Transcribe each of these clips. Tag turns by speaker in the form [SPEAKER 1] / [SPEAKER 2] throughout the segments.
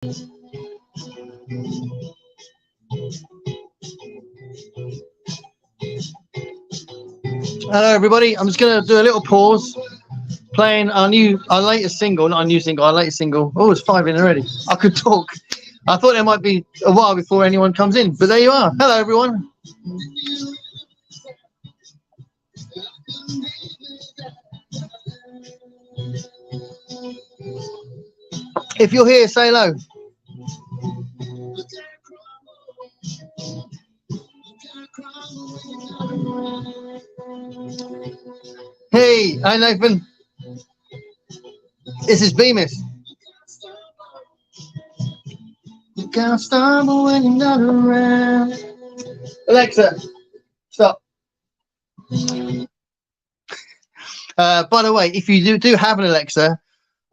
[SPEAKER 1] Hello everybody, I'm just going to do a little pause playing our latest single, not a new single, our latest single. Oh, it's 5 in already. I could talk. I thought there might be a while before anyone comes in, but there you are. Hello everyone. If you're here, say hello. Hey, hi Nathan. This is Bemis. You can't stumble when you're not around. Alexa, stop. By the way, if you do have an Alexa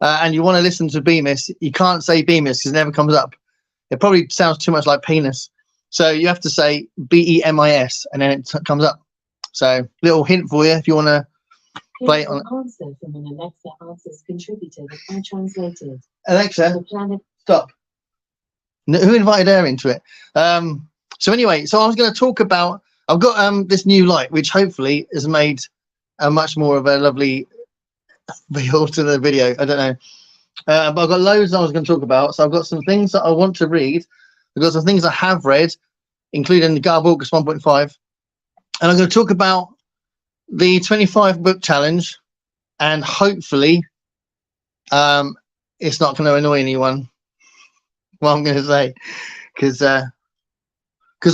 [SPEAKER 1] and you want to listen to Bemis, you can't say Bemis because it never comes up. It probably sounds too much like penis. So you have to say BEMIS and then it comes up. So little hint for you if you want to play it on.
[SPEAKER 2] Answer from an Alexa Answers contributor that I translated.
[SPEAKER 1] Alexa, stop. Who invited her into it? So anyway, so I was going to talk about, I've got this new light, which hopefully has made a much more of a lovely feel to the video. I don't know. But I've got loads I was going to talk about. So I've got some things that I want to read. I've got some things I have read, including the Garb August 1.5. And I'm going to talk about the 25 book challenge. And hopefully it's not going to annoy anyone. What I'm going to say, because I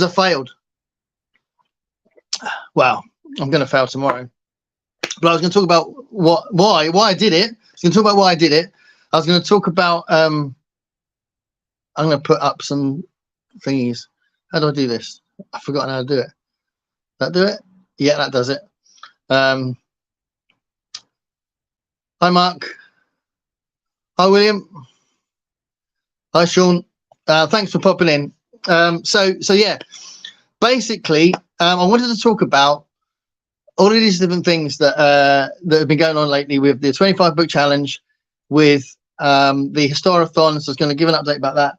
[SPEAKER 1] failed. Well, I'm going to fail tomorrow. But I was going to talk about why I did it. I was going to talk about why I did it. I was going to talk about. I'm going to put up some thingies. How do I do this? I've forgotten how to do it. That do it? Yeah, that does it. Hi, Mark. Hi, William. Hi, Sean. Thanks for popping in. So yeah, basically, I wanted to talk about all of these different things that have been going on lately with the 25 book challenge, with the Historathon. So I was going to give an update about that,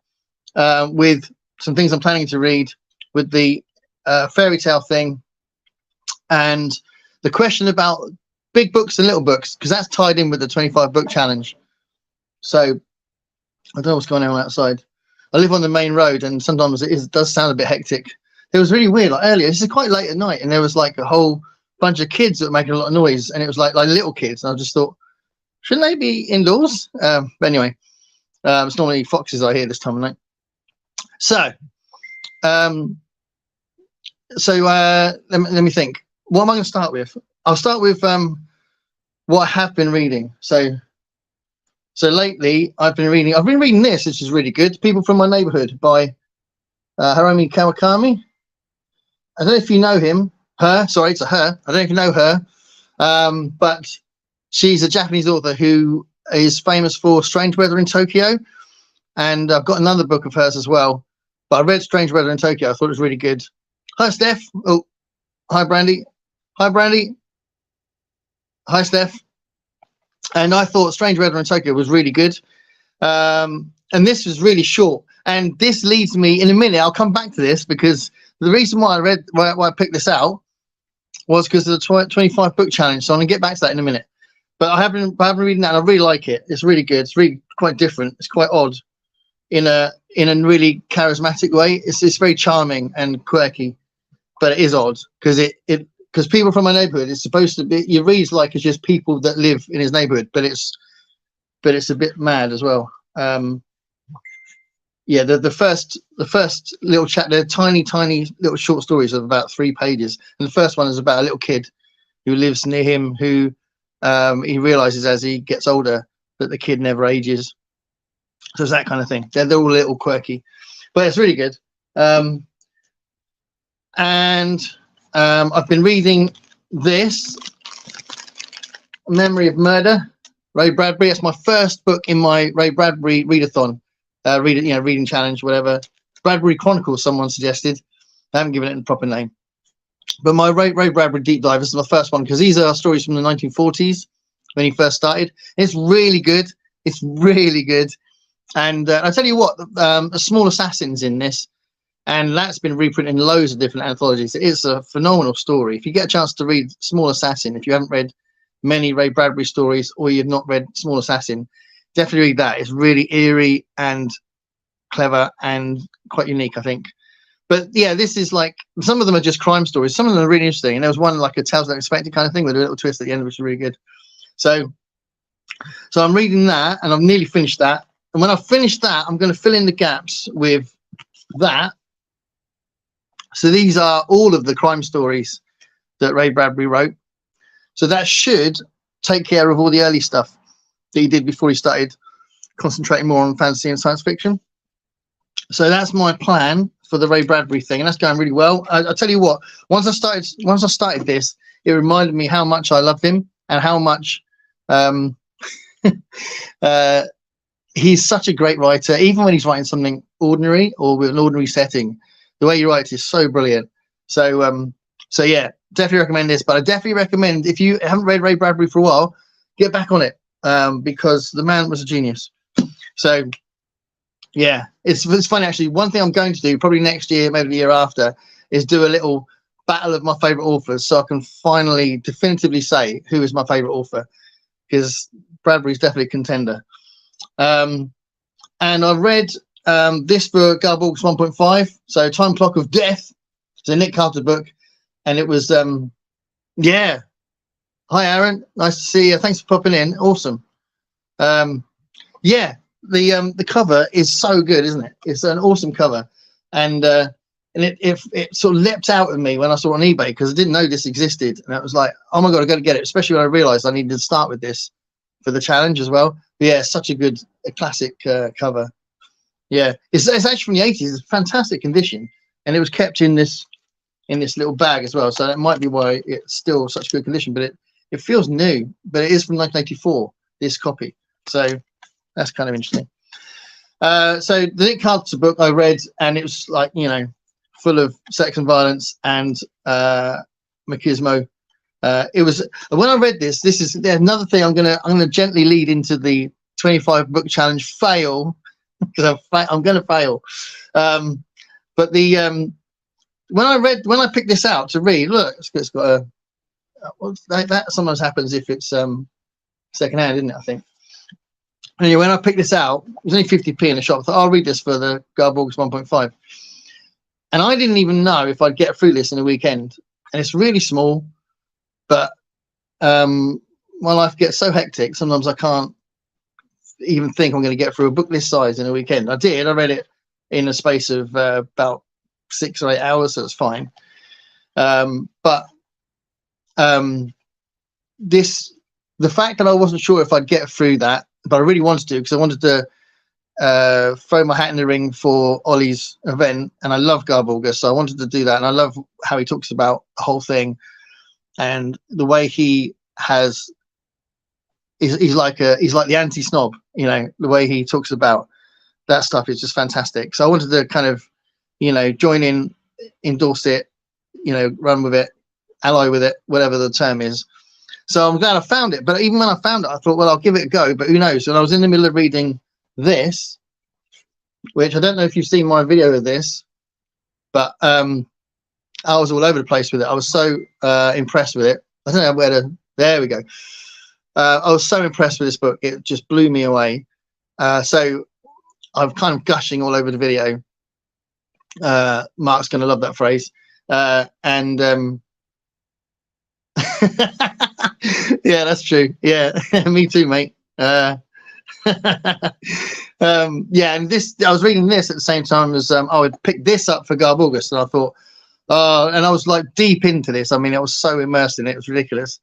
[SPEAKER 1] with some things I'm planning to read, with the fairy tale thing, and the question about big books and little books, because that's tied in with the 25 book challenge. So I don't know what's going on outside. I live on the main road, and sometimes it does sound a bit hectic. It was really weird. Like earlier, this is quite late at night, and there was like a whole bunch of kids that were making a lot of noise, and it was like little kids. And I just thought, shouldn't they be indoors? But anyway, it's normally foxes I hear this time of night. So, let me think. What am I going to start with? I'll start with what I have been reading. So lately, I've been reading this, which is really good. People from My Neighborhood by Hiromi Kawakami. I don't know if you know him. Sorry, it's a her. I don't know if you know her. But she's a Japanese author who is famous for Strange Weather in Tokyo. And I've got another book of hers as well. But I read Strange Weather in Tokyo. I thought it was really good. Hi, Steph. Oh, hi, Brandy. Hi, Brandy. Hi, Steph. And I thought Strange Weather in Tokyo was really good. And this was really short. And this leads me, in a minute, I'll come back to this, because the reason why I picked this out was because of the 25 book challenge. So I'm going to get back to that in a minute. But I have been reading that, and I really like it. It's really good. It's really quite different. It's quite odd in a really charismatic way. It's very charming and quirky, but it is odd because People from My Neighborhood is supposed to be, you read like it's just people that live in his neighborhood, but it's a bit mad as well. Yeah, the first little chat, they're tiny little short stories of about 3 pages, and the first one is about a little kid who lives near him, who he realizes as he gets older that the kid never ages. So it's that kind of thing. They're all a little quirky, but it's really good. And I've been reading this, Memory of Murder, Ray Bradbury. It's my first book in my Ray Bradbury readathon, reading challenge, whatever. Bradbury Chronicles, someone suggested. I haven't given it a proper name. But my Ray Bradbury deep dive, this is my first one, because these are stories from the 1940s when he first started. It's really good. It's really good. And I tell you what, A Small Assassin's in this, and that's been reprinted in loads of different anthologies. It is a phenomenal story. If you get a chance to read Small Assassin, if you haven't read many Ray Bradbury stories, or you've not read Small Assassin, definitely read that. It's really eerie and clever and quite unique, I think. But yeah, this is like, some of them are just crime stories. Some of them are really interesting. And there was one like a Tales Unexpected kind of thing with a little twist at the end, which is really good. So I'm reading that, and I've nearly finished that. And when I've finished that, I'm going to fill in the gaps with that. So these are all of the crime stories that Ray Bradbury wrote. So that should take care of all the early stuff that he did before he started concentrating more on fantasy and science fiction. So that's my plan for the Ray Bradbury thing, and that's going really well. I'll tell you what, once I started this, it reminded me how much I love him and how much he's such a great writer. Even when he's writing something ordinary or with an ordinary setting, the way he writes is so brilliant. So yeah, definitely recommend this. But I definitely recommend, if you haven't read Ray Bradbury for a while, get back on it, because the man was a genius. So yeah, it's funny actually. One thing I'm going to do probably next year, maybe the year after, is do a little battle of my favorite authors, so I can finally definitively say who is my favorite author, because Bradbury's definitely a contender. And I read this for Garborg's 1.5, so Time Clock of Death. It's a Nick Carter book, and it was yeah. Hi Aaron, nice to see you. Thanks for popping in. Awesome. Yeah, the cover is so good, isn't it? It's an awesome cover, and it sort of leapt out at me when I saw it on eBay, because I didn't know this existed, and I was like, oh my god, I got to get it. Especially when I realised I needed to start with this for the challenge as well. But yeah, it's such a classic cover. Yeah, it's actually from the 80s. It's fantastic condition, and it was kept in this little bag as well. So that might be why it's still such good condition. But it feels new, but it is from 1984. This copy, so that's kind of interesting. So the Nick Carter book I read, and it was like, you know, full of sex and violence and machismo. It was, when I read this is another thing I'm gonna gently lead into the 25 book challenge fail, because I'm gonna fail. But when I picked this out to read, look, it's got that sometimes happens if it's secondhand, isn't it? I think. Anyway, when I picked this out, it was only 50p in the shop. I thought, I'll read this for the Garborg's 1.5. And I didn't even know if I'd get through this in a weekend. And it's really small, but my life gets so hectic, sometimes I can't even think I'm going to get through a book this size in a weekend. I did. I read it in a space of about 6 or 8 hours, so it's fine. But the fact that I wasn't sure if I'd get through that, but I really wanted to, because I wanted to throw my hat in the ring for Ollie's event, and I love Garborg, so I wanted to do that. And I love how he talks about the whole thing, and the way he has, he's like the anti-snob, you know, the way he talks about that stuff is just fantastic. So I wanted to kind of, you know, join in, endorse it, you know, run with it, ally with it, whatever the term is. So I'm glad I found it. But even when I found it, I thought, well, I'll give it a go. But who knows? And I was in the middle of reading this, which I don't know if you've seen my video of this, but I was all over the place with it. I was so impressed with it. I don't know where to, there we go. I was so impressed with this book. It just blew me away. So I'm kind of gushing all over the video. Mark's going to love that phrase. Yeah, that's true. Yeah, me too, mate. Yeah, and this, I was reading this at the same time as I would pick this up for Garborg, and I thought, and I was like deep into this. I mean, I was so immersed in it, it was ridiculous.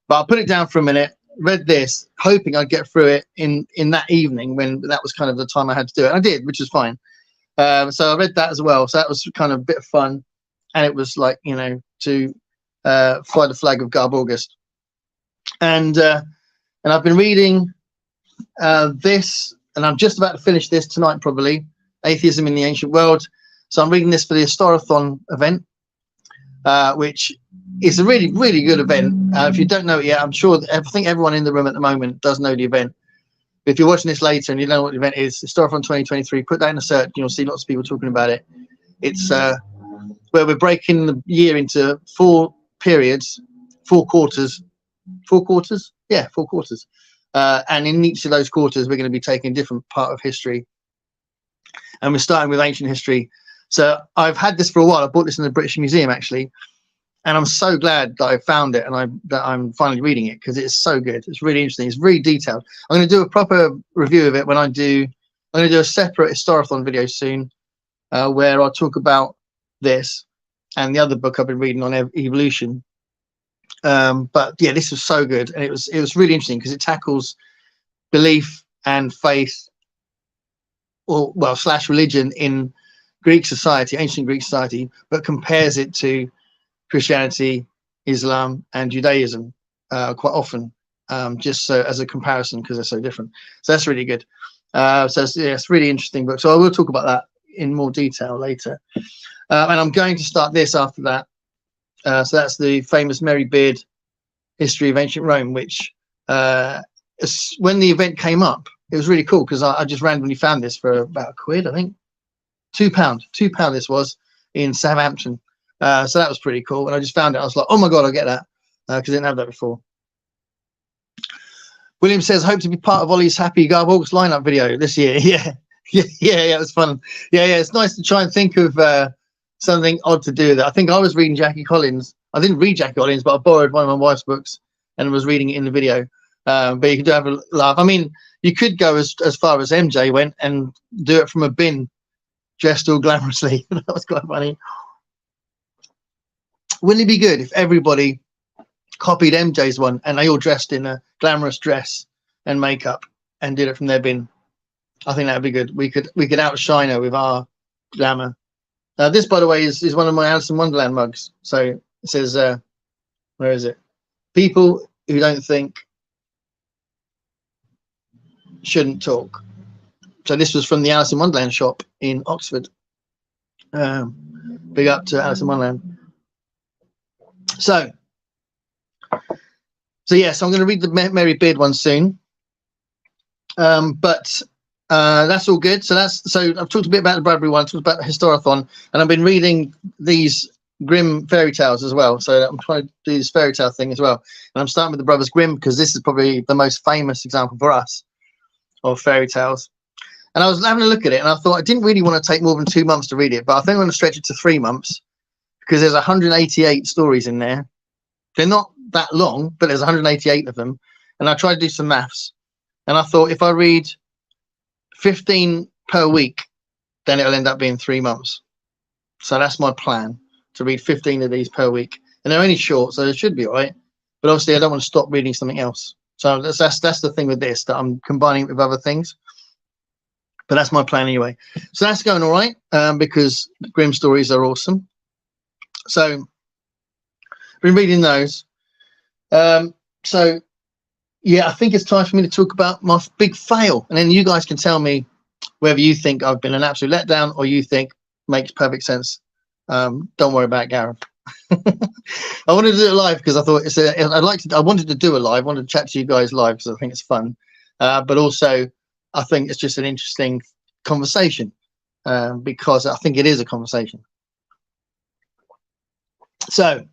[SPEAKER 1] But I put it down for a minute, read this, hoping I'd get through it in that evening, when that was kind of the time I had to do it. And I did, which was fine. So I read that as well. So that was kind of a bit of fun, and it was like, you know, to fly the flag of Garborg. And I've been reading this, and I'm just about to finish this tonight, probably, Atheism in the Ancient World. So I'm reading this for the Historathon event, which is a really, really good event. If you don't know it yet, I'm sure I think everyone in the room at the moment does know the event. If you're watching this later and you know what the event is, Historathon 2023, put that in a search. You'll see lots of people talking about it. It's where we're breaking the year into 4 periods, 4 quarters. 4 quarters? Yeah, 4 quarters. And in each of those quarters, we're going to be taking a different part of history. And we're starting with ancient history. So I've had this for a while. I bought this in the British Museum, actually. And I'm so glad that I found it and that I'm finally reading it, because it's so good. It's really interesting. It's really detailed. I'm going to do a proper review of it when I'm going to do a separate Historathon video soon, where I'll talk about this and the other book I've been reading on evolution. But yeah, this was so good, and it was really interesting because it tackles belief and faith, or well, / religion in Greek society, ancient Greek society, but compares it to Christianity, Islam, and Judaism quite often, just so as a comparison, because they're so different. So that's really good. So it's really interesting book. So I will talk about that in more detail later. And I'm going to start this after that. So that's the famous Mary Beard History of Ancient Rome, which when the event came up, it was really cool because I just randomly found this for about £1, I think. £2 this was in Southampton. So that was pretty cool. And I just found it. I was like, oh my God, I'll get that, because I didn't have that before. William says, hope to be part of Ollie's Happy Garb August lineup video this year. Yeah, it was fun. Yeah, it's nice to try and think of something odd to do with it. I think I was reading Jackie Collins. I didn't read Jackie Collins, but I borrowed one of my wife's books and was reading it in the video. But you could have a laugh. I mean, you could go as far as MJ went and do it from a bin, dressed all glamorously. That was quite funny. Wouldn't it be good if everybody copied MJ's one and they all dressed in a glamorous dress and makeup and did it from their bin? I think that would be good. We could outshine her with our glamour. This, by the way, is one of my Alice in Wonderland mugs. So it says, where is it? People who don't think shouldn't talk. So this was from the Alice in Wonderland shop in Oxford. Big up to Alice in Wonderland. So yes, I'm going to read the Mary Beard one soon. But that's all good. So I've talked a bit about the Bradbury one, talked about the Historathon, and I've been reading these Grimm fairy tales as well. So I'm trying to do this fairy tale thing as well. And I'm starting with the Brothers Grimm because this is probably the most famous example for us of fairy tales. And I was having a look at it and I thought I didn't really want to take more than 2 months to read it, but I think I'm going to stretch it to 3 months because there's 188 stories in there. They're not that long, but there's 188 of them. And I tried to do some maths. And I thought if I read 15 per week, then it'll end up being 3 months. So that's my plan, to read 15 of these per week. And they're only short, so it should be all right. But obviously I don't want to stop reading something else. So that's the thing with this, that I'm combining it with other things. But that's my plan anyway. So that's going all right, because Grimm stories are awesome. So I've been reading those. So yeah, I think it's time for me to talk about my big fail. And then you guys can tell me whether you think I've been an absolute letdown or you think makes perfect sense. Don't worry about it, Gareth. I wanted to do it live because I thought I wanted to do a live, I wanted to chat to you guys live because I think it's fun. But also I think it's just an interesting conversation, because I think it is a conversation. So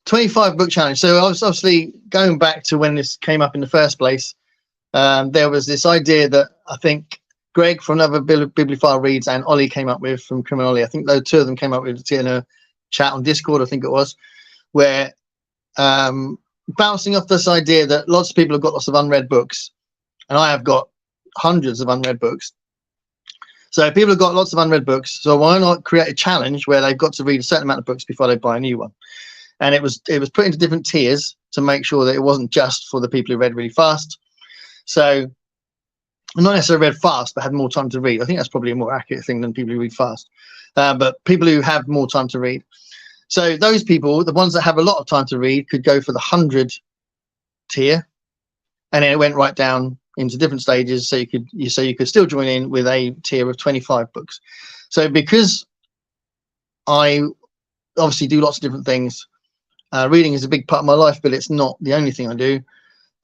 [SPEAKER 1] 25 book challenge. So I was obviously going back to when this came up in the first place. There was this idea that I think Greg from Another Bibliophile Reads and Ollie came up with from Criminology. I think those two of them came up with it in a chat on Discord, I think it was, where bouncing off this idea that lots of people have got lots of unread books, and I have got hundreds of unread books. So people have got lots of unread books, so why not create a challenge where they've got to read a certain amount of books before they buy a new one? And it was put into different tiers to make sure that it wasn't just for the people who read really fast. So not necessarily read fast, but had more time to read. I think that's probably a more accurate thing than people who read fast. But people who have more time to read. So those people, the ones that have a lot of time to read, could go for the 100 tier, and then it went right down into different stages. So you could still join in with a tier of 25 books. So because I obviously do lots of different things, reading is a big part of my life, but it's not the only thing I do.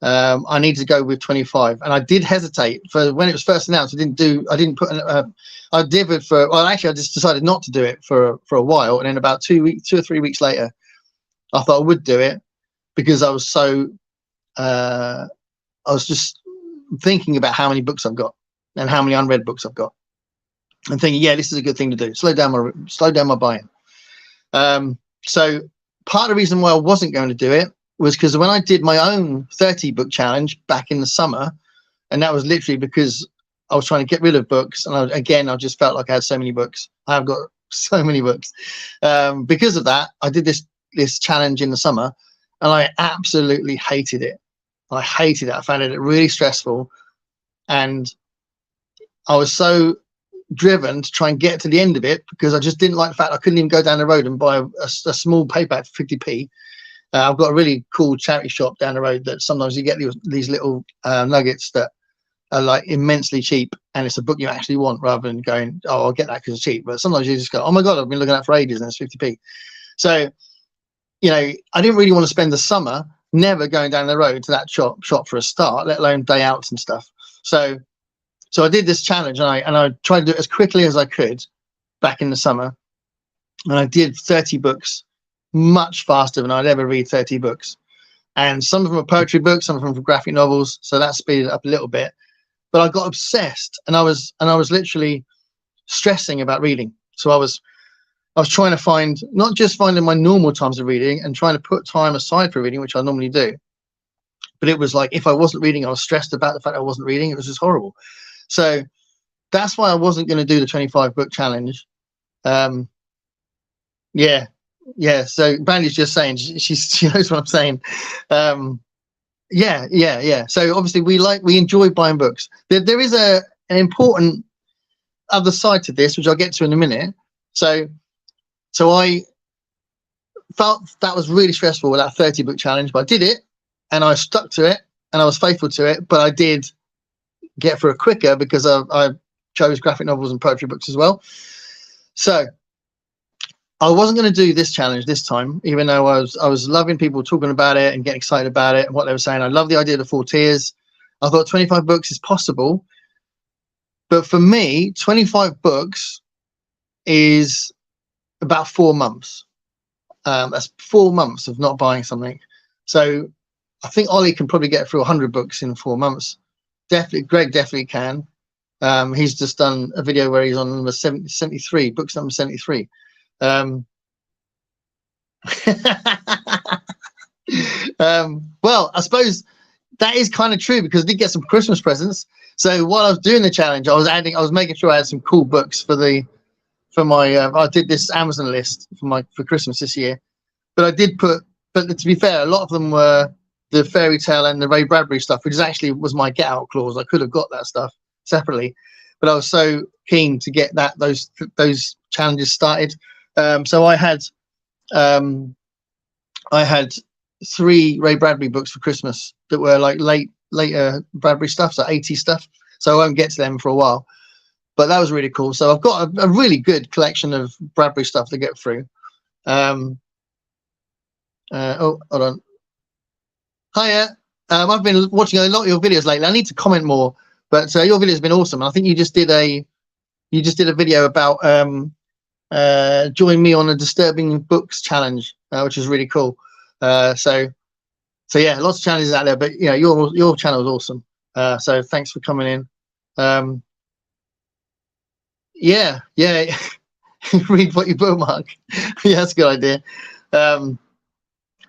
[SPEAKER 1] I need to go with 25, and I did hesitate for when it was first announced. I didn't put I did it for, well, actually I just decided not to do it for a while, and then about 2 or 3 weeks later I thought I would do it, because I was so I was just thinking about how many books I've got and how many unread books I've got, and thinking, yeah, this is a good thing to do. Slow down my buying. So part of the reason why I wasn't going to do it was because when I did my own 30 book challenge back in the summer, and that was literally because I was trying to get rid of books, and I just felt like I had so many books. I've got so many books. Because of that, I did this challenge in the summer, and I absolutely hated it. I hated it. I found it really stressful, and I was so driven to try and get to the end of it, because I just didn't like the fact I couldn't even go down the road and buy a small paperback for 50p. I've got a really cool charity shop down the road that sometimes you get these little nuggets that are like immensely cheap, and it's a book you actually want, rather than going, oh, I'll get that because it's cheap. But sometimes you just go, oh my god, I've been looking at it for ages and it's 50p. So, you know, I didn't really want to spend the summer never going down the road to that shop for a start, let alone day outs and stuff. So I did this challenge, and I tried to do it as quickly as I could back in the summer, and I did 30 books much faster than I'd ever read 30 books. And some of them are poetry books, some of them are graphic novels, so that speeded it up a little bit. But I got obsessed, and I was literally stressing about reading. So I was trying to find, not just finding my normal times of reading and trying to put time aside for reading, which I normally do, but it was like, if I wasn't reading, I was stressed about the fact I wasn't reading. It was just horrible. So that's why I wasn't going to do the 25 book challenge. Yeah. So Brandy's just saying she knows what I'm saying. Yeah. So obviously we enjoy buying books. There is an important other side to this, which I'll get to in a minute. So I felt that was really stressful with that 30 book challenge, but I did it, and I stuck to it, and I was faithful to it. But I did get through it quicker because I chose graphic novels and poetry books as well. So I wasn't going to do this challenge this time, even though I was loving people talking about it and getting excited about it and what they were saying. I love the idea of the 4 tiers. I thought 25 books is possible, but for me, 25 books is about 4 months. That's 4 months of not buying something. So I think Ollie can probably get through 100 books in 4 months. Definitely, Greg definitely can. He's just done a video where he's on number 73, books number 73. Well, I suppose that is kind of true, because I did get some Christmas presents. So while I was doing the challenge, I was making sure I had some cool books for my I did this Amazon list for Christmas this year. But I did but to be fair, a lot of them were the fairy tale and the Ray Bradbury stuff, which actually was my get out clause. I could have got that stuff separately, but I was so keen to get those challenges started. So I had 3 Ray Bradbury books for Christmas that were like later Bradbury stuff, so 80s stuff. So I won't get to them for a while, but that was really cool. So I've got a really good collection of Bradbury stuff to get through. Oh, hold on. Hiya. I've been watching a lot of your videos lately. I need to comment more, but your video has been awesome. I think you just did a video about join me on a disturbing books challenge, which is really cool. So yeah, lots of challenges out there, but you know, your channel is awesome. So thanks for coming in. Yeah. Read what you bookmark. Yeah, that's a good idea.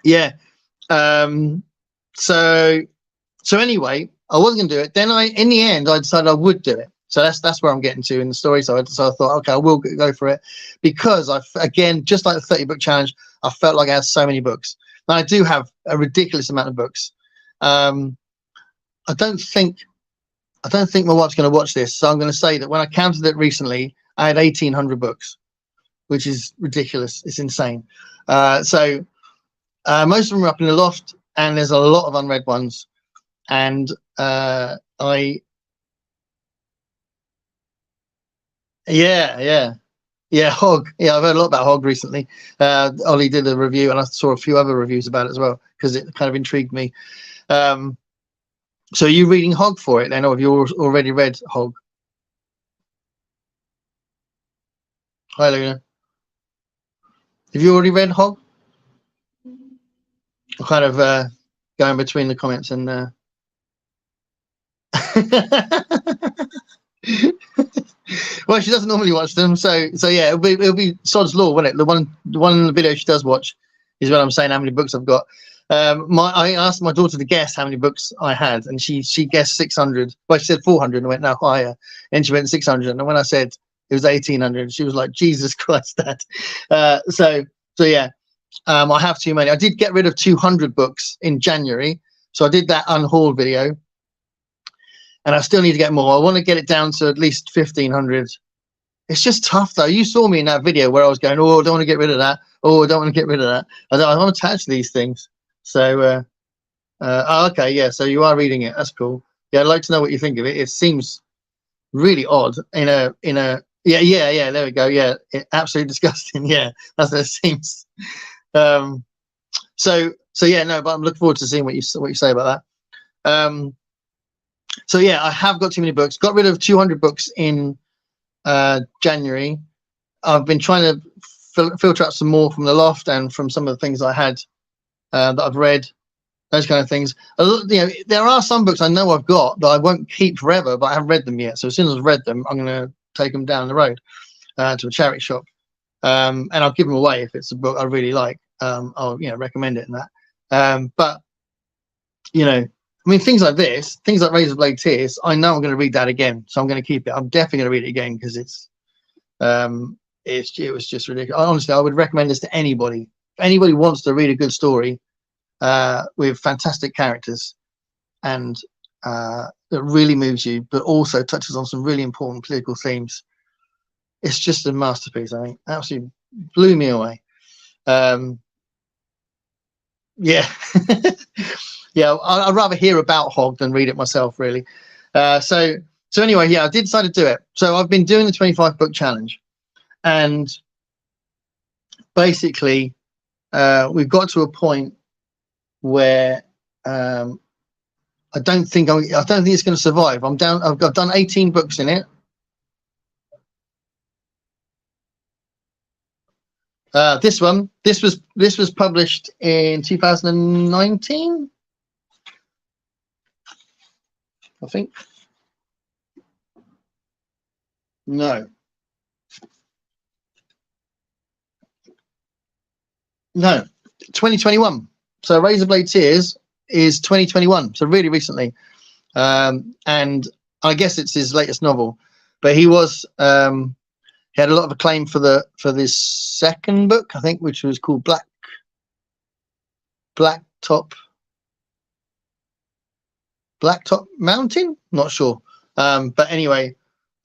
[SPEAKER 1] Yeah. So anyway, I wasn't going to do it. Then in the end, I decided I would do it. So that's where I'm getting to in the story. So I thought, okay, I will go for it, because again, just like the 30 book challenge, I felt like I had so many books. Now I do have a ridiculous amount of books. I don't think my wife's going to watch this. So I'm going to say that when I counted it recently, I had 1,800 books, which is ridiculous. It's insane. So most of them are up in the loft, and there's a lot of unread ones. And Yeah, Hog. Yeah, I've heard a lot about Hog recently. Ollie did a review, and I saw a few other reviews about it as well, because it kind of intrigued me. So are you reading Hog for it then, or have you already read Hog? Hi, Luna. Have you already read Hog? I'm kind of going between the comments and well, she doesn't normally watch them, so yeah, it'll be Sod's Law, won't it? The one video she does watch is when I'm saying how many books I've got. I asked my daughter to guess how many books I had, and she guessed 600. Well, she said 400, and I went no higher, and she went 600. And when I said it was 1800, she was like, Jesus Christ, Dad. So yeah, I have too many. I did get rid of 200 books in January, so I did that unhaul video. And I still need to get more. I want to get it down to at least 1,500. It's just tough, though. You saw me in that video where I was going, oh, I don't want to get rid of that. Oh, I don't want to get rid of that. I want to attach these things. So, oh, okay, yeah. So you are reading it. That's cool. Yeah, I'd like to know what you think of it. It seems really odd in a. Yeah. There we go. Yeah, absolutely disgusting. Yeah, that's what it seems. So yeah, no, but I'm looking forward to seeing what you say about that. So yeah, I have got too many books. Got rid of 200 books in January. I've been trying to filter out some more from the loft and from some of the things I had that I've read, those kind of things. You know, there are some books I know I've got that I won't keep forever, but I haven't read them yet. So as soon as I've read them, I'm going to take them down the road to a charity shop, and I'll give them away if it's a book I really like. I'll recommend it and that. But you know. I mean, things like this, things like Razor Blade Tears, I know I'm going to read that again, so I'm going to keep it. I'm definitely going to read it again because it was just ridiculous. Honestly, I would recommend this to anybody. If anybody wants to read a good story with fantastic characters and that really moves you, but also touches on some really important political themes, it's just a masterpiece. I think absolutely blew me away. Yeah. Yeah, I'd rather hear about Hog than read it myself, really. So anyway, yeah, I did decide to do it. So I've been doing the 25 book challenge, and basically, we've got to a point where I don't think it's going to survive. I'm down. I've done 18 books in it. This was published in 2019. I think. No, 2021. So Razor Blade Tears is 2021. So really recently. And I guess it's his latest novel, but he had a lot of acclaim for this second book, I think, which was called Blacktop Mountain, not sure. But anyway,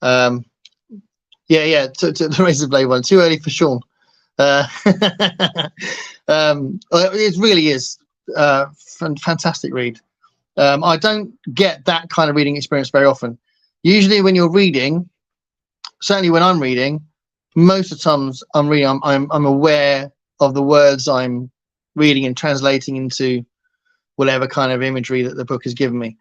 [SPEAKER 1] yeah, to the Razor Blade one, too early for Sean. It really is fantastic read. I don't get that kind of reading experience very often. Usually when you're reading, certainly when I'm reading, most of the times I'm aware of the words I'm reading and translating into whatever kind of imagery that the book has given me.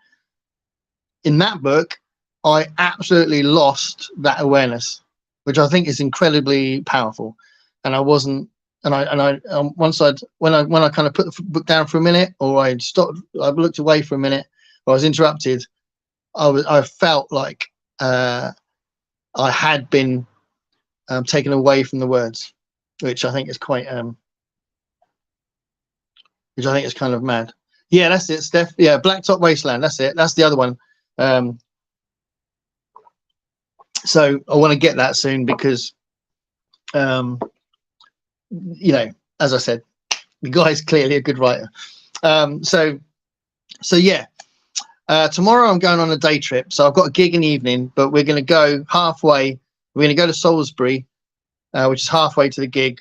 [SPEAKER 1] In that book, I absolutely lost that awareness, which I think is incredibly powerful. And I wasn't, and I once when I kind of put the book down for a minute, or I stopped, I looked away for a minute, or I was interrupted, I felt like I had been taken away from the words, which I think is quite, which I think is kind of mad. Yeah, that's it, Steph. Yeah, Blacktop Wasteland. That's it. That's the other one. So I want to get that soon because, you know, as I said, the guy's clearly a good writer. So yeah, tomorrow I'm going on a day trip. So I've got a gig in the evening, but we're going to go halfway. We're going to go to Salisbury, which is halfway to the gig,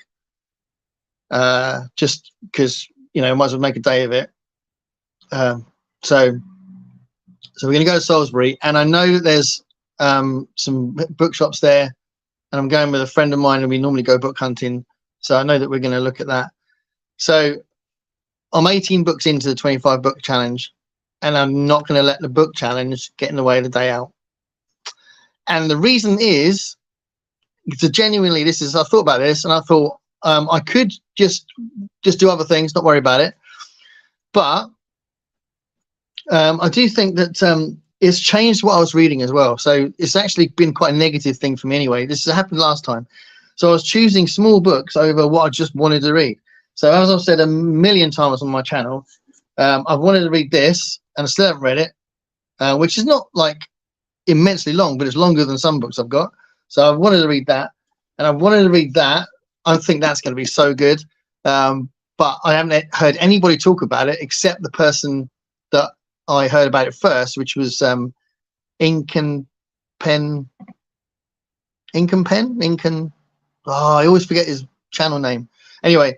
[SPEAKER 1] just because, you know, might as well make a day of it. So we're going to go to Salisbury, and I know that there's some bookshops there, and I'm going with a friend of mine, and we normally go book hunting. So I know that we're going to look at that. So I'm 18 books into the 25 book challenge, and I'm not going to let the book challenge get in the way of the day out. And the reason is, so genuinely, I thought about this, and I thought I could just do other things, not worry about it. But I do think that it's changed what I was reading as well. So it's actually been quite a negative thing for me anyway. This happened last time. So I was choosing small books over what I just wanted to read. So as I've said a million times on my channel, I've wanted to read this, and I still haven't read it, which is not like immensely long, but it's longer than some books I've got. So I wanted to read that, and I wanted to read that. I think that's going to be so good. But I haven't heard anybody talk about it except the person that I heard about it first, which was Incan. Oh, I always forget his channel name. Anyway,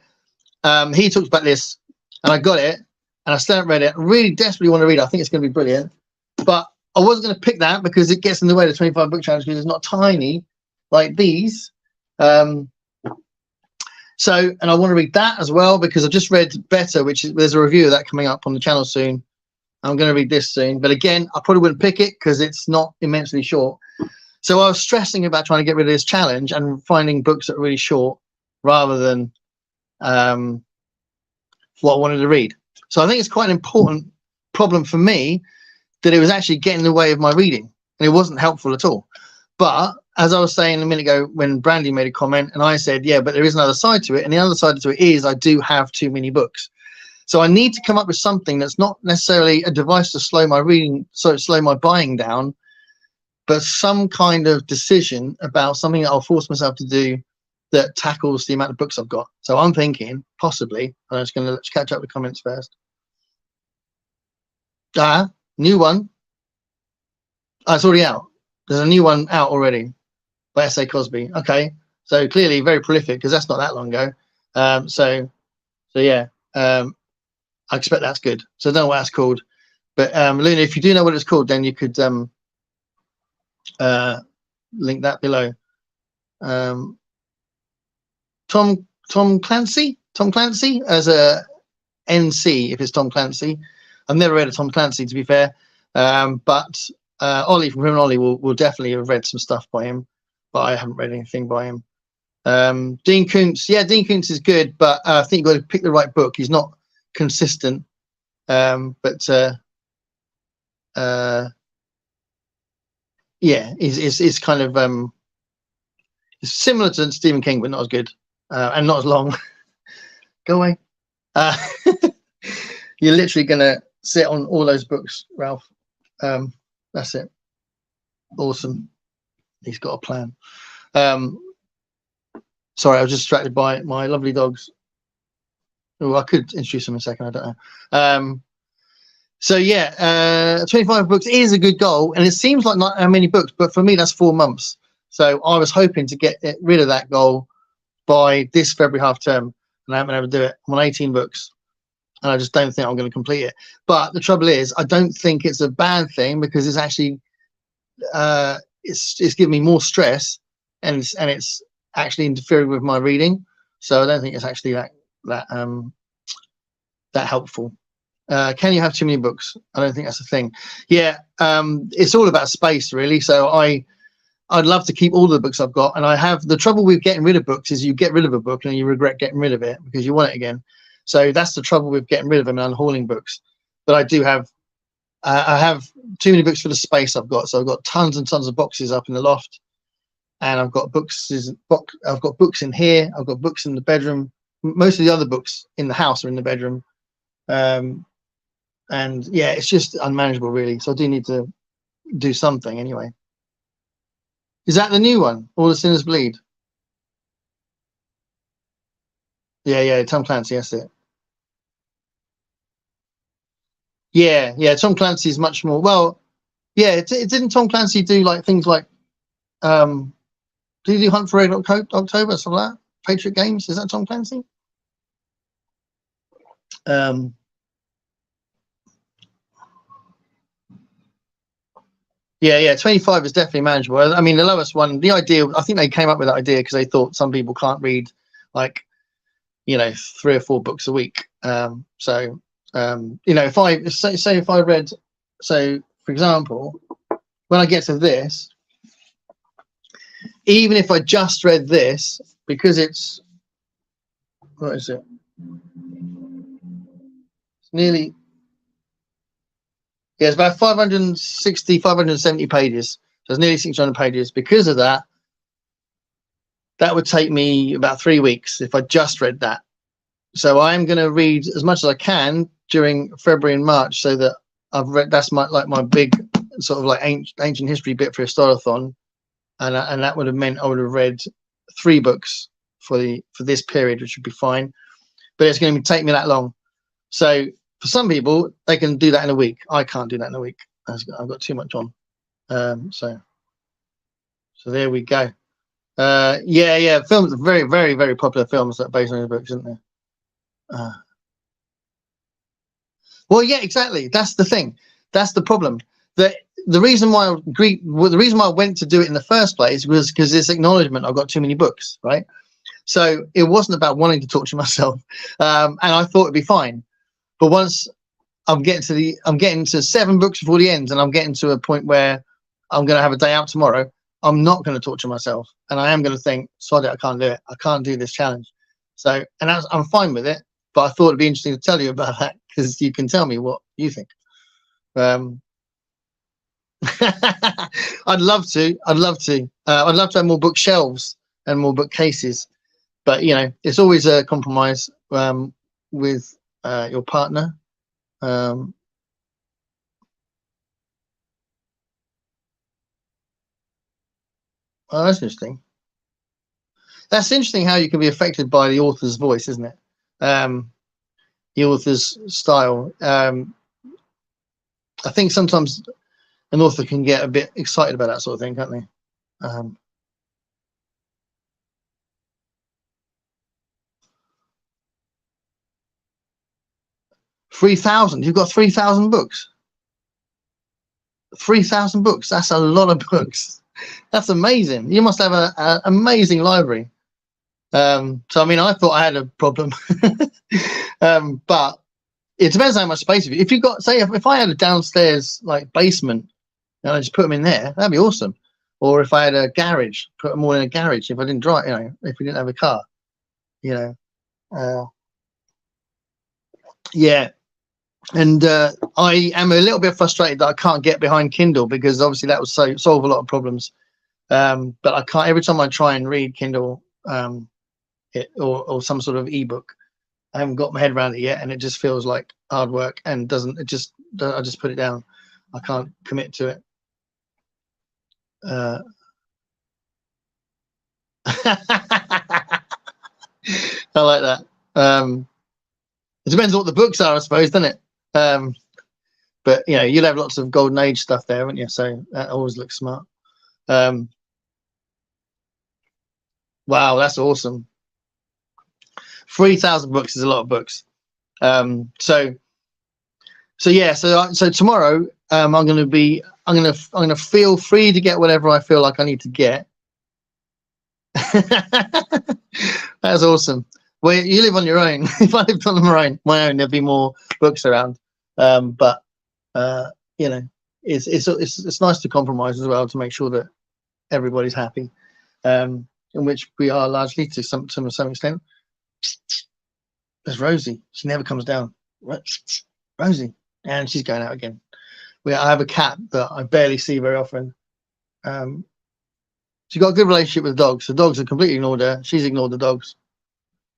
[SPEAKER 1] he talks about this, and I got it, and I still haven't read it. I really desperately want to read it. I think it's going to be brilliant, but I wasn't going to pick that because it gets in the way of the 25 book challenge because it's not tiny like these. So, and I want to read that as well because I just read Better, which is, there's a review of that coming up on the channel soon. I'm going to read this soon, but again, I probably wouldn't pick it because it's not immensely short. So I was stressing about trying to get rid of this challenge and finding books that are really short rather than what I wanted to read. So I think it's quite an important problem for me that it was actually getting in the way of my reading, and it wasn't helpful at all. But as I was saying a minute ago, when Brandy made a comment, and I said, yeah, but there is another side to it, and the other side to it is I do have too many books. So I need to come up with something that's not necessarily a device to slow my reading, so slow my buying down, but some kind of decision about something that I'll force myself to do that tackles the amount of books I've got. So I'm thinking, possibly, I'm just going to let's catch up with comments first. New one. It's already out. There's a new one out already by S.A. Cosby. Okay, so clearly very prolific because that's not that long ago. So yeah, I expect that's good. So I don't know what that's called, but Luna, if you do know what it's called, then you could link that below. Tom Clancy as a NC if it's Tom Clancy. I've never read a Tom Clancy, to be fair, but Ollie from Criminal Ollie will definitely have read some stuff by him, but I haven't read anything by him. Dean Koontz, yeah, Dean Koontz is good, but I think you've got to pick the right book. He's not consistent, but yeah, it's kind of it's similar to Stephen King, but not as good and not as long. Go away. You're literally gonna sit on all those books, Ralph. That's it. Awesome. He's got a plan. Sorry, I was distracted by my lovely dogs. Oh, I could introduce them in a second. I don't know. So yeah, 25 books is a good goal, and it seems like not how many books, but for me that's 4 months. So I was hoping to get rid of that goal by this February half term, and I haven't been able to do it. I'm on 18 books, and I just don't think I'm going to complete it. But the trouble is, I don't think it's a bad thing because it's actually it's giving me more stress, and it's actually interfering with my reading. So I don't think it's actually that helpful. Can you have too many books? I don't think that's a thing. Yeah, it's all about space, really. So I'd love to keep all the books I've got, and I have the trouble with getting rid of books is you get rid of a book and you regret getting rid of it because you want it again. So that's the trouble with getting rid of them and unhauling books. But I do have, I have too many books for the space I've got. So I've got tons and tons of boxes up in the loft, and I've got books. I've got books in here. I've got books in the bedroom. Most of the other books in the house are in the bedroom. And yeah, it's just unmanageable, really. So I do need to do something anyway. Is that the new one? All the Sinners Bleed? Yeah, Tom Clancy, that's it. Yeah, Tom Clancy is much more, well, yeah, it didn't Tom Clancy do like things like, did he do Hunt for Red October, something like that? Patriot Games, is that Tom Clancy? Yeah, 25 is definitely manageable. I mean, the lowest one, the idea, I think they came up with that idea because they thought some people can't read like, 3 or 4 books a week. So You know, if I say if I read, so for example, when I get to this, even if I just read this, because it's, what is it? It's nearly, yeah, it's about 560, 570 pages. So it's nearly 600 pages. Because of that, that would take me about 3 weeks if I just read that. So I'm going to read as much as I can during February and March, so that I've read, that's my big sort of like ancient history bit for Historathon. And that would have meant I would have read 3 books for this period, which would be fine. But it's going to take me that long. So for some people, they can do that in a week. I can't do that in a week. I've got too much on. So there we go. Yeah. Films are very, very, very popular films that are based on his books, isn't there? Well, yeah, exactly. That's the thing. That's the problem. The reason why the reason why I went to do it in the first place was because this acknowledgement I've got too many books, right? So it wasn't about wanting to torture myself, and I thought it'd be fine. But once I'm getting to 7 books before the end, and I'm getting to a point where I'm going to have a day out tomorrow, I'm not going to torture myself, and I am going to think, sod it, I can't do it. I can't do this challenge. So, and I'm fine with it. But I thought it'd be interesting to tell you about that, because you can tell me what you think. I'd love to. I'd love to have more bookshelves and more bookcases. But you know, it's always a compromise with your partner. Oh, that's interesting. That's interesting how you can be affected by the author's voice, isn't it? The author's style. I think sometimes an author can get a bit excited about that sort of thing, can't they? 3,000. You've got 3,000 books. 3,000 books. That's a lot of books. That's amazing. You must have an amazing library. So I mean, I thought I had a problem, but it depends how much space. If you've got, say, if I had a downstairs like basement, and I just put them in there, that'd be awesome. Or if I had a garage, put them all in a garage. If I didn't drive, you know, if we didn't have a car, you know, yeah. And I am a little bit frustrated that I can't get behind Kindle, because obviously that would solve a lot of problems. But I can't. Every time I try and read Kindle or some sort of ebook, I haven't got my head around it yet, and it just feels like hard work, and doesn't. I just put it down. I can't commit to it. I like that. It depends what the books are, I suppose, doesn't it? But you know, you'll have lots of golden age stuff there, won't you? So that always looks smart. Wow, that's awesome. 3,000 books is a lot of books. So tomorrow I'm going to feel free to get whatever I feel like I need to get. That's awesome. Well, you live on your own. If I lived on my own, there'd be more books around. But you know, it's nice to compromise as well, to make sure that everybody's happy. In which we are largely to some extent. There's Rosie. She never comes down. Rosie, and she's going out again. I have a cat that I barely see very often. She's got a good relationship with dogs. The dogs have completely ignored her. She's ignored the dogs.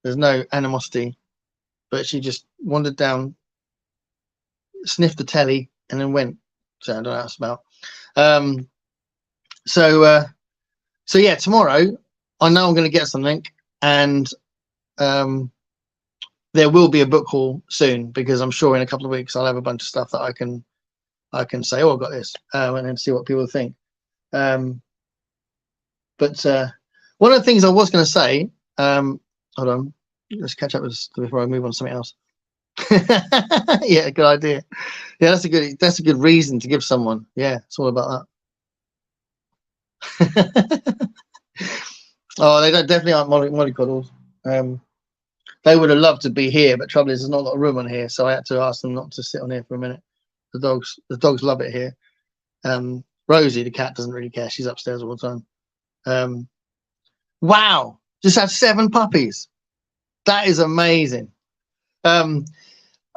[SPEAKER 1] There's no animosity, but she just wandered down, sniffed the telly, and then went. So I don't know what that's about. So yeah, tomorrow I know I'm going to get something, and there will be a book haul soon, because I'm sure in a couple of weeks I'll have a bunch of stuff that I can say, oh, I've got this, and then see what people think. But one of the things I was going to say, hold on, let's catch up with this before I move on to something else. Yeah, good idea. Yeah, that's a good reason to give someone. Yeah, it's all about that. Oh, they definitely aren't mollycoddles. they would have loved to be here, but trouble is there's not a lot of room on here, so I had to ask them not to sit on here for a minute. The dogs love it here. Rosie, the cat, doesn't really care. She's upstairs all the time. Wow, just had 7 puppies. That is amazing. I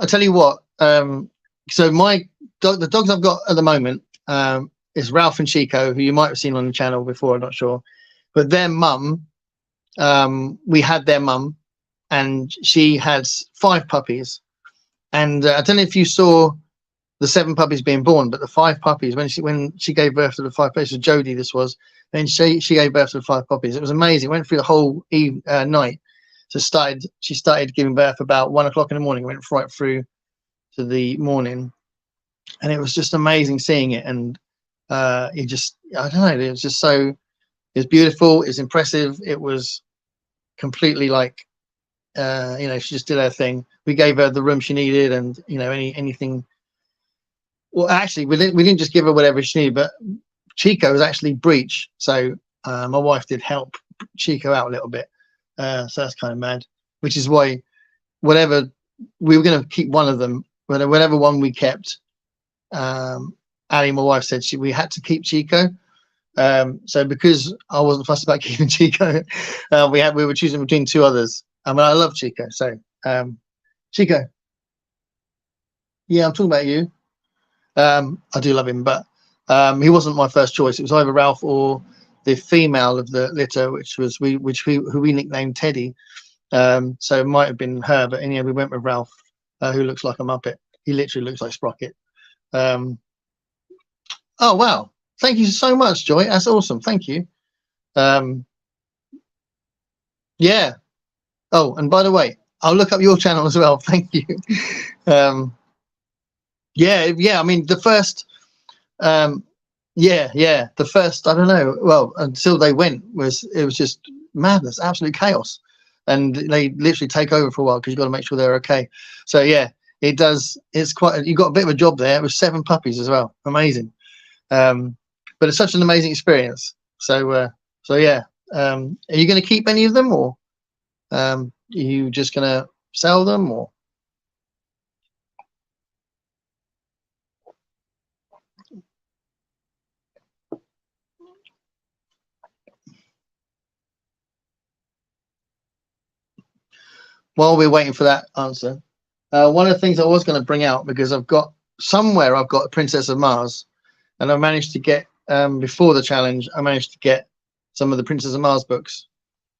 [SPEAKER 1] tell you what. So the dogs I've got at the moment is Ralph and Chico, who you might have seen on the channel before. I'm not sure, but their mum. We had their mum, and she had 5 puppies. And I don't know if you saw the 7 puppies being born, but the 5 puppies when she gave birth to the 5 puppies, Jodie this was, and she gave birth to the 5 puppies. It was amazing. It went through the whole night. So she started giving birth about 1 o'clock in the morning. Went right through to the morning, and it was just amazing seeing it. And I don't know, it was just so, it was beautiful, it was impressive, it was completely like she just did her thing. We gave her the room she needed, and anything. Well, actually, we didn't just give her whatever she needed, but Chico was actually breech, so my wife did help Chico out a little bit. So that's kind of mad, which is why whatever we were going to keep one of them, whatever one we kept, Ali, my wife, said we had to keep Chico. So because I wasn't fussed about keeping Chico, we were choosing between 2 others. I mean, I love Chico. So Chico, yeah, I'm talking about you. I do love him, but he wasn't my first choice. It was either Ralph or the female of the litter, who we nicknamed Teddy. So it might have been her, but anyway, we went with Ralph, who looks like a Muppet. He literally looks like Sprocket. Oh wow, thank you so much, Joy. That's awesome. Thank you. Yeah. Oh, and by the way, I'll look up your channel as well. Thank you. Yeah. I mean, the first, the first. I don't know. Well, until they went, it was just madness, absolute chaos, and they literally take over for a while because you've got to make sure they're okay. So yeah, it does. It's quite. You got a bit of a job there. It was 7 puppies as well. Amazing. But it's such an amazing experience. So yeah. Are you going to keep any of them, or are you just going to sell them, or? While we're waiting for that answer, one of the things I was going to bring out, because I've got Princess of Mars, and I managed to get before the challenge, I managed to get some of the Princess of Mars books,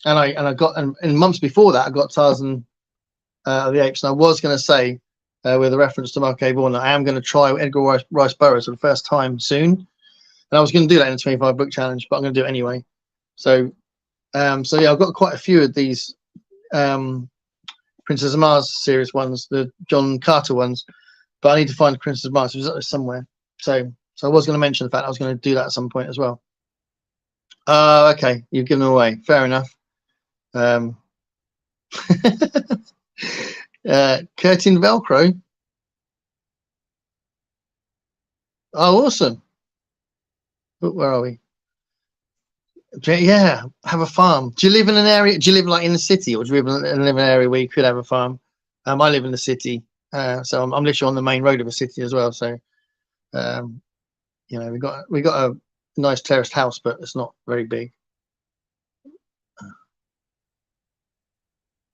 [SPEAKER 1] and I got, and months before that I got Tarzan of the Apes. And I was going to say, with a reference to Mark Vaughan, I am going to try Edgar Rice Burroughs for the first time soon, and I was going to do that in the 25 book challenge, but I'm going to do it anyway. So yeah, I've got quite a few of these Princess of Mars series ones, the John Carter ones, but I need to find Princess of Mars. It was somewhere. So I was going to mention the fact I was going to do that at some point as well. Okay, you've given them away. Fair enough. Curtin Velcro. Oh, awesome. Where are we? Yeah, have a farm. Do you live in an area? Do you live like in the city, or do you live in an area where you could have a farm? I live in the city, so I'm literally on the main road of a city as well. So, we got a nice terraced house, but it's not very big.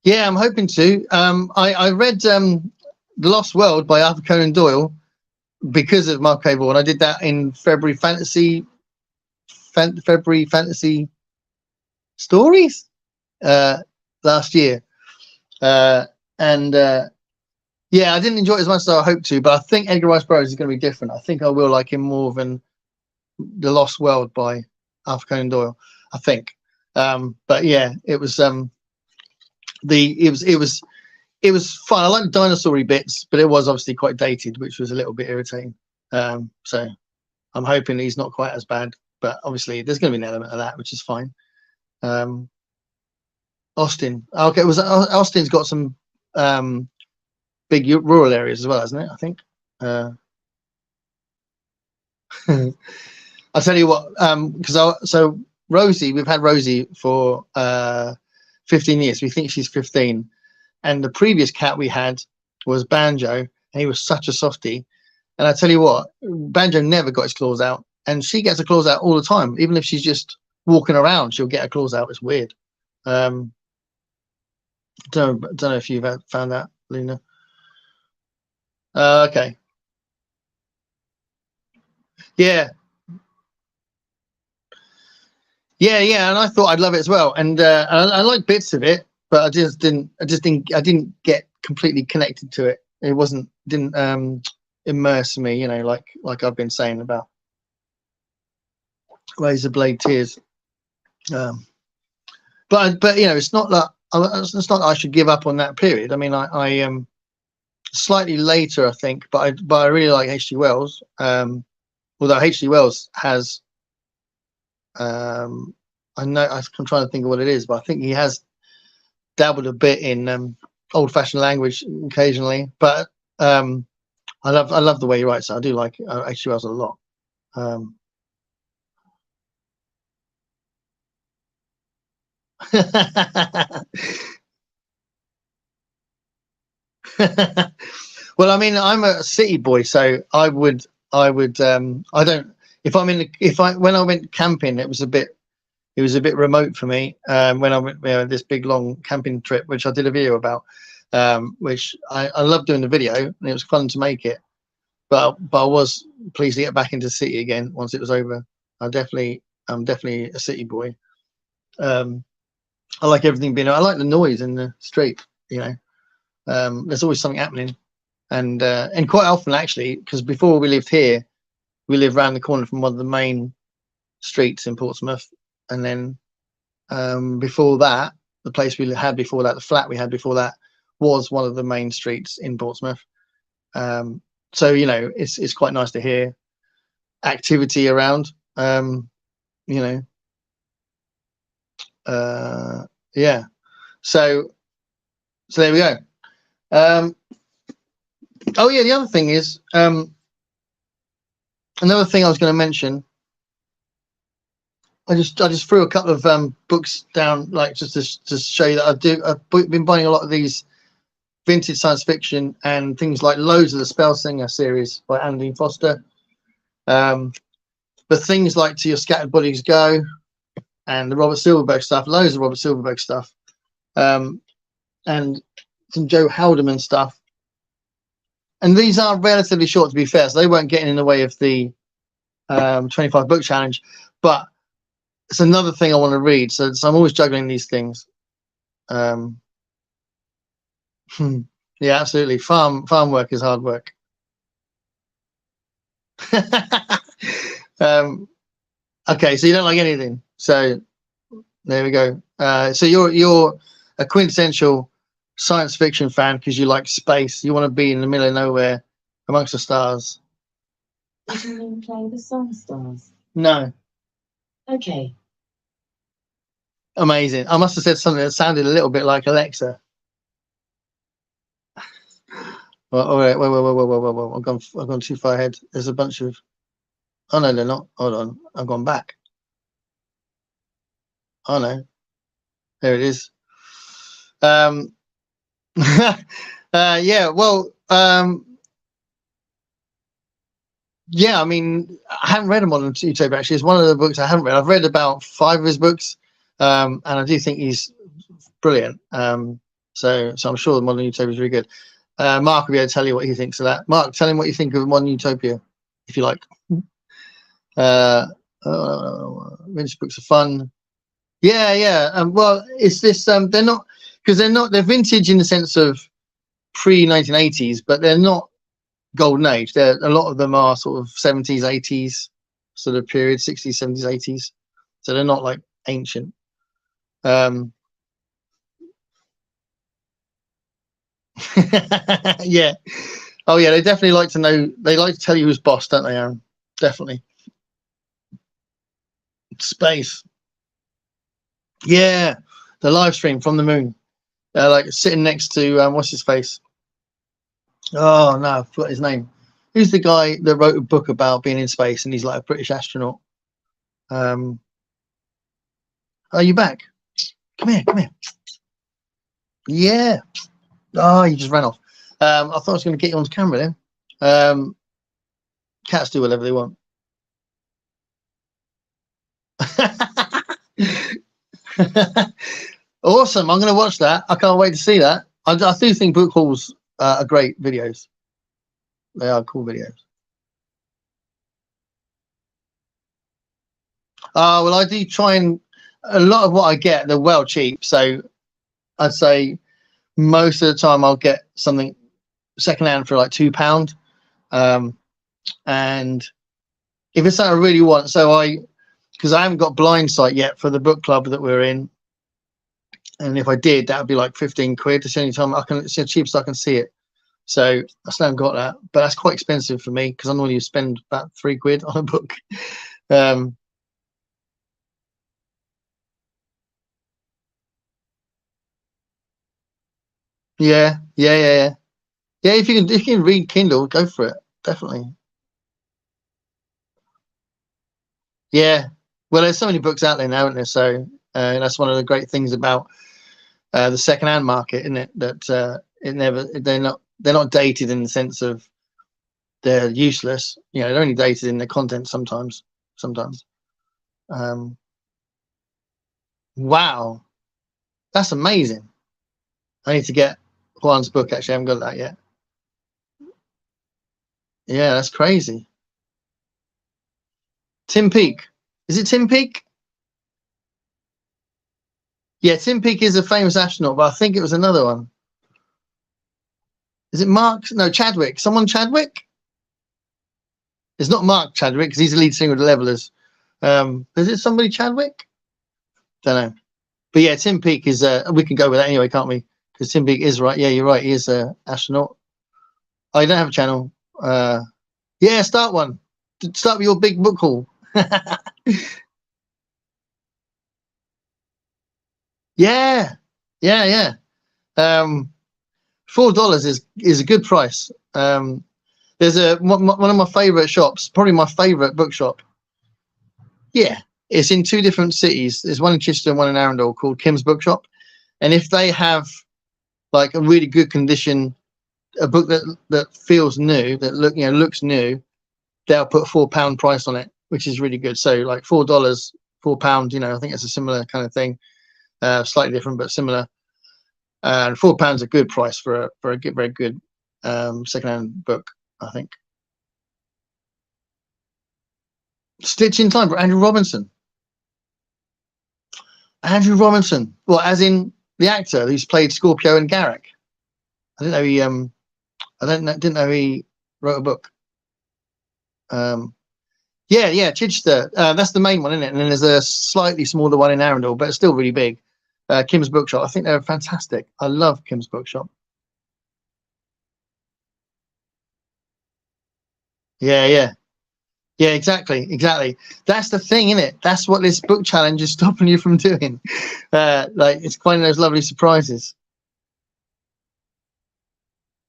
[SPEAKER 1] Yeah, I'm hoping to. I read The Lost World by Arthur Conan Doyle because of Mark Vaughan. I did that in February Fantasy Stories last year, and yeah, I didn't enjoy it as much as I hoped to, but I think Edgar Rice Burroughs is going to be different. I think I will like him more than The Lost World by Arthur Conan Doyle, I think. But yeah, it was it was fun. I like the dinosaur-y bits, but it was obviously quite dated, which was a little bit irritating. So I'm hoping he's not quite as bad, but obviously there's going to be an element of that, which is fine. Austin. Okay, Austin's got some big rural areas as well, hasn't it? I think. I'll tell you what, so Rosie, we've had Rosie for 15 years. We think she's 15. And the previous cat we had was Banjo, and he was such a softie. And I tell you what, Banjo never got his claws out, and she gets her claws out all the time. Even if she's just walking around, she'll get her claws out. It's weird. Don't know if you've found that, Luna. Okay. Yeah. Yeah, and I thought I'd love it as well, and I like bits of it, but I didn't get completely connected to it. It didn't immerse me, you know, like I've been saying about Razor Blade Tears. But you know, it's not that I should give up on that period. I mean, I am slightly later, I think, but I really like H.G. Wells. Although H.G. Wells has I know I'm trying to think of what it is, but I think he has dabbled a bit in old-fashioned language occasionally. But I love the way he writes. I do like H.G. Wells a lot. Well, I mean, I'm a city boy, so I don't. If when I went camping, it was a bit remote for me. When I went this big long camping trip, which I did a video about, which I loved doing the video, and it was fun to make it. But I was pleased to get back into the city again once it was over. I'm definitely a city boy. I like everything being. I like the noise in the street. You know, there's always something happening, and quite often actually, because before we lived here, we lived around the corner from one of the main streets in Portsmouth, and then before that, the place we had before that, the flat we had before that, was one of the main streets in Portsmouth. So you know, it's quite nice to hear activity around. You know, yeah. So there we go. Oh yeah, the other thing is another thing I was going to mention. I just threw a couple of books down, like just to show you that I've been buying a lot of these vintage science fiction and things, like loads of the Spellsinger series by Anne Foster. But things like To Your Scattered Bodies Go and the Robert Silverberg stuff, loads of Robert Silverberg stuff, and some Joe Haldeman stuff. And these are relatively short, to be fair, so they weren't getting in the way of the 25 book challenge. But it's another thing I want to read, so I'm always juggling these things. Yeah, absolutely. Farm work is hard work. Okay, so you don't like anything. So there we go. So you're a quintessential science fiction fan because you like space. You want to be in the middle of nowhere amongst the stars.
[SPEAKER 2] Did you even play the song Stars?
[SPEAKER 1] No.
[SPEAKER 2] Okay.
[SPEAKER 1] Amazing. I must have said something that sounded a little bit like Alexa. Well, all right. Whoa. I've gone too far ahead. There's a bunch of. Oh no, they're not. Hold on. I've gone back. Oh no. There it is. Yeah. Well. Yeah. I mean, I haven't read him on YouTube. Actually, it's one of the books I haven't read. I've read about 5 of his books, and I do think he's brilliant. So I'm sure Modern Utopia is really good. Mark will be able to tell you what he thinks of that. Mark, tell him what you think of Modern Utopia, if you like. Vintage books are fun. Yeah. Well, it's this. They're not, because they're vintage in the sense of pre-1980s, but they're not golden age. A lot of them are sort of 70s, 80s sort of period, 60s, 70s, 80s. So they're not like ancient. Yeah. Oh yeah, they definitely like to know. They like to tell you who's boss, don't they, Aaron? Definitely. Space. Yeah, the live stream from the moon. Like sitting next to what's his face? Oh no, I forgot his name. Who's the guy that wrote a book about being in space and he's like a British astronaut? Are you back? Come here. Yeah. Oh, you just ran off. I thought I was going to get you on camera then. Cats do whatever they want. Awesome. I'm going to watch that. I can't wait to see that. I do think book hauls are great videos. They are cool videos. Well, I do try and a lot of what I get, they're well cheap. So I'd say most of the time I'll get something secondhand for like £2. And if it's something I really want, because I haven't got blind sight yet for the book club that we're in. And if I did, that would be like 15 quid. It's the only time it's the cheapest I can see it. So I still haven't got that, but that's quite expensive for me because I normally spend about £3 on a book. Yeah. If you can read Kindle, go for it. Definitely. Yeah. Well, there's so many books out there now, isn't there? So that's one of the great things about the secondhand market, isn't it? That they're not dated in the sense of they're useless. You know, they're only dated in their content sometimes. Wow, that's amazing. I need to get Juan's book. Actually, I haven't got that yet. Yeah, that's crazy. Tim Peake. Is it Tim Peake? Yeah, Tim Peake is a famous astronaut, but I think it was another one. Is it Mark? No, Chadwick. Someone Chadwick? It's not Mark Chadwick because he's the lead singer of the Levellers. Is it somebody Chadwick? Don't know. But yeah, Tim Peake is. We can go with that anyway, can't we? Because Tim Peake is right. Yeah, you're right. He is an astronaut. Oh, you don't have a channel. Yeah, start one. Start with your big book haul. Yeah. $4 is a good price. There's one of my favorite shops, probably my favorite bookshop. Yeah, it's in 2 different cities. There's one in Chichester and one in Arundel called Kim's Bookshop. And if they have like a really good condition, a book that feels new, that looks new, they'll put £4 price on it, which is really good. So like $4, £4, I think it's a similar kind of thing, slightly different but similar. And £4 is a good price for a very good secondhand book, I think. Stitch in Time for Andrew Robinson. Andrew Robinson, well, as in the actor who's played Scorpio and Garrick. I didn't know he. Didn't know he wrote a book. Yeah, Chichester. That's the main one, isn't it? And then there's a slightly smaller one in Arundel, but it's still really big. Kim's Bookshop. I think they're fantastic. I love Kim's Bookshop. Yeah, exactly. That's the thing, isn't it? That's what this book challenge is stopping you from doing. Like it's finding those lovely surprises.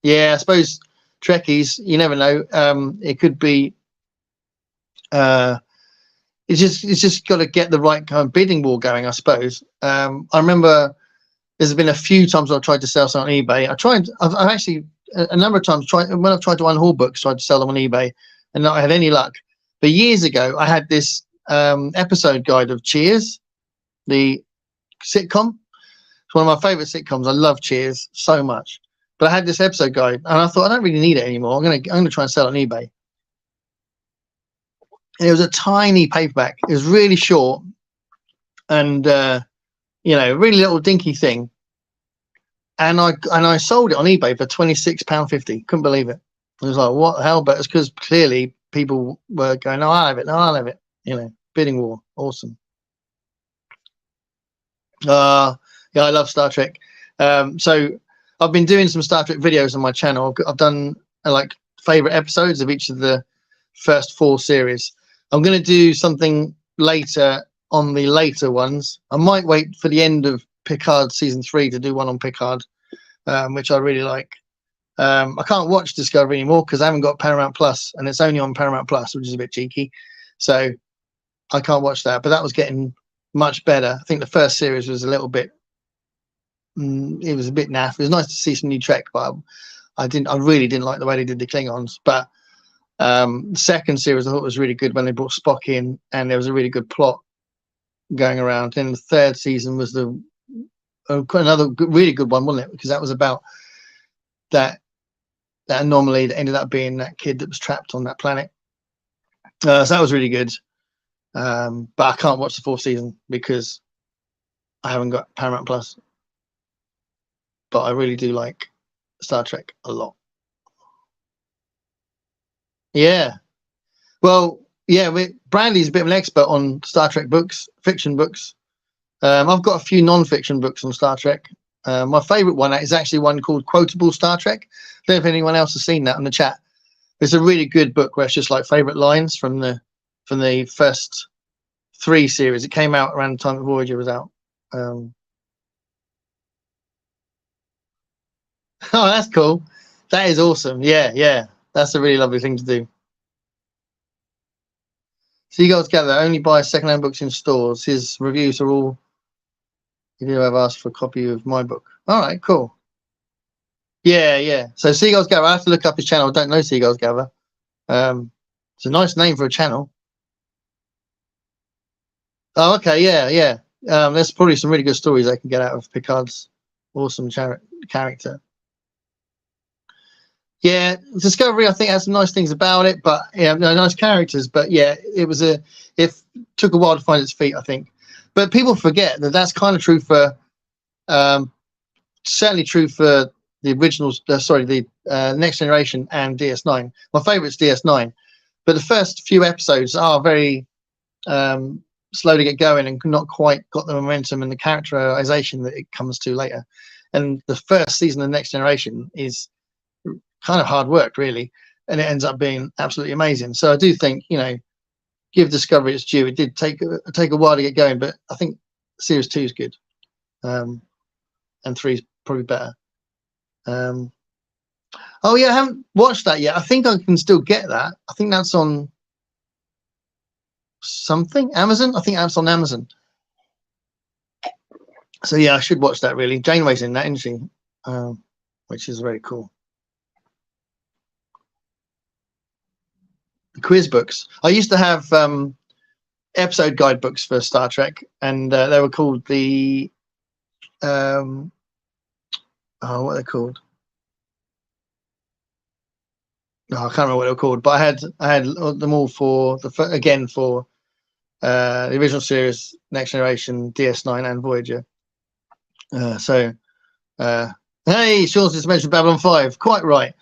[SPEAKER 1] Yeah, I suppose Trekkies, you never know. It could be it's just got to get the right kind of bidding war going, I suppose. I remember there's been a few times I've tried to sell something on eBay. I've actually a number of times when I've tried to unhaul books, tried to sell them on eBay and not had any luck. But years ago, I had this episode guide of Cheers, the sitcom. It's one of my favorite sitcoms. I love Cheers so much. But I had this episode guide, and I thought I don't really need it anymore. I'm gonna try and sell it on eBay. And it was a tiny paperback. It was really short, and really little dinky thing. And I sold it on eBay for £26.50. Couldn't believe it. I was like, what the hell? But it's because clearly people were going, no, I'll have it. No, I'll have it. Bidding war. Awesome. Yeah, I love Star Trek. So I've been doing some Star Trek videos on my channel. I've done like favorite episodes of each of the first 4 series. I'm going to do something later on the later ones. I might wait for the end of Picard season 3 to do one on Picard, which I really like. I can't watch Discovery anymore because I haven't got Paramount Plus, and it's only on Paramount Plus, which is a bit cheeky. So I can't watch that. But that was getting much better. I think the first series was a little bit it was a bit naff. It was nice to see some new Trek, but I really didn't like the way they did the Klingons. But the second series I thought was really good when they brought Spock in, and there was a really good plot going around. And the third season was another really good one, wasn't it? Because that was about that anomaly that ended up being that kid that was trapped on that planet. So that was really good. But I can't watch the fourth season because I haven't got Paramount Plus. But I really do like Star Trek a lot. Yeah. Well, yeah, Brandy's a bit of an expert on Star Trek books, fiction books. I've got a few non-fiction books on Star Trek. My favourite one is actually one called Quotable Star Trek. I don't know if anyone else has seen that in the chat. It's a really good book where it's just like favourite lines from the first 3 series. It came out around the time that Voyager was out. Oh, that's cool. That is awesome. Yeah. That's a really lovely thing to do. Seagulls Gather only buy second-hand books in stores. His reviews are all. If you have asked for a copy of my book. All right, cool. Yeah. So Seagulls Gather. I have to look up his channel. I don't know Seagulls Gather. It's a nice name for a channel. Oh, okay. Yeah. There's probably some really good stories I can get out of Picard's awesome character. Yeah, Discovery I think has some nice things about it, but nice characters. But yeah, it took a while to find its feet, I think. But people forget that that's kind of true for, certainly true for the originals. The Next Generation and DS9. My favourite's DS9, but the first few episodes are very slow to get going and not quite got the momentum and the characterization that it comes to later. And the first season of Next Generation is kind of hard work, really, and it ends up being absolutely amazing. So I do think, give Discovery its due. It did take a while to get going, but I think series 2 is good, and 3 is probably better. Oh yeah, I haven't watched that yet. I think I can still get that. I think that's on something, Amazon. I think that's on Amazon. So yeah, I should watch that. Really, Janeway's in that, isn't she? Which is very cool. The quiz books. I used to have episode guide books for Star Trek, and they were called the what are they called? No, I can't remember what they were called, but I had them all for the original series, Next Generation, DS9, and Voyager. Hey, Sean's just mentioned Babylon 5. Quite right.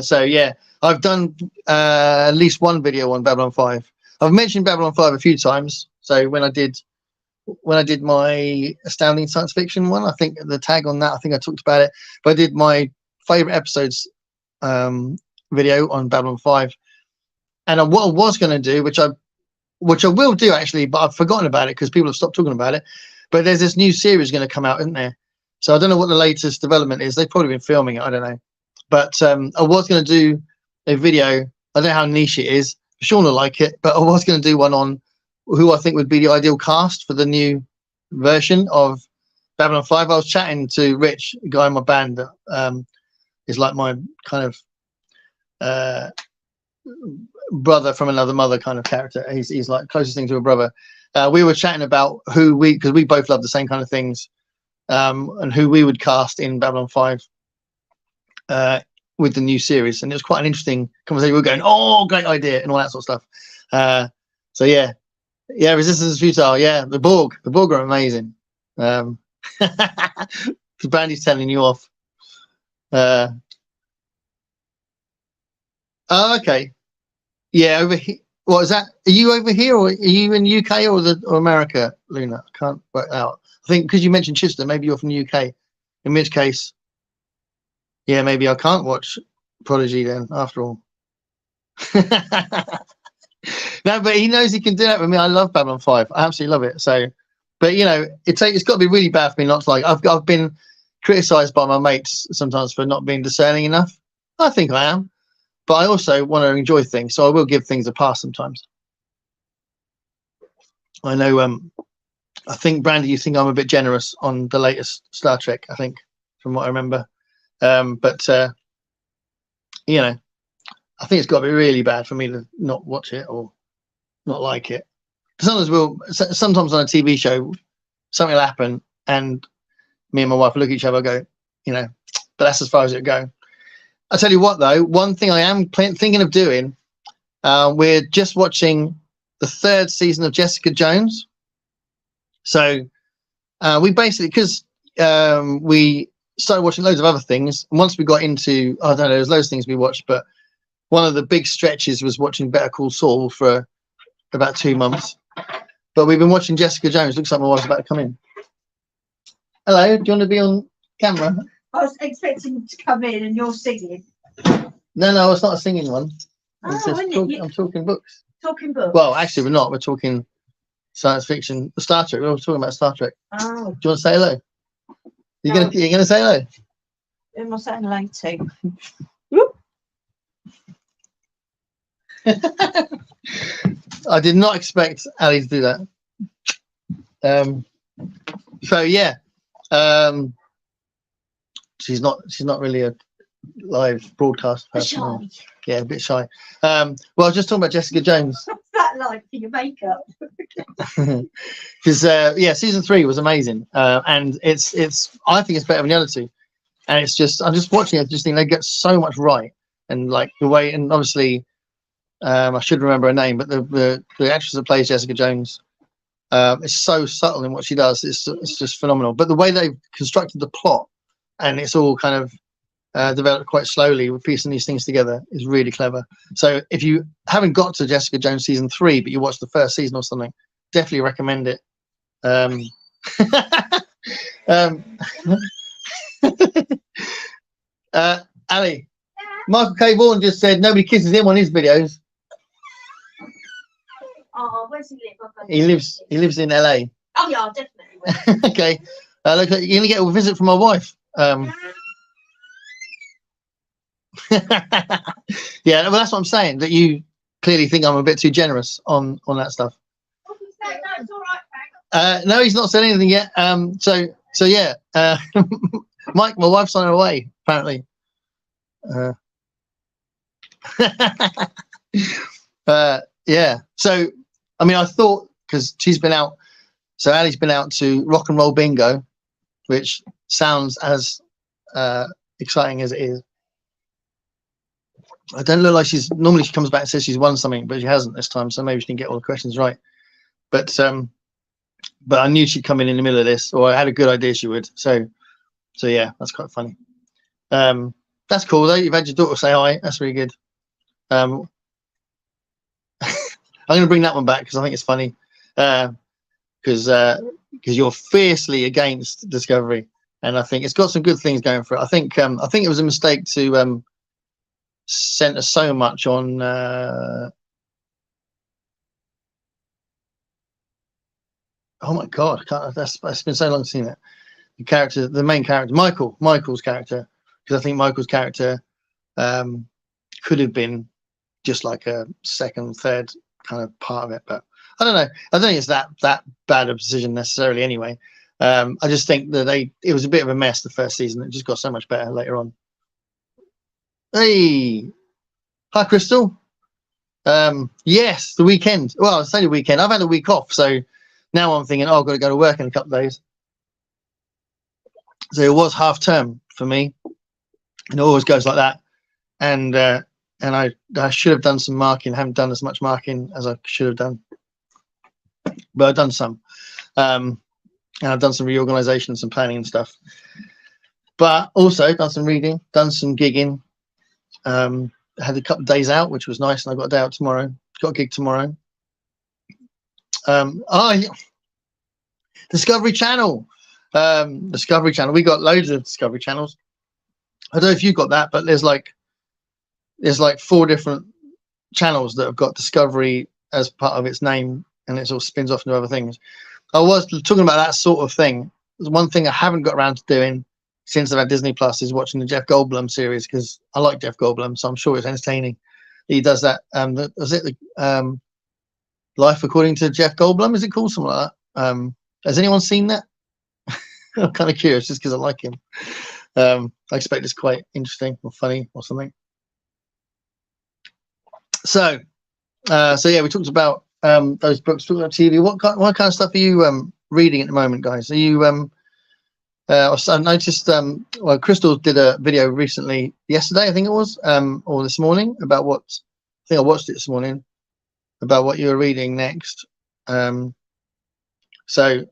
[SPEAKER 1] So yeah, I've done at least one video on Babylon 5. I've mentioned Babylon 5 a few times. So when I did my astounding science fiction one, I think the tag on that, I think I talked about it. But I did my favorite episodes video on Babylon 5, and what I was going to do, which I will do actually, but I've forgotten about it because people have stopped talking about it. But there's this new series going to come out, isn't there? So I don't know what the latest development is. They've probably been filming it. I don't know. But I was going to do a video. I don't know how niche it is. Sean will like it, but I was going to do one on who I think would be the ideal cast for the new version of Babylon 5. I was chatting to Rich, a guy in my band that is like my kind of brother from another mother kind of character. He's like closest thing to a brother. We were chatting about because we both love the same kind of things, and who we would cast in Babylon 5 with the new series. And it was quite an interesting conversation. We were going, oh, great idea, and all that sort of stuff. So yeah, Resistance is Futile. Yeah, the Borg are amazing. The Brandy's telling you off. Oh, okay. Yeah, over here. What is that? Are you over here, or are you in UK or America, Luna? I can't work out. I think because you mentioned Chichester, maybe you're from the UK. In which case, yeah, maybe I can't watch Prodigy then. After all, no, but he knows he can do that with me. I love Babylon 5. I absolutely love it. So, but it's got to be really bad for me not to like. I've been criticised by my mates sometimes for not being discerning enough. I think I am. But I also want to enjoy things, so I will give things a pass sometimes. I know I think, Brandy, you think I'm a bit generous on the latest Star Trek, I think, from what I remember. But you know, I think it's got to be really bad for me to not watch it or not like it. Sometimes on a TV show, something will happen, and me and my wife will look at each other and go, you know, but that's as far as it'll go. I tell you what, though, one thing I am thinking of doing, we're just watching the 3rd season of Jessica Jones. So we basically, because we started watching loads of other things, and once we got into, I don't know, there's loads of things we watched, but one of the big stretches was watching Better Call Saul for about 2 months. But we've been watching Jessica Jones. Looks like my wife's about to come in. Hello, do you want to be on camera?
[SPEAKER 3] I was expecting to come in and you're singing.
[SPEAKER 1] No, it's not a singing one. It's
[SPEAKER 3] Oh,
[SPEAKER 1] just
[SPEAKER 3] isn't it?
[SPEAKER 1] I'm talking books.
[SPEAKER 3] Talking books.
[SPEAKER 1] Well, actually, we're not. We're talking science fiction. Star Trek. We're talking about Star Trek.
[SPEAKER 3] Oh,
[SPEAKER 1] Do you want to say hello? You're
[SPEAKER 3] No.
[SPEAKER 1] gonna say hello?
[SPEAKER 3] who am I saying hello to?
[SPEAKER 1] I did not expect Ali to do that. So yeah, she's not really a live broadcast person.
[SPEAKER 3] Shy.
[SPEAKER 1] Yeah, a bit shy. Well, I was just talking about Jessica Jones.
[SPEAKER 3] What's that like for your makeup?
[SPEAKER 1] Because yeah, season 3 was amazing, and it's I think it's better than the other 2, and it's just I'm just watching it, just think they get so much right, and like the way, and obviously I should remember her name, but the actress that plays Jessica Jones is so subtle in what she does. It's just phenomenal. But the way they've constructed the plot, and it's all kind of developed quite slowly with piecing these things together, is really clever. So if you haven't got to Jessica Jones season 3, but you watched the 1st season or something, definitely recommend it. Ali, Michael K. Vaughan just said nobody kisses him on his videos.
[SPEAKER 3] Oh, where's he live? I've got
[SPEAKER 1] He lives in LA.
[SPEAKER 3] Oh yeah, I definitely will.
[SPEAKER 1] Okay, look, you're gonna get a visit from my wife. Yeah, well, that's what I'm saying. That you clearly think I'm a bit too generous on that stuff.
[SPEAKER 3] No, it's all right, thanks.
[SPEAKER 1] No, he's not said anything yet. So yeah, Mike, my wife's on her way apparently. Yeah. So I mean, I thought, because she's been out, so Ali's been out to Rock and Roll Bingo, which sounds as exciting as it is. I don't look like she's, normally she comes back and says she's won something, but she hasn't this time, so maybe she didn't get all the questions right. But I knew she'd come in the middle of this, or I had a good idea she would. So yeah, that's quite funny. That's cool though. You've had your daughter say hi. That's really good. I'm going to bring that one back because I think it's funny. Because you're fiercely against Discovery, and I think it's got some good things going for it. I think it was a mistake to center so much on oh my god, that's been so long seen it. The main character, Michael's character, because I think Michael's character could have been just like a second, third kind of part of it, but I don't know. I don't think it's that bad a decision necessarily anyway. I just think that it was a bit of a mess the first season. It just got so much better later on. Hey, hi Crystal. Yes, the weekend. Well, it's only the weekend. I've had a week off, so now I'm thinking, oh, I've got to go to work in a couple of days. So it was half term for me, and it always goes like that. And I should have done some marking. I haven't done as much marking as I should have done, but I've done some. And I've done some reorganization, some planning and stuff. But also done some reading, done some gigging. I had a couple of days out, which was nice, and I got a day out tomorrow. Got a gig tomorrow. Discovery Channel. Discovery Channel. We got loads of Discovery channels. I don't know if you got that, but there's like 4 different channels that have got Discovery as part of its name, and it sort of spins off into other things. I was talking about that sort of thing. There's one thing I haven't got around to doing since I've had Disney Plus is watching the Jeff Goldblum series, because I like Jeff Goldblum, so I'm sure it's entertaining. He does that. Was it the Life According to Jeff Goldblum? Is it called something like that? Has anyone seen that? I'm kind of curious just because I like him. I expect it's quite interesting or funny or something. So yeah, we talked about those books, talked about TV. What kind of stuff are you reading at the moment, guys? Are you I noticed well, Crystal did a video recently, yesterday I think it was, or this morning, about what I think I watched it this morning, about what you were reading next. So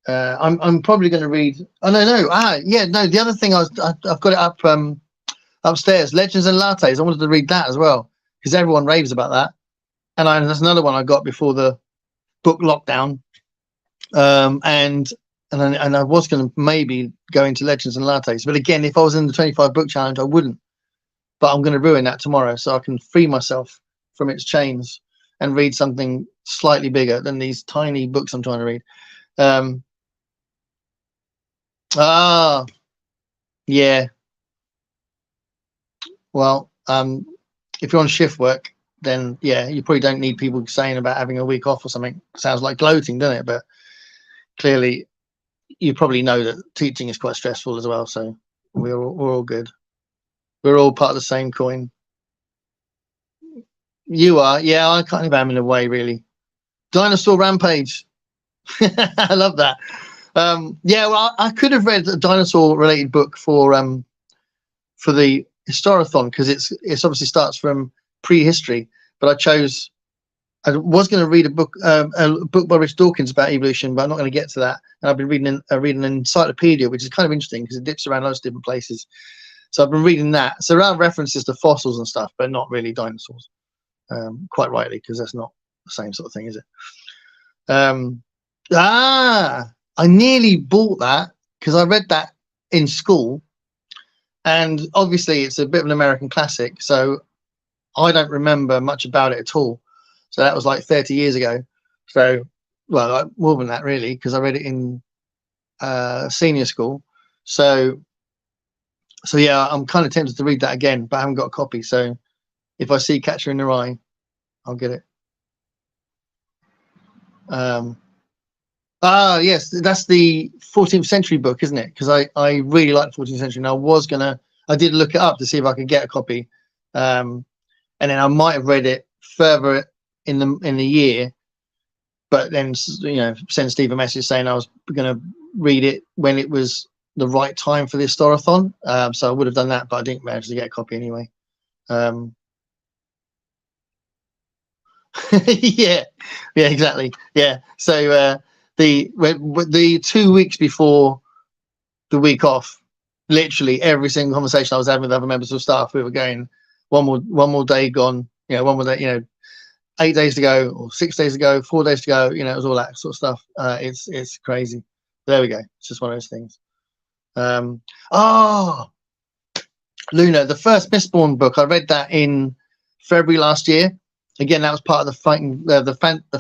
[SPEAKER 1] I'm probably going to read. Oh no, yeah, no. The other thing I've got it up upstairs, Legends and Lattes. I wanted to read that as well because everyone raves about that, and that's another one I got before the book lockdown. And I was going to maybe go into Legends and Lattes, but again, if I was in the 25 book challenge, I wouldn't. But I'm going to ruin that tomorrow, so I can free myself from its chains and read something slightly bigger than these tiny books I'm trying to read. Yeah. Well, if you're on shift work, then yeah, you probably don't need people saying about having a week off or something. Sounds like gloating, doesn't it? But clearly, you probably know that teaching is quite stressful as well. So we're all good. We're all part of the same coin. You are, yeah. I kind of am in a way, really. Dinosaur Rampage. I love that. Yeah, well, I could have read a dinosaur-related book for the Historathon because it's obviously starts from prehistory, but I was going to read a book by Rich Dawkins about evolution, but I'm not going to get to that. And I've been reading an encyclopedia, which is kind of interesting because it dips around lots of different places. So I've been reading that. So there are references to fossils and stuff, but not really dinosaurs. Quite rightly, because that's not the same sort of thing, is it? I nearly bought that because I read that in school, and obviously it's a bit of an American classic, so I don't remember much about it at all. So that was like 30 years ago. So, well, more than that really, because I read it in senior school. So yeah, I'm kind of tempted to read that again, but I haven't got a copy. So if I see Catcher in the Rye, I'll get it. Yes, that's the 14th century book, isn't it? Because I really like the 14th century, and I did look it up to see if I could get a copy, and then I might have read it further in the year, but then send Steve a message saying I was going to read it when it was the right time for the Historathon. So I would have done that, but I didn't manage to get a copy anyway. yeah, exactly. Yeah. So the 2 weeks before the week off, literally every single conversation I was having with other members of staff, we were going one more day gone. 1 more day. 8 days to go, or 6 days to go, 4 days to go. It was all that sort of stuff. It's crazy. There we go. It's just one of those things. Luna, the first Mistborn book, I read that in February last year. Again, that was part of the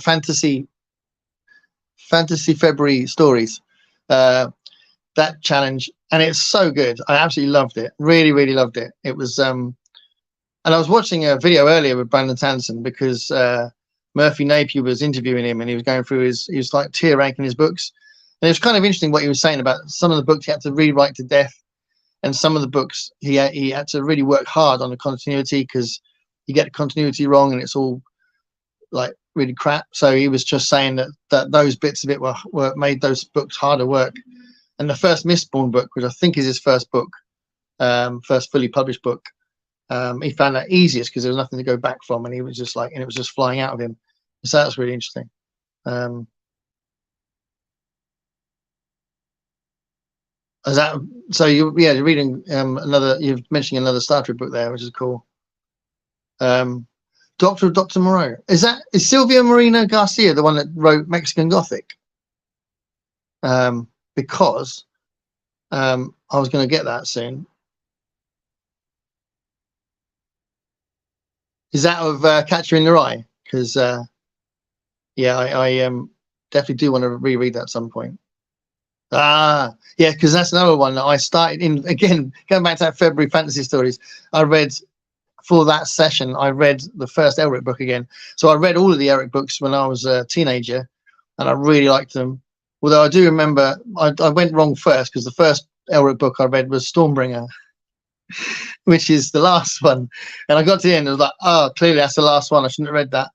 [SPEAKER 1] fantasy February stories, that challenge, and it's so good. I absolutely loved it. Really loved it. It was and I was watching a video earlier with Brandon Sanderson because Murphy Napier was interviewing him, and he was going through he was like tier ranking his books, and it was kind of interesting what he was saying about some of the books he had to rewrite to death, and some of the books he had to really work hard on the continuity because you get the continuity wrong and it's all like really crap. So he was just saying that those bits of it were made those books harder work. And the first Mistborn book, which I think is his first book, first fully published book, he found that easiest because there was nothing to go back from, and he was just and it was just flying out of him. So that's really interesting. You're reading you've mentioned another Star Trek book there, which is cool. Doctor of Dr. Moreau. Is Silvia Moreno Garcia the one that wrote Mexican Gothic? Because I was going to get that soon. Is that of Catcher in the Rye? Because I definitely do want to reread that at some point. Yeah, because that's another one that I started in, again, going back to that February fantasy stories. For that session, I read the first Elric book again. So I read all of the Elric books when I was a teenager, and I really liked them. Although I do remember I went wrong first because the first Elric book I read was Stormbringer, which is the last one. And I got to the end, I was like, oh, clearly that's the last one. I shouldn't have read that.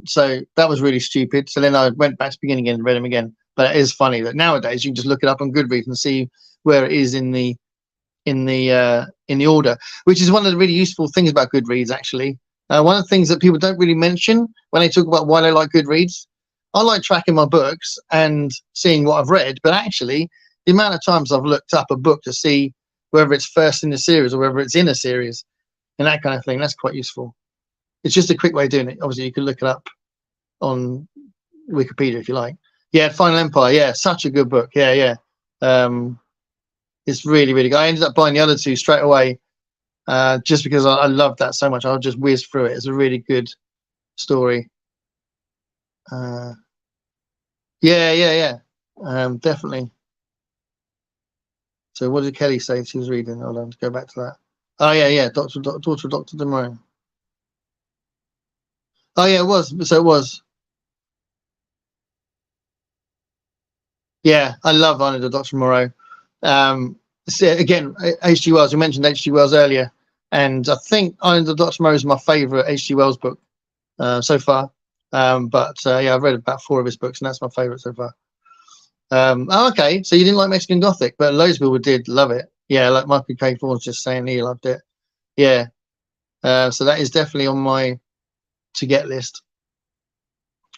[SPEAKER 1] So that was really stupid. So then I went back to the beginning again and read them again. But it is funny that nowadays you can just look it up on Goodreads and see where it is in the order, which is one of the really useful things about Goodreads, actually. One of the things that people don't really mention when they talk about why they like Goodreads, I like tracking my books and seeing what I've read, but actually the amount of times I've looked up a book to see whether it's first in the series or whether it's in a series and that kind of thing, that's quite useful. It's just a quick way of doing it. Obviously, you can look it up on Wikipedia if you like. Yeah, Final Empire. Yeah, such a good book. Yeah. It's really, really good. I ended up buying the other two straight away just because I loved that so much. I'll just whiz through it. It's a really good story. Yeah. Definitely. So what did Kelly say she was reading? Hold on, to go back to that. Oh yeah. Daughter of Dr. Demoreau. Oh yeah, it was. So it was. Yeah, I love Honor of Dr. Moreau. So again, H.G. Wells. We mentioned H.G. Wells earlier, and I think Honor of Dr. Moreau is my favourite H.G. Wells book so far. But yeah, I've read about 4 of his books, and that's my favourite so far. Okay, so you didn't like Mexican Gothic, but loads of people did love it. Yeah, like Michael K. Ford's just saying he loved it. Yeah, so that is definitely on my to get list.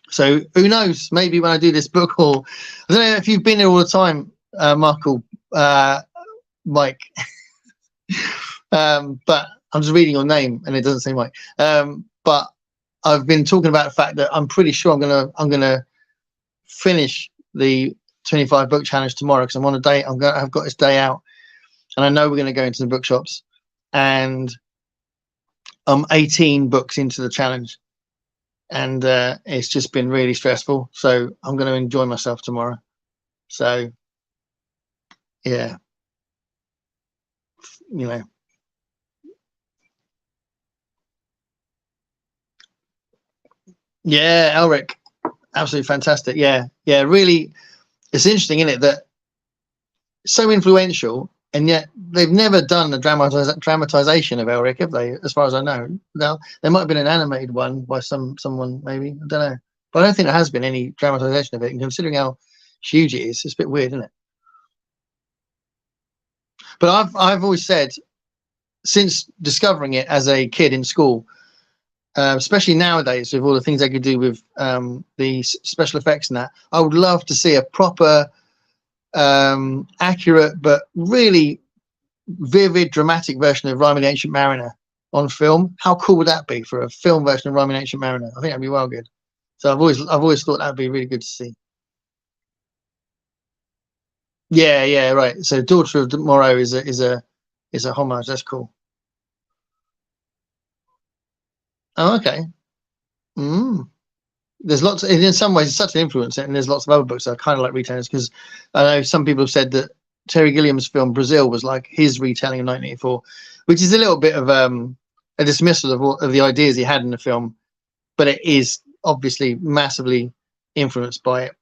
[SPEAKER 1] So who knows? Maybe when I do this book haul, I don't know if you've been here all the time, Mike. But I'm just reading your name, and it doesn't say Mike. But I've been talking about the fact that I'm pretty sure I'm gonna finish the 25 book challenge tomorrow because I'm on a date. I've got this day out, and I know we're gonna go into the bookshops, and I'm 18 books into the challenge. And it's just been really stressful, so I'm going to enjoy myself tomorrow. So yeah, you know, yeah, Elric, absolutely fantastic. Yeah, really, it's interesting, isn't it, that so influential, and yet they've never done a dramatization of Elric, have they? As far as I know. Now there might have been an animated one by someone, maybe, I don't know, but I don't think there has been any dramatization of it. And considering how huge it is, it's a bit weird, isn't it? But I've always said, since discovering it as a kid in school, especially nowadays with all the things they could do with the special effects and that, I would love to see a proper, accurate but really vivid, dramatic version of Rime of the Ancient Mariner on film. How cool would that be for a film version of Rime of the Ancient Mariner? I think that'd be well good. So I've always thought that'd be really good to see. Yeah, right. So Daughter of Moreau is a homage. That's cool. Oh, okay. There's lots. In some ways, it's such an influence, and there's lots of other books that I kind of like retailers because I know some people have said that Terry Gilliam's film Brazil was like his retelling of 1984, which is a little bit of a dismissal of the ideas he had in the film, but it is obviously massively influenced by it.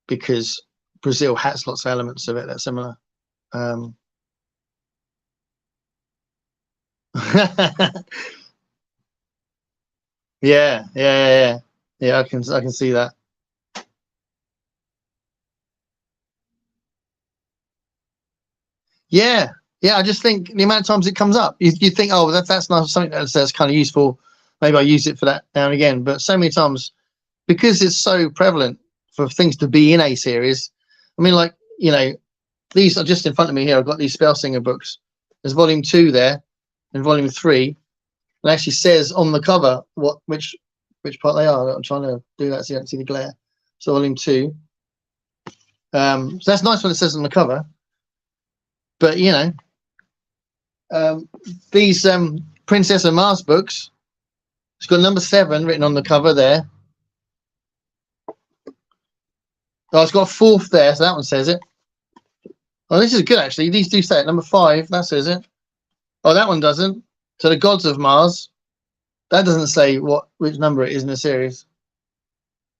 [SPEAKER 1] Because Brazil has lots of elements of it that are similar. Yeah. I can see that. Yeah. I just think the amount of times it comes up, you think, oh, that's not something that's kind of useful. Maybe I use it for that now and again. But so many times, because it's so prevalent for things to be in a series. I mean, like, you know, these are just in front of me here. I've got these Spellsinger books. There's volume 2 there and volume 3. It actually says on the cover which part they are. I'm trying to do that so you don't see the glare. So volume 2. So that's nice when it says on the cover. But you know, these Princess of Mars books, it's got number 7 written on the cover there. Oh, it's got a 4th there, so that one says it. Oh, this is good actually. These do say it. Number 5, that says it. Oh, that one doesn't. So the Gods of Mars, that doesn't say which number it is in the series.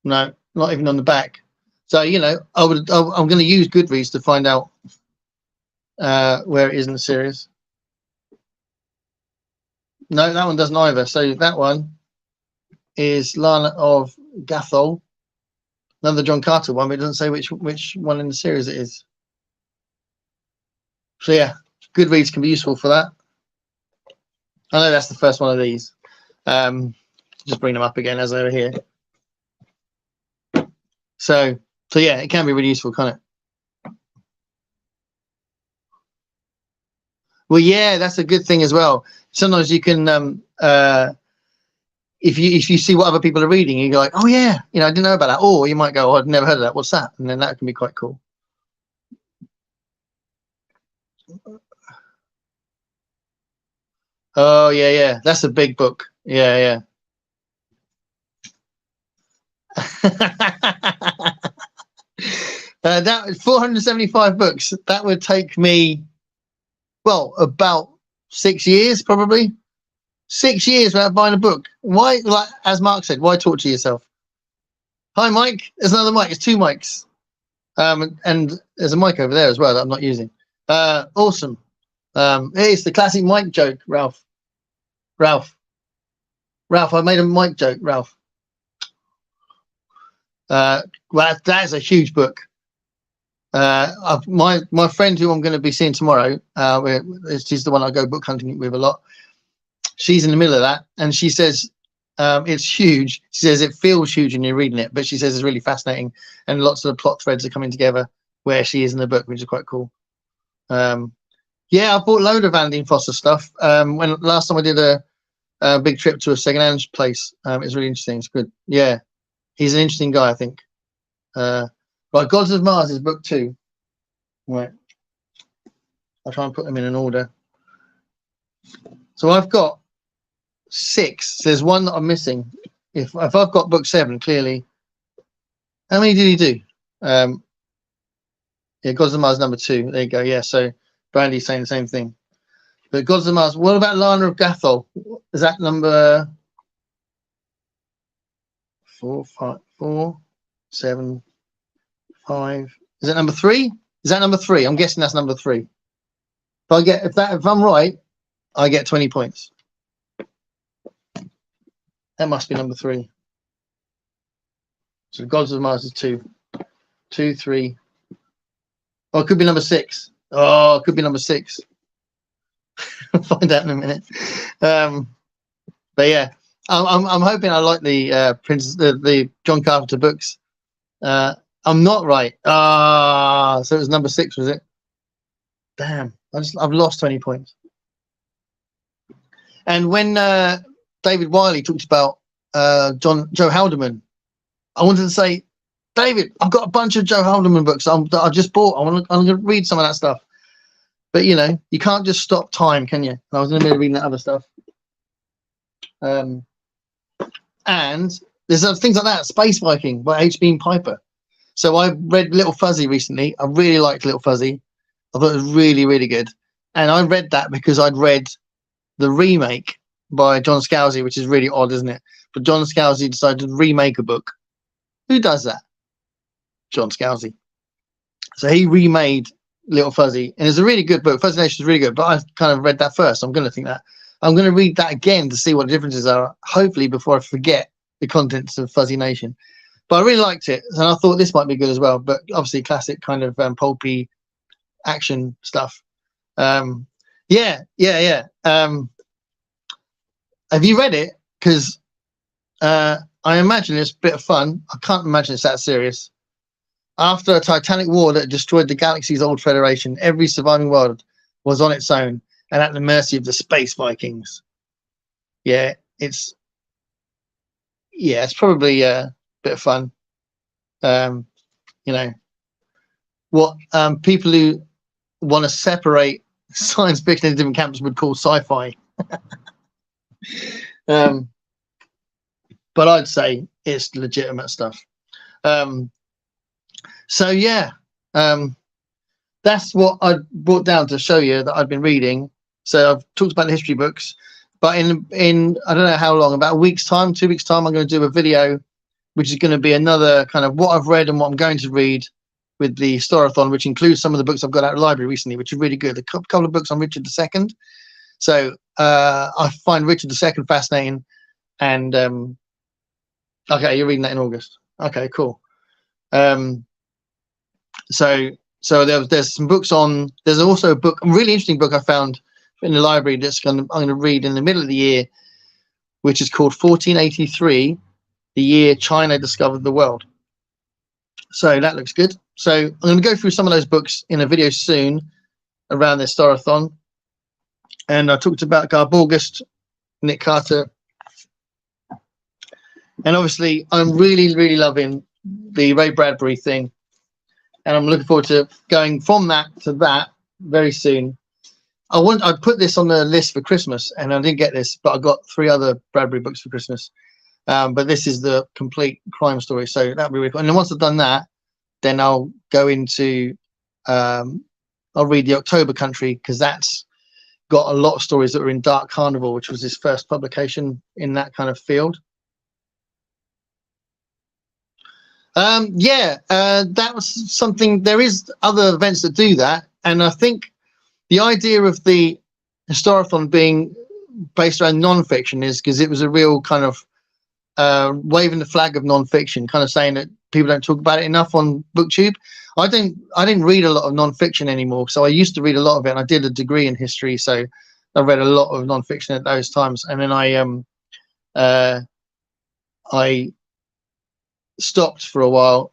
[SPEAKER 1] No, not even on the back. So you know, I'm going to use Goodreads to find out where it is in the series. No, that one doesn't either. So that one is Lana of Gathol, another John Carter one, but it doesn't say which one in the series it is. So yeah, Goodreads can be useful for that. I know that's the first one of these. Just bring them up again as they were here. So yeah, it can be really useful, can't it? Well, yeah, that's a good thing as well. Sometimes you can, if you see what other people are reading, you go like, oh yeah, you know, I didn't know about that. Or you might go, oh, I've never heard of that. What's that? And then that can be quite cool. Oh yeah, that's a big book. Yeah. That 475 books. That would take me, well, about 6 years, probably 6 years without buying a book. Why? Like as Mark said, why torture yourself? Hi, Mike. There's another mic. It's 2 mics. And there's a mic over there as well that I'm not using. Awesome. It's the classic mic joke, Ralph. I made a mic joke, Ralph. Well, that's a huge book. My friend who I'm going to be seeing tomorrow, she's the one I go book hunting with a lot. She's in the middle of that, and she says it's huge. She says it feels huge when you're reading it, but she says it's really fascinating, and lots of the plot threads are coming together where she is in the book, which is quite cool. Yeah, I bought a load of Andy Foster stuff. When last time I did a big trip to a second-hand place, it's really interesting. It's good. Yeah, he's an interesting guy, I think. Right, Gods of Mars is book 2. Right, I'll try and put them in an order. So I've got 6. There's one that I'm missing. If I've got book 7, clearly. How many did he do? Yeah, Gods of Mars number 2. There you go. Yeah, so Brandy's saying the same thing. But Gods of Mars. What about Lana of Gathol? Is that number 4, 5, 4, 7, 5? Is that number 3? Is that number 3? I'm guessing that's number 3. If I'm right, I get 20 points. That must be number 3. So Gods of Mars is 2, 2, 3. Oh, it could be number 6. Oh, it could be number 6. I'll find out in a minute. But yeah, I'm hoping I like the the John Carpenter books. I'm not right. So it was number 6, was it? Damn, I've lost 20 points. And when David Wiley talked about Joe Haldeman, I wanted to say, David, I've got a bunch of Joe Haldeman books that I just bought. I'm going to read some of that stuff. But, you know, you can't just stop time, can you? And I was in the middle of reading that other stuff. And there's things like that. Space Viking by H. Beam Piper. So I read Little Fuzzy recently. I really liked Little Fuzzy. I thought it was really, really good. And I read that because I'd read the remake by John Scalzi, which is really odd, isn't it? But John Scalzi decided to remake a book. Who does that? John Scalzi. So he remade Little Fuzzy, and it's a really good book. Fuzzy Nation is really good, but I kind of read that first. I'm going to think that. I'm going to read that again to see what the differences are, hopefully before I forget the contents of Fuzzy Nation. But I really liked it, and I thought this might be good as well. But obviously classic kind of pulpy action stuff. Yeah. Have you read it? Because I imagine it's a bit of fun. I can't imagine it's that serious. After a titanic war that destroyed the galaxy's old federation, every surviving world was on its own and at the mercy of the space Vikings. Yeah, it's probably a bit of fun. You know, what people who want to separate science fiction into different camps would call sci-fi. But I'd say it's legitimate stuff. So yeah, that's what I brought down to show you that I've been reading. So I've talked about the history books, but in I don't know how long, about a week's time, 2 weeks time, I'm going to do a video which is going to be another kind of what I've read and what I'm going to read with the Storathon, which includes some of the books I've got out of the library recently, which are really good. A couple of books on Richard II. So I find Richard II fascinating. And okay, you're reading that in August. Okay, cool. So there's some books on. There's also a book, a really interesting book I found in the library I'm going to read in the middle of the year, which is called 1483, the year China discovered the world. So that looks good. So I'm going to go through some of those books in a video soon around this Storathon. And I talked about Garb August, Nick Carter. And obviously, I'm really, really loving the Ray Bradbury thing. And I'm looking forward to going from that to that very soon. I'd put this on the list for Christmas, and I didn't get this, but I got 3 other Bradbury books for Christmas. But this is the complete crime story, so that'll be really cool. And then once I've done that, then I'll go into I'll read the October Country, because that's got a lot of stories that were in Dark Carnival, which was his first publication in that kind of field. That was something. There is other events that do that, and I think the idea of the Storathon being based around non-fiction is because it was a real kind of waving the flag of non-fiction, kind of saying that people don't talk about it enough on BookTube. I didn't read a lot of non-fiction anymore, so I used to read a lot of it, and I did a degree in history, so I read a lot of non-fiction at those times. And then I stopped for a while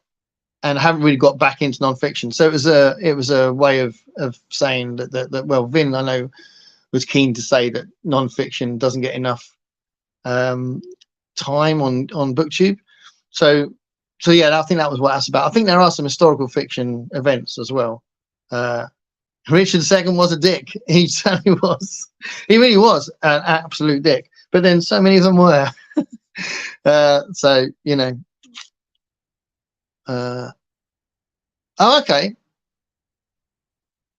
[SPEAKER 1] and haven't really got back into non-fiction. So it was a way of saying that well, Vin, I know, was keen to say that non-fiction doesn't get enough time on BookTube. So yeah, I think that was what that's about. I think there are some historical fiction events as well. Richard II was a dick. He certainly was. He really was an absolute dick. But then so many of them were. So you know. Oh, okay.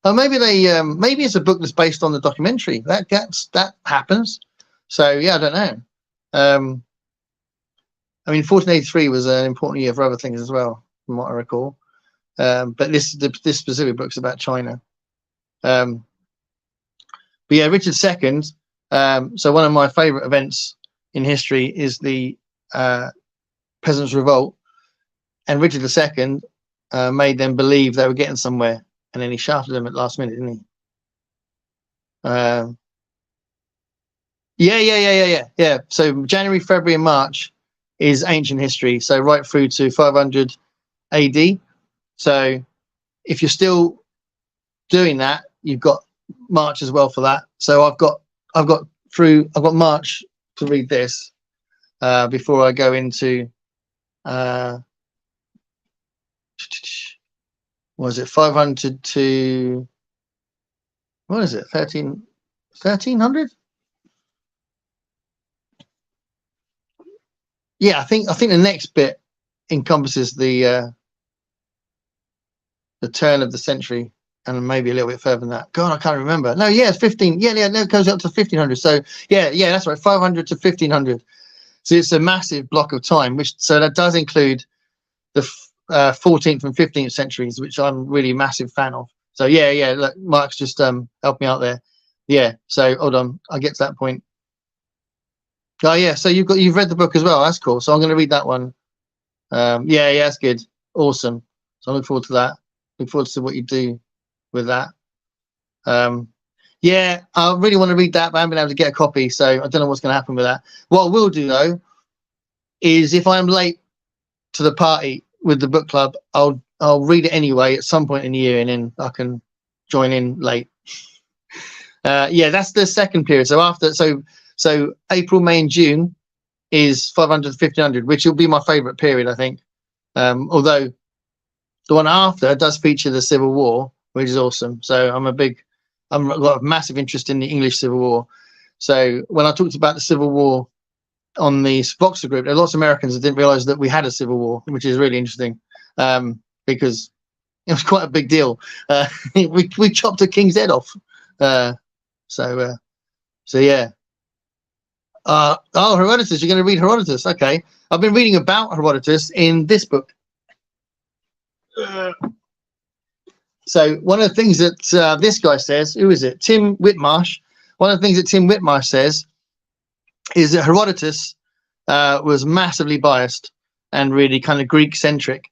[SPEAKER 1] Maybe maybe it's a book that's based on the documentary. That happens. So yeah, I don't know. I mean, 1483 was an important year for other things as well, from what I recall. But this specific book's about China. But yeah, Richard II. So one of my favourite events in history is the Peasants' Revolt, and Richard II made them believe they were getting somewhere, and then he shafted them at the last minute, didn't he? Yeah. So January, February, and March is ancient history, so right through to 500 AD. So if you're still doing that, you've got March as well for that. So I've got March to read this before I go into was it 500 to what is it 1300? Yeah, I think the next bit encompasses the turn of the century, and maybe a little bit further than that. God, I can't remember. No, yeah, it's 15. Yeah, no, it goes up to 1500. So yeah, that's right, 500 to 1500. So it's a massive block of time, so that does include the 14th and 15th centuries, which I'm really a massive fan of. So yeah. Look, Mark's just helped me out there. Yeah. So hold on, I'll get to that point. Oh yeah, so you've read the book as well. That's cool. So I'm going to read that one. Yeah, that's good. Awesome. So I look forward to that. Look forward to what you do with that. Yeah, I really want to read that, but I haven't been able to get a copy, so I don't know what's going to happen with that. What I will do though is, if I'm late to the party with the book club, I'll read it anyway at some point in the year, and then I can join in late. Yeah, that's the second period. So April, May, and June is 500 to 1500, which will be my favourite period, I think. Although the one after does feature the Civil War, which is awesome. So I've got a massive interest in the English Civil War. So when I talked about the Civil War on the Voxer group, there are lots of Americans that didn't realise that we had a Civil War, which is really interesting, because it was quite a big deal. We chopped a king's head off. So yeah. Oh, Herodotus. You're going to read Herodotus. Okay. I've been reading about Herodotus in this book. So one of the things that this guy says, who is it? Tim Whitmarsh. One of the things that Tim Whitmarsh says is that Herodotus was massively biased and really kind of Greek centric,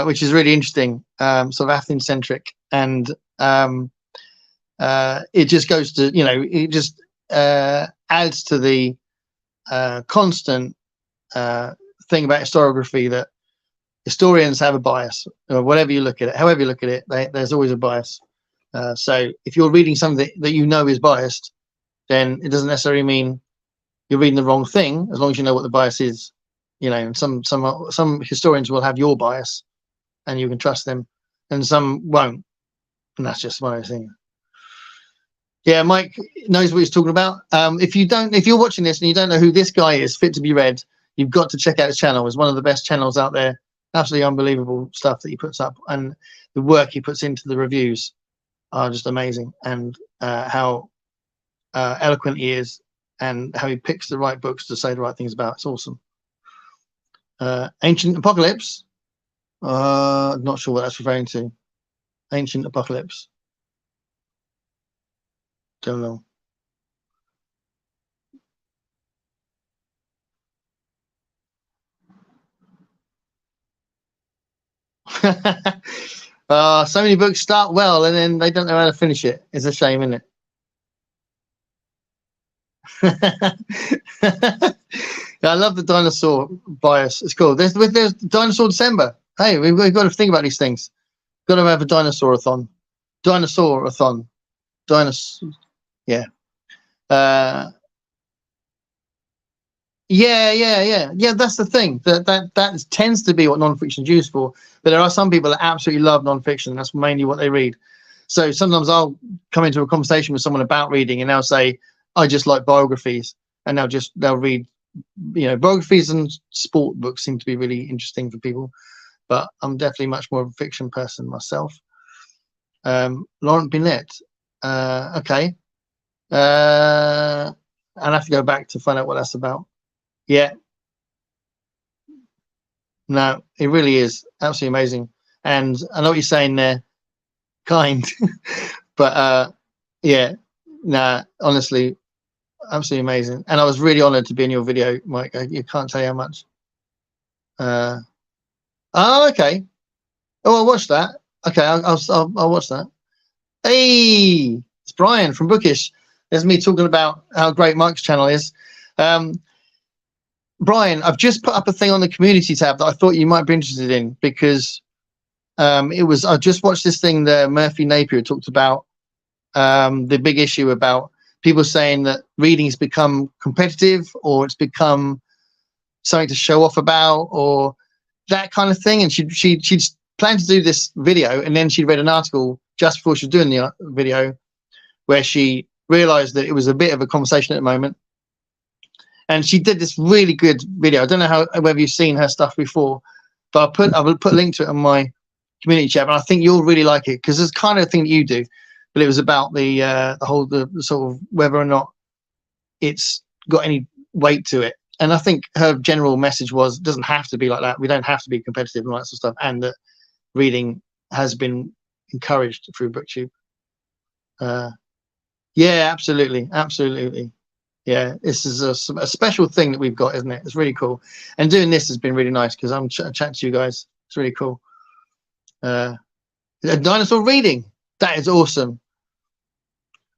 [SPEAKER 1] which is really interesting, sort of Athens centric. And it just goes to, you know, it just adds to the constant thing about historiography that historians have a bias, or whatever you look at it, however you look at it, there's always a bias. So if you're reading something that you know is biased, then it doesn't necessarily mean you're reading the wrong thing, as long as you know what the bias is. You know, and some historians will have your bias, and you can trust them, and some won't, and that's just one of those things. Yeah, Mike knows what he's talking about. If you're watching this and you don't know who this guy is, Fit to Be Read, you've got to check out his channel. It's one of the best channels out there. Absolutely unbelievable stuff that he puts up, and the work he puts into the reviews are just amazing, and how eloquent he is, and how he picks the right books to say the right things about. It's awesome. Ancient Apocalypse. Not sure what that's referring to. Ancient Apocalypse. Don't know. So many books start well and then they don't know how to finish it. It's a shame, isn't it? Yeah, I love the dinosaur bias. It's cool. There's Dinosaur December. Hey, we've got to think about these things. Got to have a dinosaur-a-thon. Dinosaur-a-thon. Dinosaur. Yeah. Yeah. That's the thing. That tends to be what non-fiction is used for. But there are some people that absolutely love non-fiction. That's mainly what they read. So sometimes I'll come into a conversation with someone about reading, and they'll say, "I just like biographies," and they'll read, you know, biographies and sport books seem to be really interesting for people. But I'm definitely much more of a fiction person myself. Laurent Binet. Okay. I'll have to go back to find out what that's about. Yeah. No, it really is absolutely amazing. And I know what you're saying there, kind. But yeah, nah, honestly, absolutely amazing. And I was really honored to be in your video, Mike. You can't tell you how much. Oh, okay. Oh, I'll watch that. Okay, I'll watch that. Hey, it's Brian from Bookish. There's me talking about how great Mike's channel is. Brian, I've just put up a thing on the community tab that I thought you might be interested in, because I just watched this thing that Murphy Napier talked about, the big issue about people saying that reading has become competitive, or it's become something to show off about, or that kind of thing. And she'd planned to do this video, and then she read an article just before she was doing the video where she realized that it was a bit of a conversation at the moment. And she did this really good video. I don't know whether you've seen her stuff before, but I will put a link to it on my community chat, and I think you'll really like it, because it's kind of thing that you do. But it was about the sort of whether or not it's got any weight to it. And I think her general message was, it doesn't have to be like that. We don't have to be competitive and all that sort of stuff. And that reading has been encouraged through BookTube. Yeah, absolutely. Yeah, this is a special thing that we've got, isn't it? It's really cool. And doing this has been really nice, because I'm chatting to you guys. It's really cool. A dinosaur reading. That is awesome.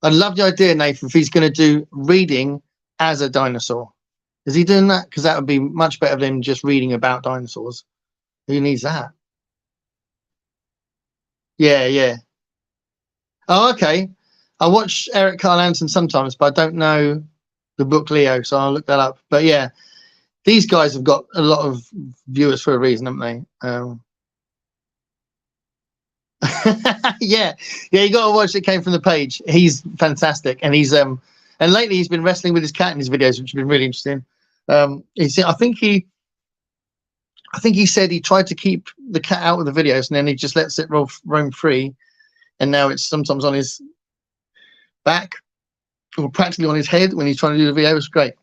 [SPEAKER 1] I love the idea, Nathan, if he's going to do reading as a dinosaur. Is he doing that? Because that would be much better than just reading about dinosaurs. Who needs that? Yeah. Oh, okay. I watch Eric Carl Anderson sometimes, but I don't know the book Leo, so I'll look that up. But yeah, these guys have got a lot of viewers for a reason, haven't they? Yeah, you got to watch It Came From the Page. He's fantastic, and and lately he's been wrestling with his cat in his videos, which has been really interesting. I think he said he tried to keep the cat out of the videos, and then he just lets it roam free, and now it's sometimes on his back or practically on his head when he's trying to do the video. It's great.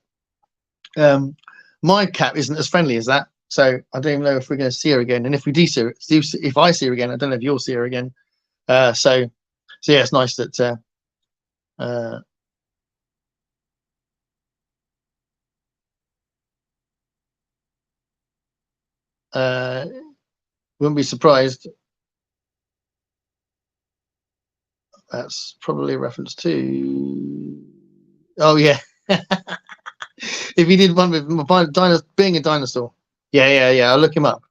[SPEAKER 1] My cat isn't as friendly as that, so I don't even know if we're going to see her again. And if we do see her, if I see her again, I don't know if you'll see her again. So yeah, it's nice that wouldn't be surprised. That's probably a reference to. Oh yeah, if he did one with being a dinosaur. Yeah. I'll look him up.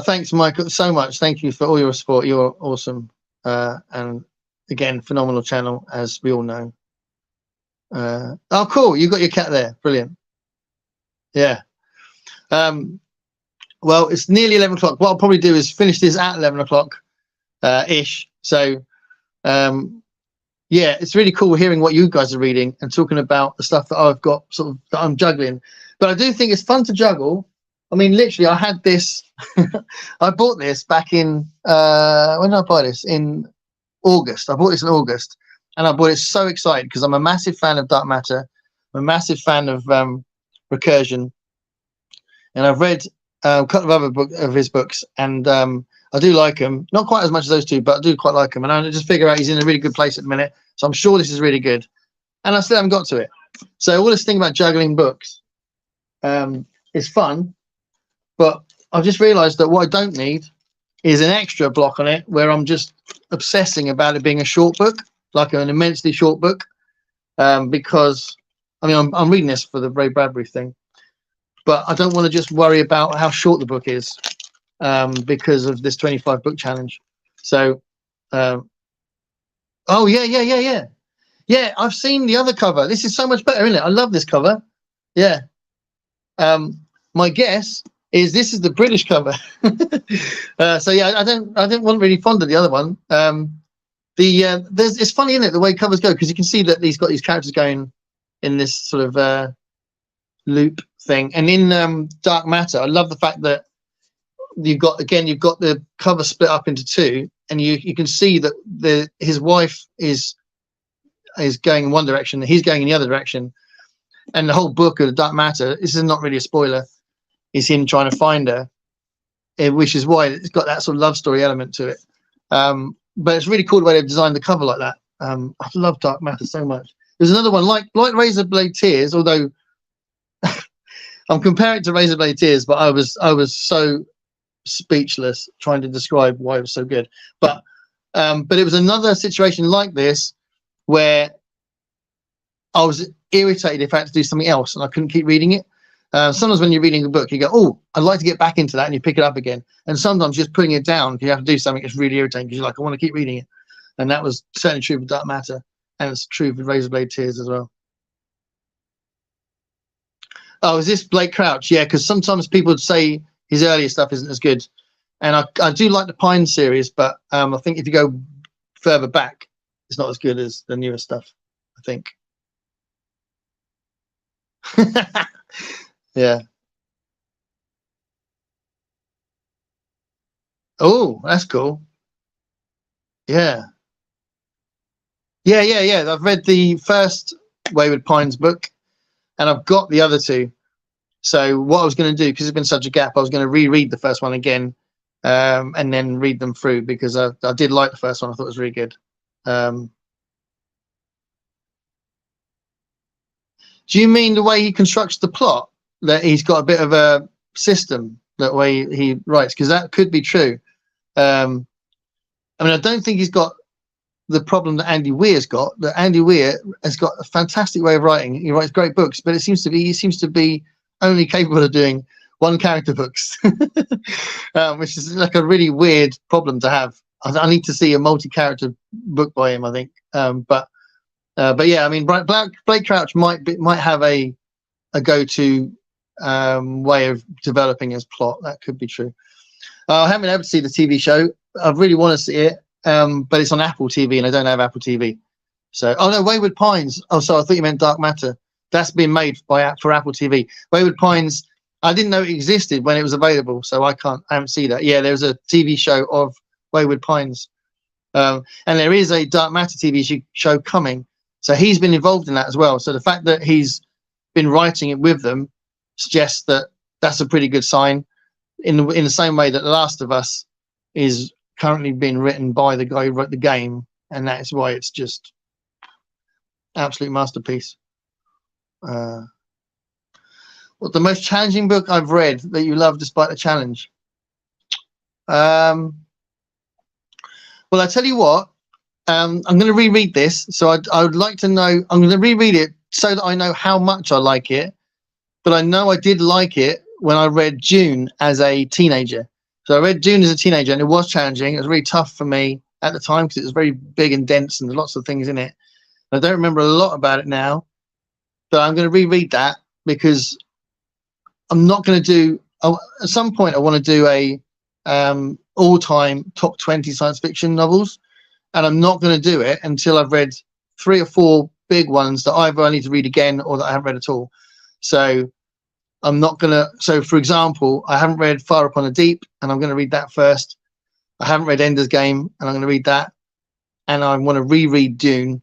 [SPEAKER 1] Thanks, Michael, so much. Thank you for all your support. You're awesome, and again, phenomenal channel, as we all know. Oh, cool! You got your cat there. Brilliant. Yeah. Well, it's nearly 11 o'clock. What I'll probably do is finish this at 11 o'clock ish. So, yeah, it's really cool hearing what you guys are reading and talking about the stuff that I've got sort of that I'm juggling. But I do think it's fun to juggle. I mean, literally, I had this. I bought this back in when did I buy this? In August. I bought this in August, and I bought it so excited because I'm a massive fan of dark matter. I'm a massive fan of recursion, and I've read a couple of other of his books, and I do like him. Not quite as much as those two, but I do quite like him. And I just figure out he's in a really good place at the minute, so I'm sure this is really good. And I still haven't got to it. So all this thing about juggling books is fun, but I've just realised that what I don't need is an extra block on it where I'm just obsessing about it being a short book, like an immensely short book. Because I mean, I'm reading this for the Ray Bradbury thing, but I don't want to just worry about how short the book is because of this 25 book challenge. So, oh yeah. I've seen the other cover. This is so much better, isn't it? I love this cover. Yeah. My guess is this is the British cover. So yeah, I wasn't really fond of the other one. It's funny, isn't it, the way covers go, because you can see that he's got these characters going in this sort of loop thing. And in Dark Matter, I love the fact that you've got the cover split up into two, and you can see that his wife is going in one direction, he's going in the other direction, and the whole book of Dark Matter, this is not really a spoiler, is him trying to find her, which is why it's got that sort of love story element to it. But it's really cool the way they've designed the cover like that. I love Dark Matter so much. There's another one like Razorblade Tears, although I'm comparing it to Razorblade Tears, but I was so speechless trying to describe why it was so good. But it was another situation like this where I was irritated if I had to do something else and I couldn't keep reading it. Sometimes when you're reading a book, you go, oh, I'd like to get back into that, and you pick it up again. And sometimes just putting it down, if you have to do something, it's really irritating because you're like, I want to keep reading it. And that was certainly true with Dark Matter, and it's true with Razorblade Tears as well. Oh, is this Blake Crouch? Yeah, because sometimes people would say his earlier stuff isn't as good. And I do like the Pine series, but I think if you go further back, it's not as good as the newer stuff, I think. Yeah. Oh, that's cool. Yeah. I've read the first Wayward Pines book, and I've got the other two. So what I was going to do, because it's been such a gap, I was going to reread the first one again, and then read them through, because I did like the first one. I thought it was really good. Do you mean the way he constructs the plot? That he's got a bit of a system, that way he writes? Because that could be true. I mean, I don't think he's got the problem that Andy Weir's got. That Andy Weir has got a fantastic way of writing. He writes great books, but he seems to be only capable of doing one character books, which is like a really weird problem to have. I need to see a multi-character book by him, I think. But yeah, I mean, Blake Crouch might have a go-to way of developing his plot. That could be true. I haven't been able to see the TV show. I really want to see it, but it's on Apple TV, and I don't have Apple TV. So, oh no, Wayward Pines. Oh, sorry, I thought you meant Dark Matter. That's been made for Apple TV. Wayward Pines, I didn't know it existed when it was available, so I haven't seen that. Yeah, there's a TV show of Wayward Pines, and there is a Dark Matter TV show coming. So he's been involved in that as well. So the fact that he's been writing it with them suggests that that's a pretty good sign. In the same way that The Last of Us is currently being written by the guy who wrote the game, and that is why it's just absolute masterpiece. What the most challenging book I've read that you love despite the challenge? Well, I tell you what, I'm going to reread this. So I would like to know, I'm going to reread it so that I know how much I like it. But I know I did like it when I read Dune as a teenager. So I read Dune as a teenager, and it was challenging. It was really tough for me at the time because it was very big and dense and there's lots of things in it. I don't remember a lot about it now, but I'm going to reread that because I'm not going to do, at some point I want to do a all-time top 20 science fiction novels, and I'm not going to do it until I've read 3 or 4 big ones that either I need to read again or that I haven't read at all. So I'm not going to, so for example, I haven't read Far Upon the Deep, and I'm going to read that first. I haven't read Ender's Game, and I'm going to read that, and I want to reread Dune.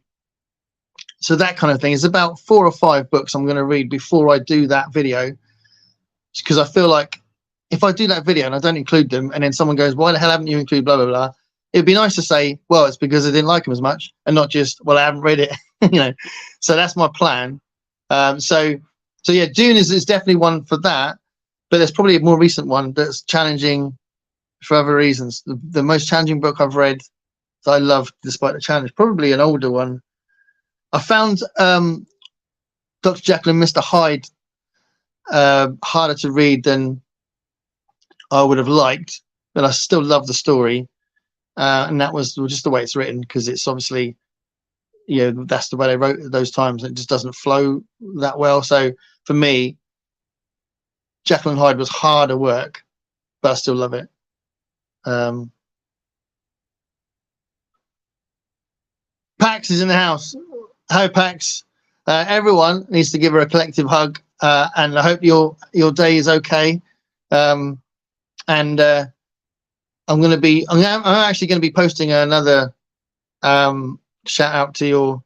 [SPEAKER 1] So that kind of thing. It's about 4 or 5 books I'm going to read before I do that video, because I feel like if I do that video and I don't include them, and then someone goes, why the hell haven't you included blah blah blah, it'd be nice to say, well, it's because I didn't like them as much, and not just, well, I haven't read it. You know, so that's my plan. So yeah, Dune is definitely one for that, but there's probably a more recent one that's challenging for other reasons. The most challenging book I've read that I loved despite the challenge, probably an older one. I found Dr. Jekyll and Mr. Hyde harder to read than I would have liked, but I still love the story, and that was just the way it's written, because it's obviously, you know, that's the way they wrote at those times. It just doesn't flow that well. So for me, Jekyll and Hyde was harder work, but I still love it. Pax is in the house. Hi, Pax. Everyone needs to give her a collective hug, and I hope your day is okay. I'm actually going to be posting another shout out to your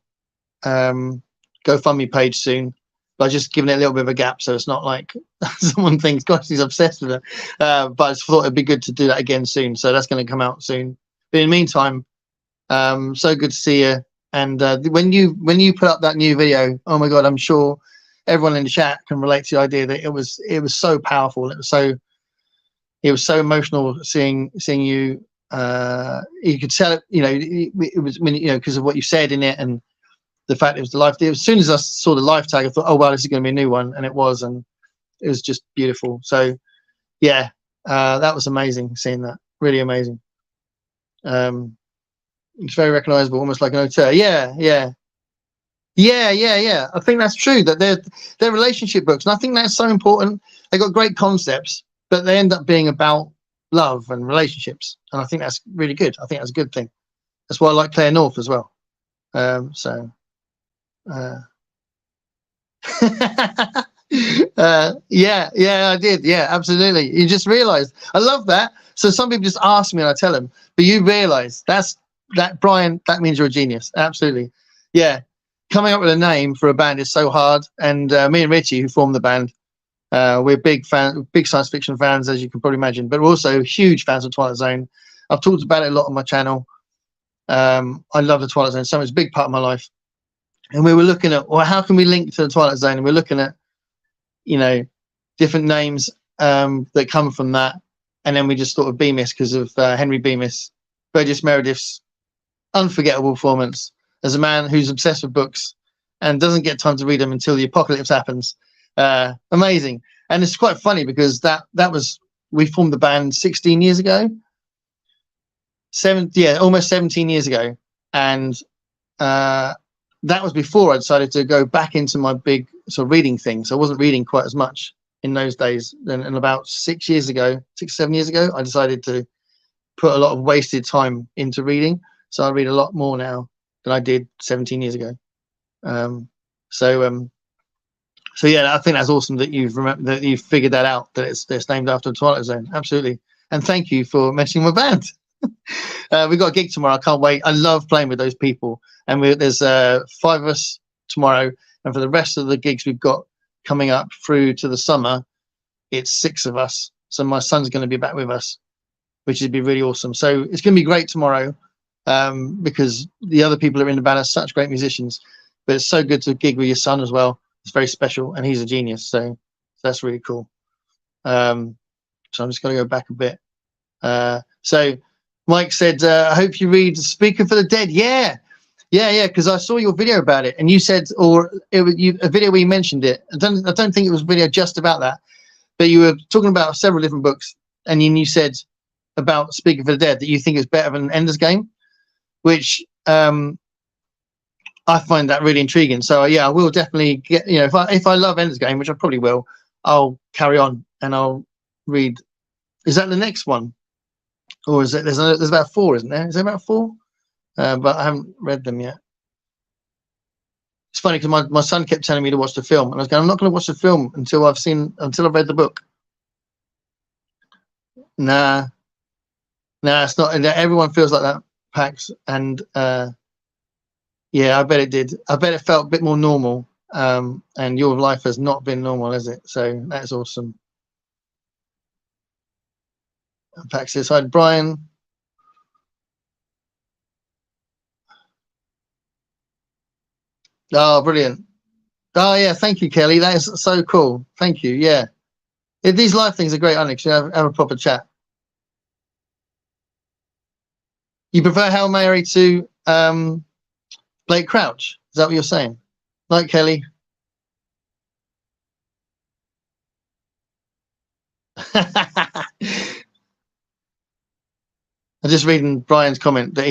[SPEAKER 1] GoFundMe page soon. But I've just given it a little bit of a gap, so it's not like someone thinks, gosh, he's obsessed with it. But I just thought it'd be good to do that again soon. So that's going to come out soon. But in the meantime, so good to see you. And when you put up that new video, oh my God, I'm sure everyone in the chat can relate to the idea that it was so powerful. It was so emotional seeing you. You could tell it, you know, it was, you know, because of what you said in it, and the fact it was the life. As soon as I saw the life tag, I thought, oh wow, this is going to be a new one, and it was just beautiful. So yeah, that was amazing seeing that. Really amazing. It's very recognizable, almost like an auteur. Yeah. I think that's true, that they're relationship books, and I think that's so important. They got great concepts, but they end up being about love and relationships, and I think that's really good. I think that's a good thing. That's why I like Claire North as well. Yeah, I did. Yeah, absolutely. You just realized. I love that. So some people just ask me and I tell them, but you realize that, Brian, that means you're a genius. Absolutely. Yeah. Coming up with a name for a band is so hard. And me and Richie, who formed the band, we're big science fiction fans, as you can probably imagine, but we're also huge fans of Twilight Zone. I've talked about it a lot on my channel. I love the Twilight Zone so much. It's a big part of my life. And we were looking at, well, how can we link to the Twilight Zone? And we're looking at, you know, different names that come from that. And then we just thought of Bemis because of Henry Bemis, Burgess Meredith's unforgettable performance as a man who's obsessed with books and doesn't get time to read them until the apocalypse happens. Amazing. And it's quite funny because we formed the band 16 years ago. Almost 17 years ago. And that was before I decided to go back into my big sort of reading thing. So I wasn't reading quite as much in those days. And about 6 years ago, 7 years ago, I decided to put a lot of wasted time into reading. So I read a lot more now than I did 17 years ago. So yeah, I think that's awesome that you've figured that out, that it's named after the Twilight Zone. Absolutely. And thank you for mentioning my band. We've got a gig tomorrow. I can't wait. I love playing with those people. And there's 5 of us tomorrow. And for the rest of the gigs we've got coming up through to the summer, it's 6 of us. So my son's going to be back with us, which would be really awesome. So it's going to be great tomorrow, because the other people that are in the band are such great musicians. But it's so good to gig with your son as well. It's very special, and he's a genius. So that's really cool. So I'm just going to go back a bit. So Mike said, I hope you read Speaker for the Dead. Yeah, because I saw your video about it, and you said, or it was a video where you mentioned it. I don't think it was a video just about that, but you were talking about several different books, and then you said about Speaker for the Dead that you think is better than Ender's Game, which I find that really intriguing. So yeah, I will definitely get, if I love Ender's Game, which I probably will, I'll carry on and I'll read. Is that the next one? Or is it, there's about 4, isn't there? Is there about 4? But I haven't read them yet. It's funny because my son kept telling me to watch the film, and I was going, I'm not going to watch the film until I've read the book. Nah, it's not. Everyone feels like that, Pax, and yeah, I bet it did. I bet it felt a bit more normal. And your life has not been normal, has it? So that's awesome. Pax says, hi, Brian. Oh, brilliant. Oh, yeah. Thank you, Kelly. That is so cool. Thank you. Yeah. These live things are great, aren't they? 'Cause you have a proper chat. You prefer Hail Mary to Blake Crouch? Is that what you're saying? Like Kelly? I'm just reading Brian's comment that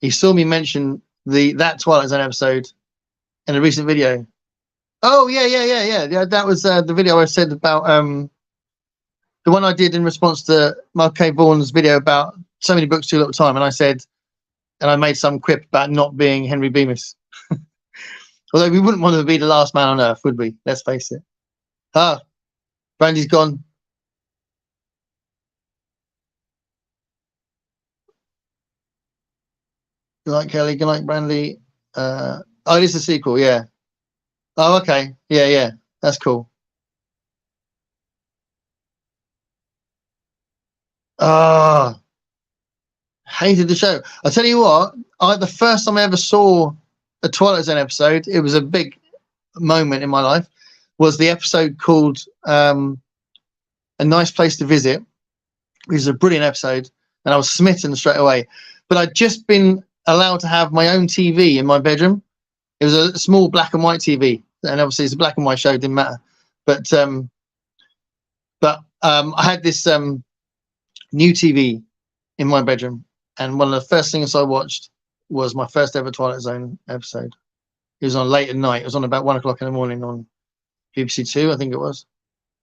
[SPEAKER 1] he saw me mention that Twilight Zone episode in a recent video. Oh yeah. That was the video I said about the one I did in response to Mark K. Vaughan's video about so many books too little time, and I said, and I made some quip about not being Henry Bemis. Although we wouldn't want to be the last man on earth, would we? Let's face it. Ah, Brandy's gone. Good night, Kelly. Good night, Brandy. Oh, it is a sequel, yeah. Oh, okay. Yeah. That's cool. Ah, hated the show. I tell you what, the first time I ever saw a Twilight Zone episode, it was a big moment in my life, was the episode called A Nice Place to Visit. It was a brilliant episode, and I was smitten straight away. But I'd just been allowed to have my own TV in my bedroom. It was a small black and white TV, and obviously it's a black and white show, it didn't matter. But I had this new TV in my bedroom, and one of the first things I watched was my first ever Twilight Zone episode. It was on late at night. It was on about 1 o'clock in the morning on BBC Two, I think it was.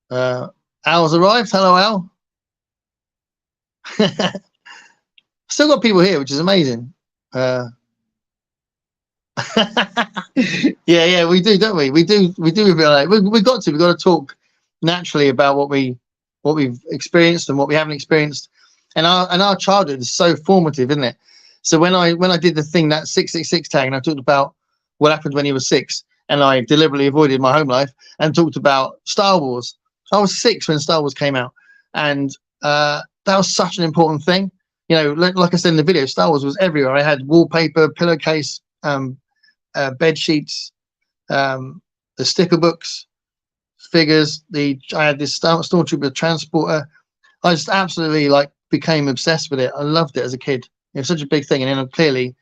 [SPEAKER 1] Al's arrived. Hello, Al. Still got people here, which is amazing. Yeah, we do, don't we? We do a bit like we've got to talk naturally about what we've experienced and what we haven't experienced, and our childhood is so formative, isn't it? So when I did the thing, that 666 tag, and I talked about what happened when he was 6, and I deliberately avoided my home life and talked about Star Wars. I was 6 when Star Wars came out, and that was such an important thing. Like I said in the video, Star Wars was everywhere. I had wallpaper, pillowcase, bed sheets, the sticker books, figures. I had this Stormtrooper transporter. I just absolutely became obsessed with it. I loved it as a kid. It was such a big thing, and then clearly,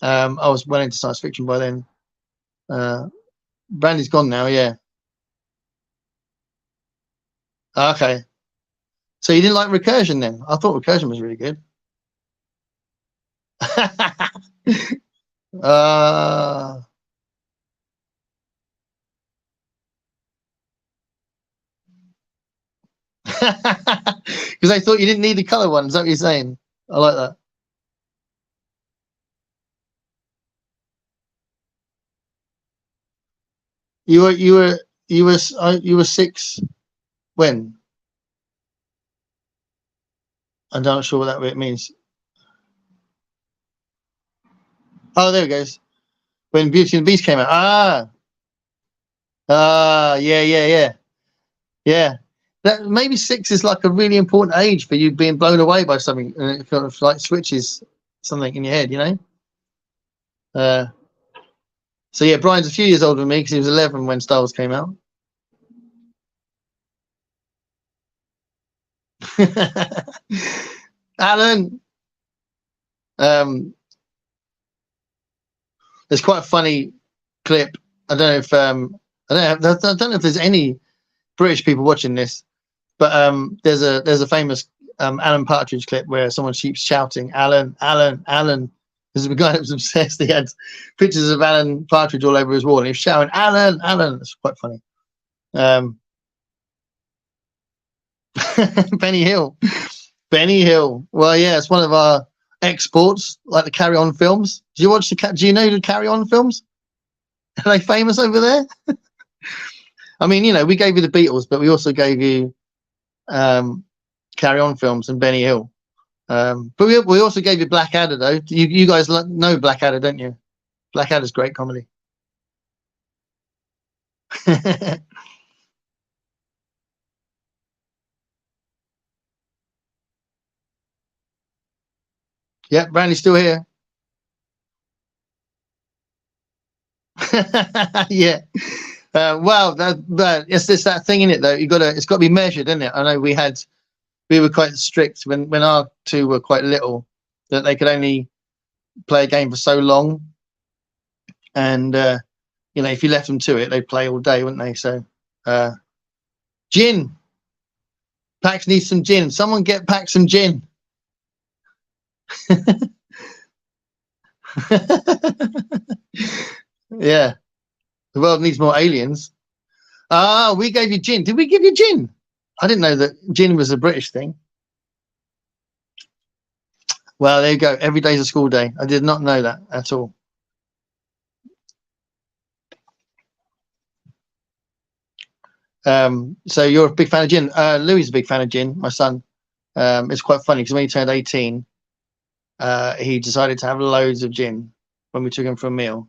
[SPEAKER 1] I was well into science fiction by then. Brandy's gone now. Yeah. Okay. So you didn't like Recursion then? I thought Recursion was really good. Because I thought you didn't need the color one. Is that what you're saying? I like that. You were 6 when? I'm not sure what that bit means. Oh, there it goes. When Beauty and the Beast came out. Yeah. That maybe 6 is like a really important age for you being blown away by something, and it kind of like switches something in your head, you know. So yeah, Brian's a few years older than me because he was 11 when Star Wars came out. Alan, there's quite a funny clip. I don't know if I don't know if there's any British people watching this, but there's a famous Alan Partridge clip where someone keeps shouting Alan, Alan, Alan. There's a guy that was obsessed. He had pictures of Alan Partridge all over his wall, and he was shouting Alan, Alan. It's quite funny. Benny Hill. Well, yeah, it's one of our exports, like the Carry On films. Do you watch do you know the Carry On films? Are they famous over there? I mean, you know, we gave you the Beatles, but we also gave you Carry On films and Benny Hill. But we also gave you Blackadder, though. You guys know Blackadder, don't you? Blackadder's great comedy. Yeah, Brandy's still here. Yeah. Well, it's just that thing in it, though. It's got to be measured, isn't it? I know we were quite strict when our two were quite little, that they could only play a game for so long, and you know, if you left them to it, they'd play all day, wouldn't they? So, gin. Pax needs some gin. Someone get Pax some gin. Yeah, the world needs more aliens. We gave you gin. Did we give you gin? I didn't know that gin was a British thing. Well, there you go. Every day's a school day. I did not know that at all. So you're a big fan of gin. Louis is a big fan of gin, my son. It's quite funny because when he turned 18, he decided to have loads of gin when we took him for a meal,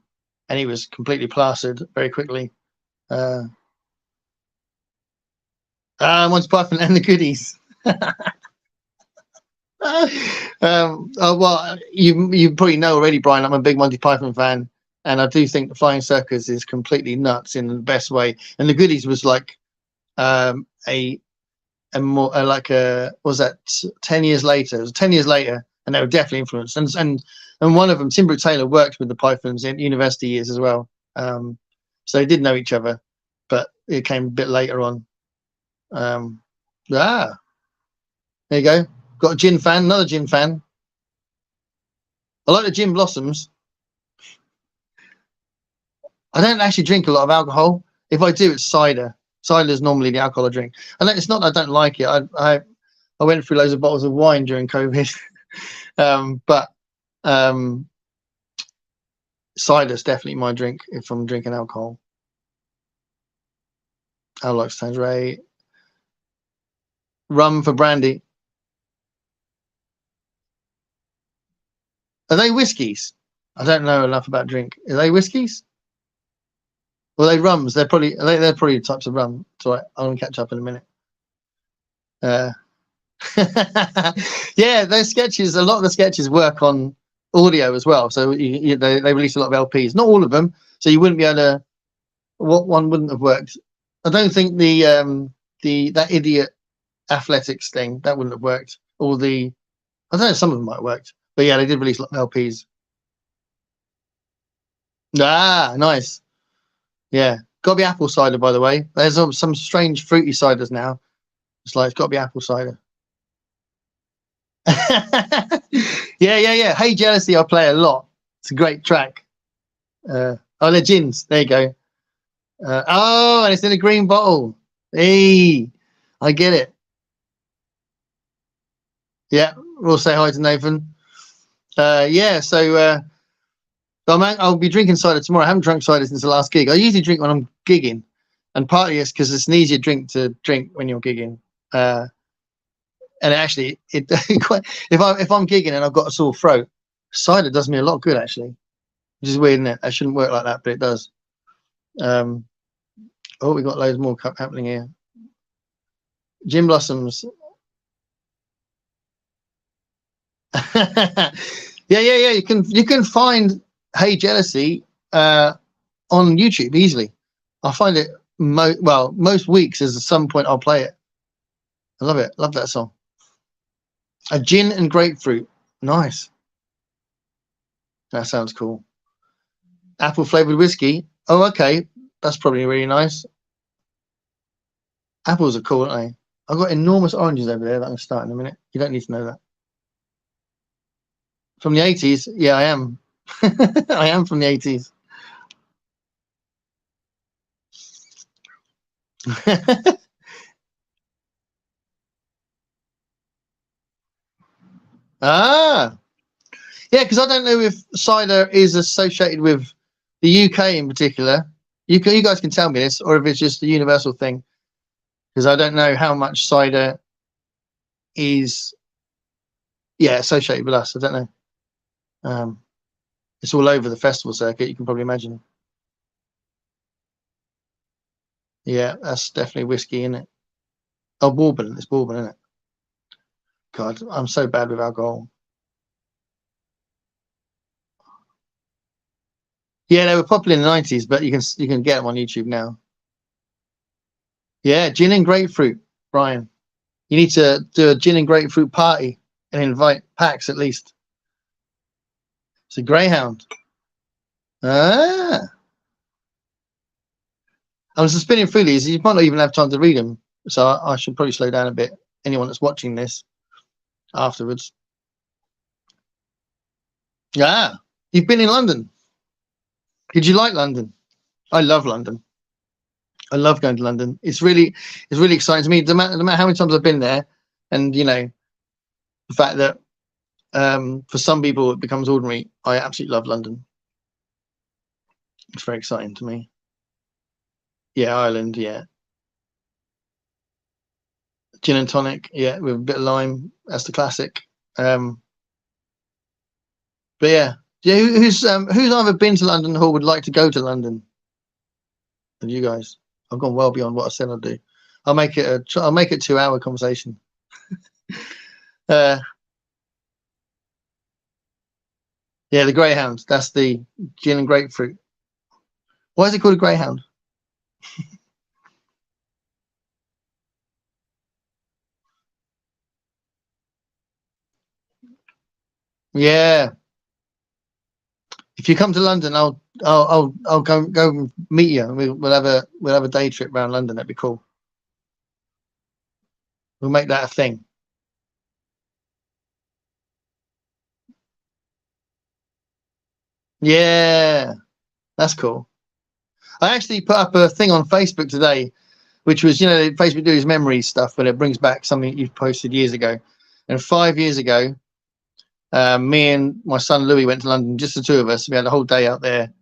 [SPEAKER 1] and he was completely plastered very quickly. Once Python and the Goodies. Well, you probably know already, Brian. I'm a big Monty Python fan, and I do think the Flying Circus is completely nuts in the best way. And the Goodies was like a more like a was that 10 years later? It was 10 years later, and they were definitely influenced. And one of them, Tim Brooke Taylor, worked with the Pythons in university years as well. So they did know each other, but it came a bit later on. There you go. Got a gin fan, another gin fan. I like the gin blossoms. I don't actually drink a lot of alcohol. If I do, it's cider. Cider is normally the alcohol I drink. And it's not that I don't like it. I went through loads of bottles of wine during COVID. But cider is definitely my drink if I'm drinking alcohol. I like Tangeray. Rum for brandy. Are they whiskies? I don't know enough about drink. Are they whiskies? Well, they rums. They're probably types of rum. It's all right. I'll catch up in a minute. Yeah, those sketches. A lot of the sketches work on audio as well. So they release a lot of LPs. Not all of them. So you wouldn't be able to. What one wouldn't have worked? I don't think that idiot athletics thing that wouldn't have worked. Or I don't know. Some of them might have worked. But yeah, they did release a lot of LPs. Nice. Yeah, got to be apple cider, by the way. There's some strange fruity ciders now. It's like it's got to be apple cider. Yeah. Hey Jealousy, I play a lot. It's a great track. They're gins. There you go. And it's in a green bottle. Hey, I get it. Yeah, we'll say hi to Nathan. Yeah, so I'll be drinking cider tomorrow. I haven't drunk cider since the last gig. I usually drink when I'm gigging, and partly it's because it's an easier drink to drink when you're gigging. And actually, if I'm gigging and I've got a sore throat, cider does me a lot of good actually, which is weird, isn't it? That shouldn't work like that, but it does. Oh, we got loads more happening here. Gin Blossoms. yeah. You can find Hey Jealousy on YouTube easily. I find it most weeks. At some point, I'll play it. I love it. Love that song. A gin and grapefruit. Nice. That sounds cool. Apple flavored whiskey. Oh, okay. That's probably really nice. Apples are cool, aren't they? I've got enormous oranges over there that I'm starting in a minute. You don't need to know that. From the 80s? Yeah, I am. I am from the 80s. Ah, yeah, because I don't know if cider is associated with the UK in particular. You guys can tell me this, or if it's just a universal thing, because I don't know how much cider is, associated with us. I don't know. It's all over the festival circuit. You can probably imagine. Yeah, that's definitely whiskey, isn't it? Oh, bourbon. It's bourbon, isn't it? God, I'm so bad with alcohol. Yeah, they were popular in the 90s, but you can get them on YouTube now. Yeah, gin and grapefruit, Brian. You need to do a gin and grapefruit party and invite packs at least. It's a greyhound. Ah. I was spinning through these. You might not even have time to read them, so I should probably slow down a bit. Anyone that's watching this afterwards. Yeah, you've been in London. Did you like London? I love London. I love going to London. It's really exciting to me. No matter how many times I've been there, and the fact that for some people it becomes ordinary. I absolutely love London. It's very exciting to me. Yeah, Ireland. Yeah, gin and tonic. Yeah, with a bit of lime. That's the classic. But yeah, who's either been to London or would like to go to London? And you guys, I've gone well beyond what I said I'd do. I'll make it a 2-hour conversation. Yeah, the greyhound. That's the gin and grapefruit. Why is it called a greyhound? Yeah. If you come to London, I'll go and meet you. And we'll have a day trip around London. That'd be cool. We'll make that a thing. Yeah, that's cool. I actually put up a thing on Facebook today, which was, Facebook do his memory stuff, but it brings back something you've posted years ago. And 5 years ago, me and my son Louis went to London, just the two of us. We had a whole day out there,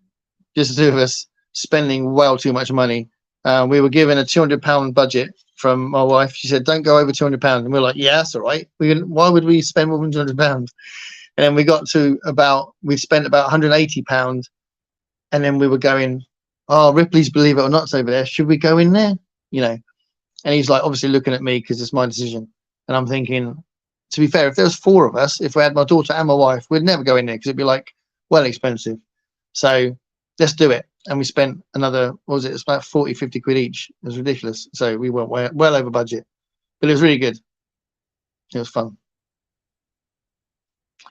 [SPEAKER 1] just the two of us, spending well too much money. We were given a £200 budget from my wife. She said, "Don't go over £200," and we were like, "Yeah, that's all right. Why would we spend more than £200?" And then we got to we spent about £180, and then we were going, "Oh, Ripley's Believe It or Not's over there. Should we go in there?" And he's like, obviously looking at me because it's my decision. And I'm thinking, to be fair, if there was 4 of us, if we had my daughter and my wife, we'd never go in there because it'd be like expensive. So let's do it. And we spent another, what was it? It's about 40, 50 quid each. It was ridiculous. So we went well over budget, but it was really good. It was fun.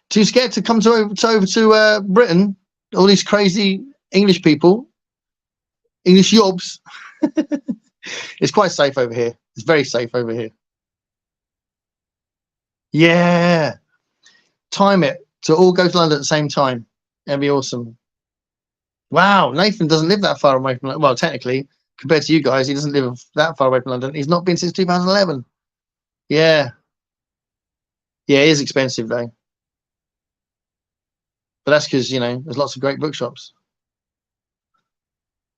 [SPEAKER 1] Too scared to come over to Britain? All these crazy English people, English yobs. It's quite safe over here. It's very safe over here. Yeah. Time it to all go to London at the same time. That'd be awesome. Wow, Nathan doesn't live that far away from London. Well, technically, compared to you guys, he doesn't live that far away from London. He's not been since 2011. Yeah. Yeah, it is expensive though. But that's because, there's lots of great bookshops.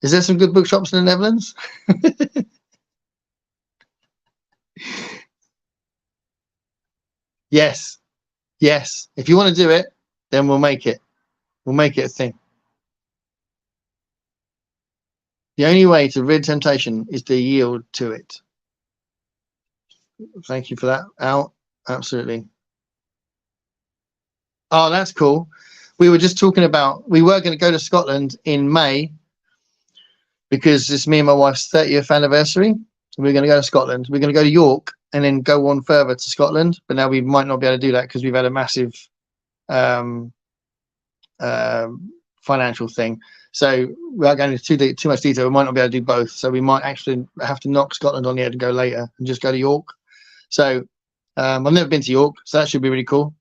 [SPEAKER 1] Is there some good bookshops in the Netherlands? Yes, yes. If you want to do it, then we'll make it. We'll make it a thing. The only way to rid temptation is to yield to it. Thank you for that, Al. Absolutely. Oh, that's cool. We were just talking about, we were going to go to Scotland in May because it's me and my wife's 30th anniversary. We're going to go to Scotland. We're going to go to York and then go on further to Scotland. But now we might not be able to do that because we've had a massive financial thing. So without going into too much detail, we might not be able to do both. So we might actually have to knock Scotland on the head and go later and just go to York. So I've never been to York, so that should be really cool.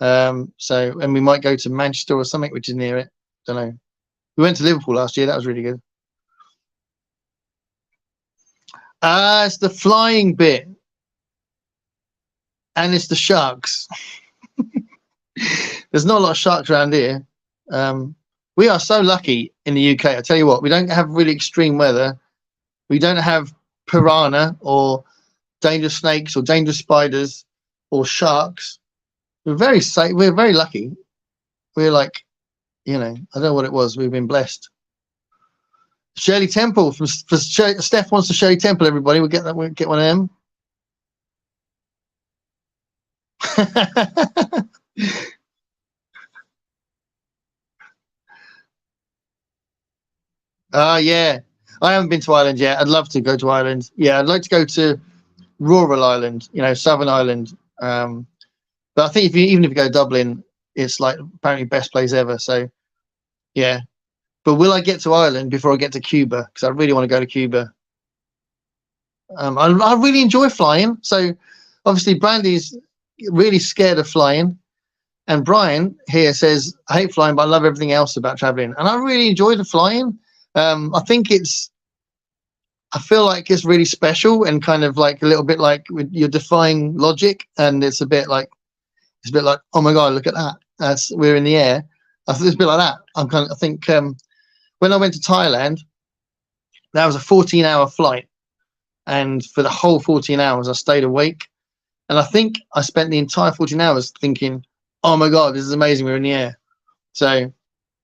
[SPEAKER 1] And we might go to Manchester or something, which is near it. Don't know. We went to Liverpool last year. That was really good. It's the flying bit. And it's the sharks. There's not a lot of sharks around here. We are so lucky in the UK. I tell you what, we don't have really extreme weather. We don't have piranha or dangerous snakes or dangerous spiders or sharks. We're very safe. We're very lucky. We're like, I don't know what it was. We've been blessed. Shirley Temple from Steph wants to Shirley Temple. Everybody, we'll get that. We'll get one of them. Yeah. I haven't been to Ireland yet. I'd love to go to Ireland. Yeah, I'd like to go to rural Ireland, Southern Ireland. But I think even if you go to Dublin, it's like apparently best place ever. So, yeah. But will I get to Ireland before I get to Cuba? Because I really want to go to Cuba. I really enjoy flying. So, obviously, Brandy's really scared of flying. And Brian here says, I hate flying, but I love everything else about traveling. And I really enjoy the flying. I think I feel like it's really special and kind of like a little bit like you're defying logic. And it's a bit like, oh my God, look at that. We're in the air. I think it's a bit like that. I think when I went to Thailand, that was a 14-hour flight. And for the whole 14 hours, I stayed awake. And I think I spent the entire 14 hours thinking, oh my God, this is amazing. We're in the air. So,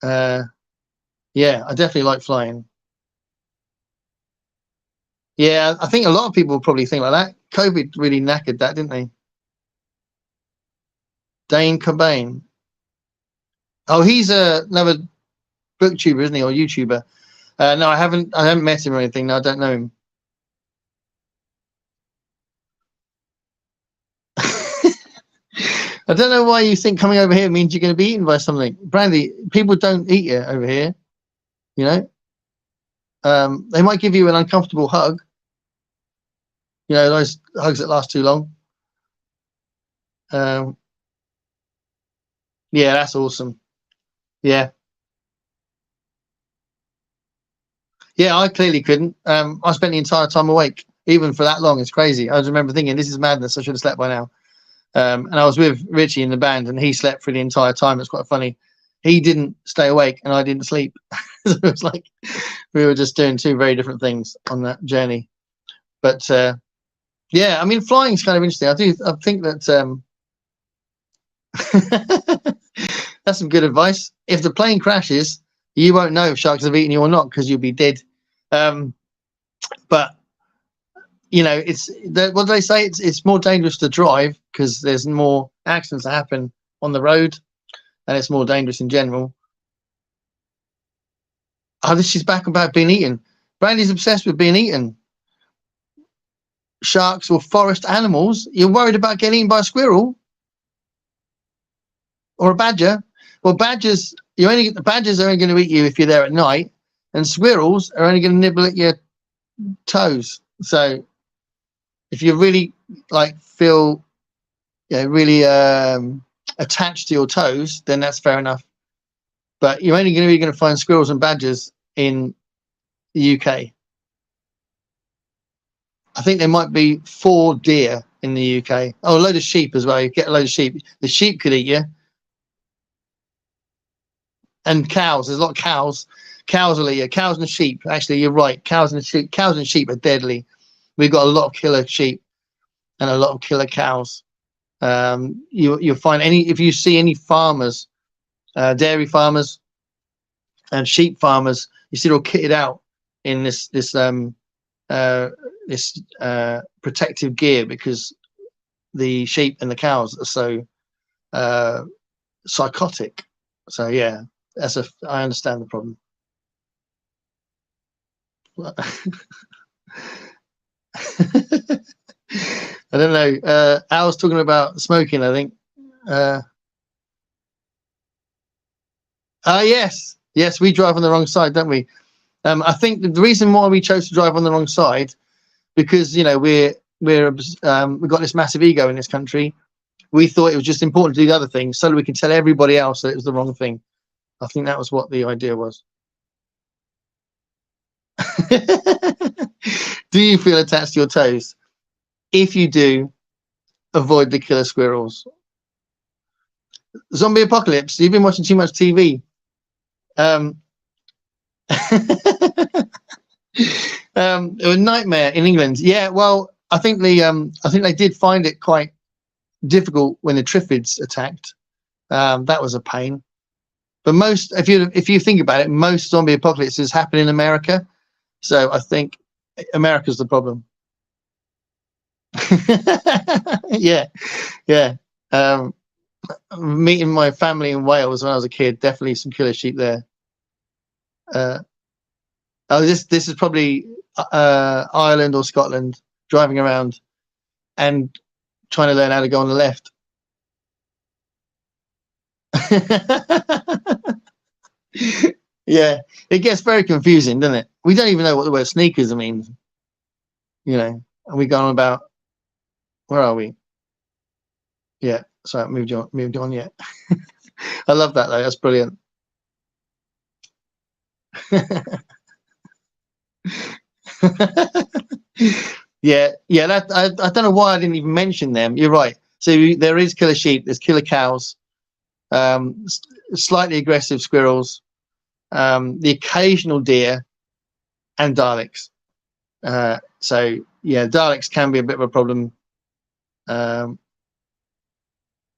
[SPEAKER 1] yeah, I definitely like flying. Yeah, I think a lot of people probably think like that. COVID really knackered that, didn't they? Dane Cobain. Oh, he's another booktuber, isn't he, or YouTuber? No, I haven't met him or anything. No, I don't know him. I don't know why you think coming over here means you're going to be eaten by something. Brandy, people don't eat you over here, They might give you an uncomfortable hug. Those hugs that last too long. Yeah, that's awesome. Yeah. Yeah, I clearly couldn't. I spent the entire time awake, even for that long. It's crazy. I just remember thinking, this is madness. I should have slept by now. And I was with Richie in the band, and he slept for the entire time. It's quite funny. He didn't stay awake, and I didn't sleep. So it was like we were just doing two very different things on that journey. But yeah, I mean, flying is kind of interesting. I think that that's some good advice. If the plane crashes, you won't know if sharks have eaten you or not because you'll be dead. But what do they say? It's more dangerous to drive because there's more accidents that happen on the road, and it's more dangerous in general. Oh, this is back about being eaten. Brandy's obsessed with being eaten. Sharks or forest animals. You're worried about getting eaten by a squirrel or a badger. Well, badgers are only going to eat you if you're there at night, and squirrels are only going to nibble at your toes. So if you really feel really attached to your toes, then that's fair enough. But you're only going to find squirrels and badgers in the UK. I think there might be 4 deer in the UK. Oh, a load of sheep as well. You get a load of sheep. The sheep could eat you. And cows. There's a lot of cows. Cows will eat you. Cows and sheep. Actually, you're right. Cows and sheep are deadly. We've got a lot of killer sheep and a lot of killer cows. You'll find if you see any farmers, dairy farmers and sheep farmers, you see they're all kitted out in this protective gear because the sheep and the cows are so psychotic. So yeah, I understand the problem. I don't know. Al's talking about smoking, I think. Yes, we drive on the wrong side, don't we? I think the reason why we chose to drive on the wrong side, because we've got this massive ego in this country. We thought it was just important to do the other thing so that we can tell everybody else that it was the wrong thing. I think that was what the idea was. Do you feel attached to your toes? If you do, avoid the killer squirrels. Zombie apocalypse. You've been watching too much TV. A nightmare in England. Yeah, well, I think they did find it quite difficult when the Triffids attacked. That was a pain. But if you think about it, most zombie apocalypses happen in America. So I think America's the problem. Yeah. Meeting my family in Wales when I was a kid, definitely some killer sheep there. This is probably Ireland or Scotland, driving around and trying to learn how to go on the left. Yeah, it gets very confusing, doesn't it? We don't even know what the word sneakers means. And we go on about, where are we? Yeah, sorry, moved on yet. I love that though, that's brilliant. Yeah, that I don't know why I didn't even mention them. You're right. So there is killer sheep, there's killer cows, slightly aggressive squirrels, the occasional deer, and Daleks. So yeah, Daleks can be a bit of a problem. And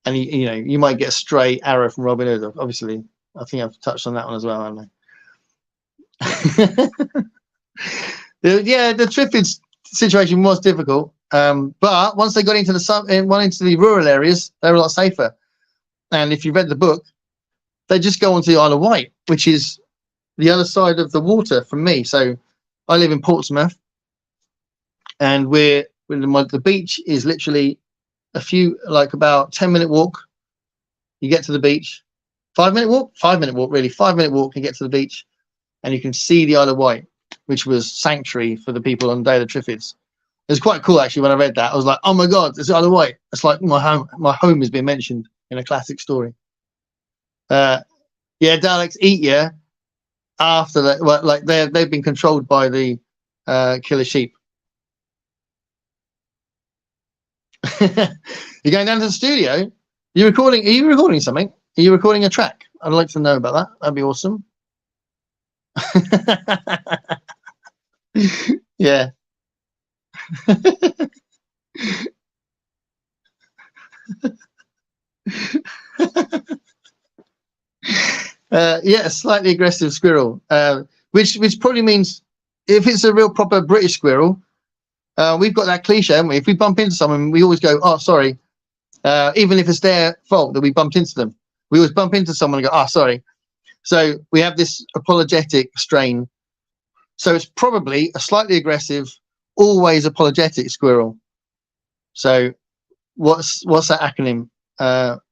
[SPEAKER 1] you might get a stray arrow from Robin Hood. Obviously, I think I've touched on that one as well, haven't I? Yeah, the Triffids situation was difficult, but once they got into the rural areas, they were a lot safer. And if you read the book, they just go onto the Isle of Wight, which is the other side of the water from me. So I live in Portsmouth, and the beach is literally about 10-minute walk. You get to the beach. 5-minute walk? 5-minute walk, really. 5-minute walk, you get to the beach, and you can see the Isle of Wight, which was sanctuary for the people on the day of the Triffids. It was quite cool, actually, when I read that. I was like, oh my God, it's the Isle of Wight. It's like my home has been mentioned in a classic story. Yeah, Daleks eat you after that. Well, like they've been controlled by the killer sheep. You're going down to the studio? Are you recording something? Are you recording a track? I'd like to know about that. That'd be awesome. Yeah. Yeah, a slightly aggressive squirrel, which probably means if it's a real proper British squirrel, we've got that cliche, haven't we? If we bump into someone, we always go, "Oh, sorry," even if it's their fault that we bumped into them. We always bump into someone and go, "Oh, sorry." So we have this apologetic strain. So it's probably a slightly aggressive, always apologetic squirrel. So what's that acronym? An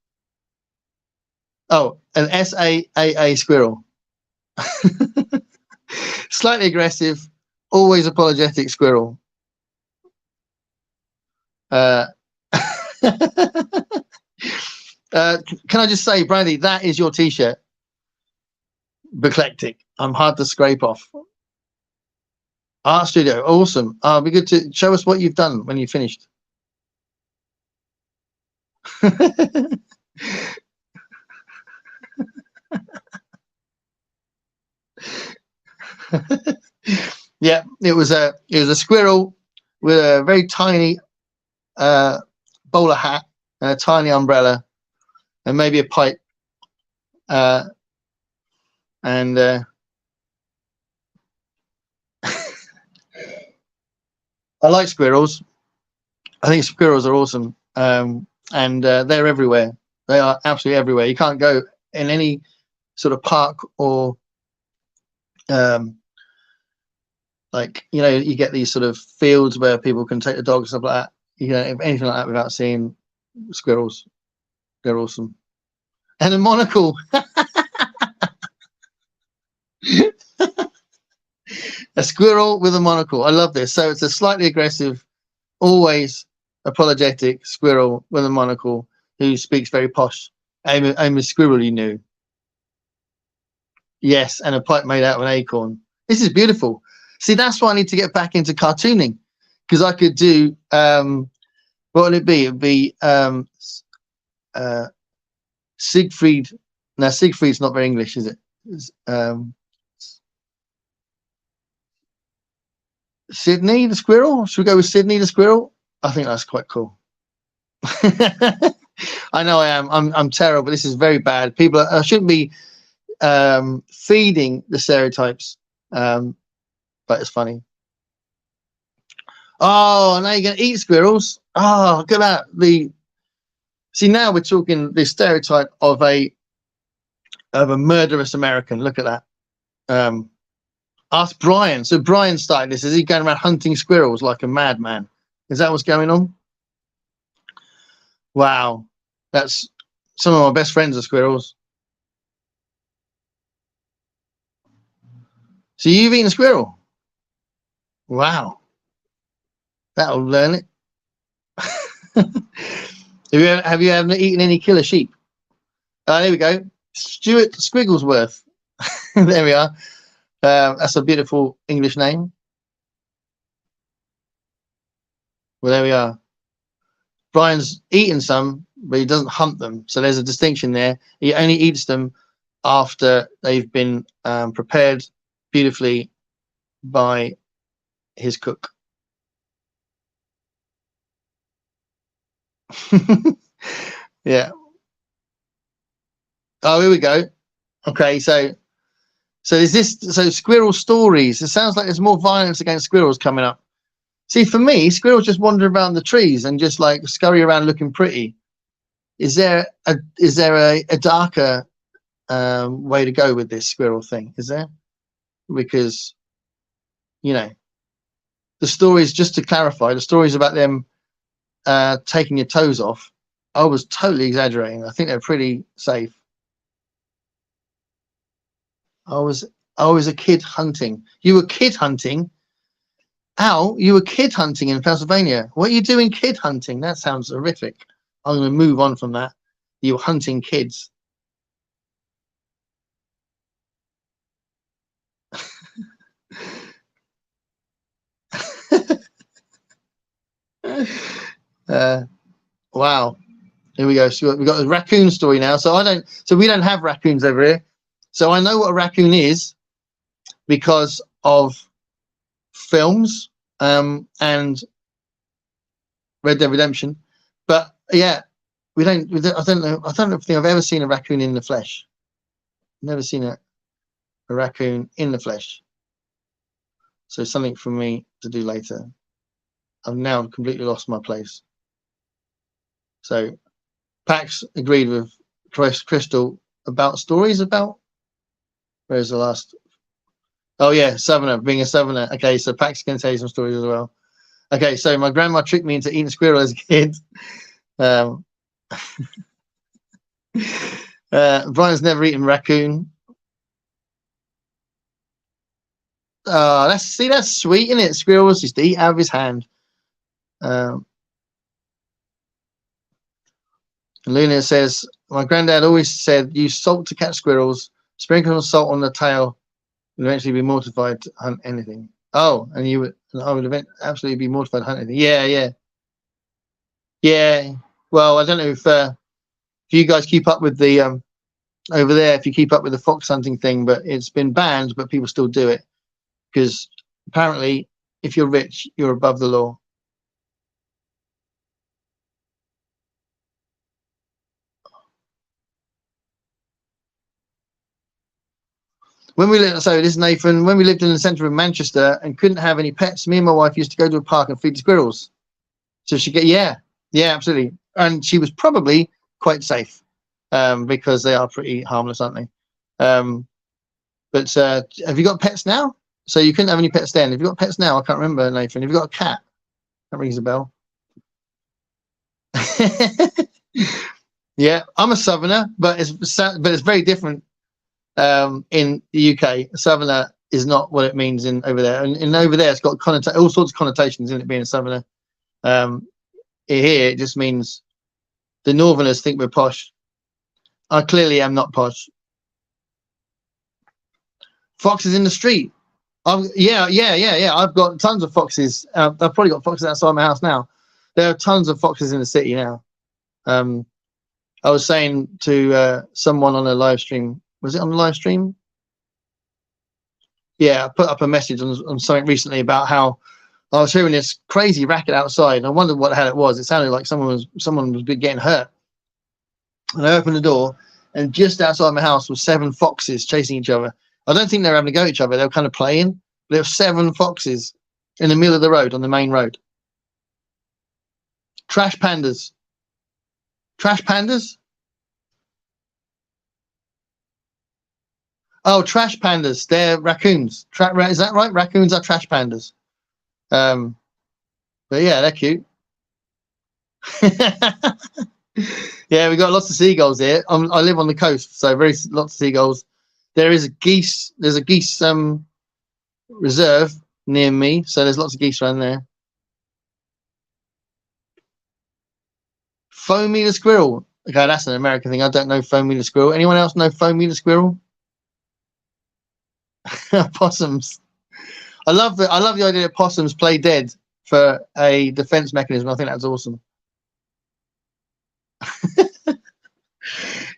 [SPEAKER 1] SAAA squirrel. Slightly aggressive, always apologetic squirrel. Can I just say, Brandy, that is your t-shirt. Eclectic. I'm hard to scrape off. Art studio, awesome. It'd be good to show us what you've done when you finished. Yeah, it was a squirrel with a very tiny bowler hat and a tiny umbrella, and maybe a pipe. And I like squirrels. I think squirrels are awesome, and they're everywhere. They are absolutely everywhere. You can't go in any sort of park or like, you know, you get these sort of fields where people can take the dogs and stuff like that. You know, anything like that without seeing squirrels. They're awesome. And a monocle. A squirrel with a monocle. I love this. So it's a slightly aggressive, always apologetic squirrel with a monocle who speaks very posh. I'm a squirrel, you knew. Yes, and a pipe made out of an acorn. This is beautiful. See, that's why I need to get back into cartooning, because I could do what would it be? It'd be Siegfried. Now Siegfried's not very English, is it? It's, Sydney the squirrel. Should we go with Sydney the squirrel? I think that's quite cool. I know I am. I'm terrible. This is very bad. People I shouldn't be feeding the stereotypes, but it's funny. Oh, now you're gonna eat squirrels. Oh, look at that. See, now we're talking the stereotype of a murderous American. Look at that. Ask Brian. So Brian started this. Is he going around hunting squirrels like a madman? Is that what's going on? Wow, that's some of my best friends are squirrels. So you've eaten a squirrel? Wow, that'll learn it. Have you ever eaten any killer sheep? There we go. Stuart Squigglesworth. There we are. That's a beautiful English name. Well, there we are. Brian's eaten some, but he doesn't hunt them. So there's a distinction there. He only eats them after they've been prepared beautifully by his cook. Yeah. Oh, here we go. Okay, so is this squirrel stories? It sounds like there's more violence against squirrels coming up. See, for me, squirrels just wander around the trees and just like scurry around looking pretty. Is there a darker way to go with this squirrel thing? Is there? Because, you know, the stories, just to clarify, the stories about them taking your toes off, I was totally exaggerating. I think they're pretty safe. I was a kid hunting. You were kid hunting? Al, you were kid hunting in Pennsylvania. What are you doing kid hunting? That sounds horrific. I'm going to move on from that. You were hunting kids. Wow. Here we go. So we've got a raccoon story now. So we don't have raccoons over here. So I know what a raccoon is because of films and Red Dead Redemption. But yeah, I don't think I've ever seen a raccoon in the flesh. Never seen a raccoon in the flesh. So something for me to do later. I've now completely lost my place. So Pax agreed with Crystal about stories about. Where's the last? Oh yeah, Southerner, being a Southerner. Okay, so Pax can tell you some stories as well. Okay, so my grandma tricked me into eating squirrel as a kid. Brian's never eaten raccoon. That's sweet, isn't it? Squirrels used to eat out of his hand. Luna says, my granddad always said, use salt to catch squirrels, sprinkle salt on the tail, and eventually be mortified to hunt anything. Oh, and I would absolutely be mortified to hunt anything. Yeah. Well, I don't know if you guys keep up with the over there, if you keep up with the fox hunting thing, but it's been banned, but people still do it because apparently, if you're rich, you're above the law. When we lived, so this is Nathan. When we lived in the centre of Manchester and couldn't have any pets, me and my wife used to go to a park and feed the squirrels. So she get yeah, absolutely, and she was probably quite safe because they are pretty harmless, aren't they? But have you got pets now? So you couldn't have any pets then. Have you got pets now? I can't remember, Nathan. Have you got a cat? That rings a bell. Yeah, I'm a southerner, but it's very different in the UK. A southerner is not what it means in over there, and over there it's got all sorts of connotations in it being a southerner. Here it just means the northerners think we're posh. I clearly am not posh. Foxes in the street. Yeah. I've got tons of foxes. I've probably got foxes outside my house now. There are tons of foxes in the city now. I was saying to someone on a live stream. Was it on the live stream? Yeah, I put up a message on something recently about how I was hearing this crazy racket outside, and I wondered what the hell it was. It sounded like someone was getting hurt. And I opened the door, and just outside my house was 7 foxes chasing each other. I don't think they were having to go at each other. They were kind of playing. But there were 7 foxes in the middle of the road, on the main road. Trash pandas. Trash pandas? Oh, trash pandas. They're raccoons. Is that right? Raccoons are trash pandas. But yeah, they're cute. Yeah, we got lots of seagulls here. I live on the coast, so lots of seagulls. There's a geese reserve near me, so there's lots of geese around there. Foamy the squirrel. Okay, that's an American thing. I don't know Foamy the squirrel. Anyone else know Foamy the squirrel? Possums. I love the idea that possums play dead for a defense mechanism. I think that's awesome.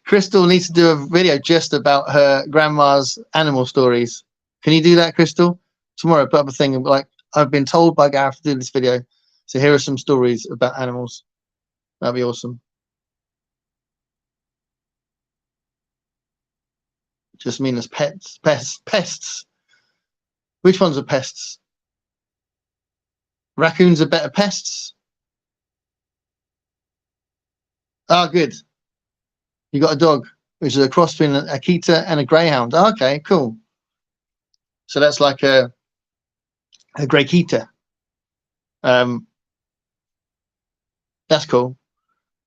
[SPEAKER 1] Crystal needs to do a video just about her grandma's animal stories. Can you do that, Crystal? Tomorrow, put up a thing like, I've been told by Gareth to do this video, so here are some stories about animals. That'd be awesome. Just mean as pests. Which ones are pests? Raccoons are better pests. Ah, good. You got a dog, which is a cross between a Akita and a greyhound. Oh, okay, cool. So that's like a Greykita. That's cool.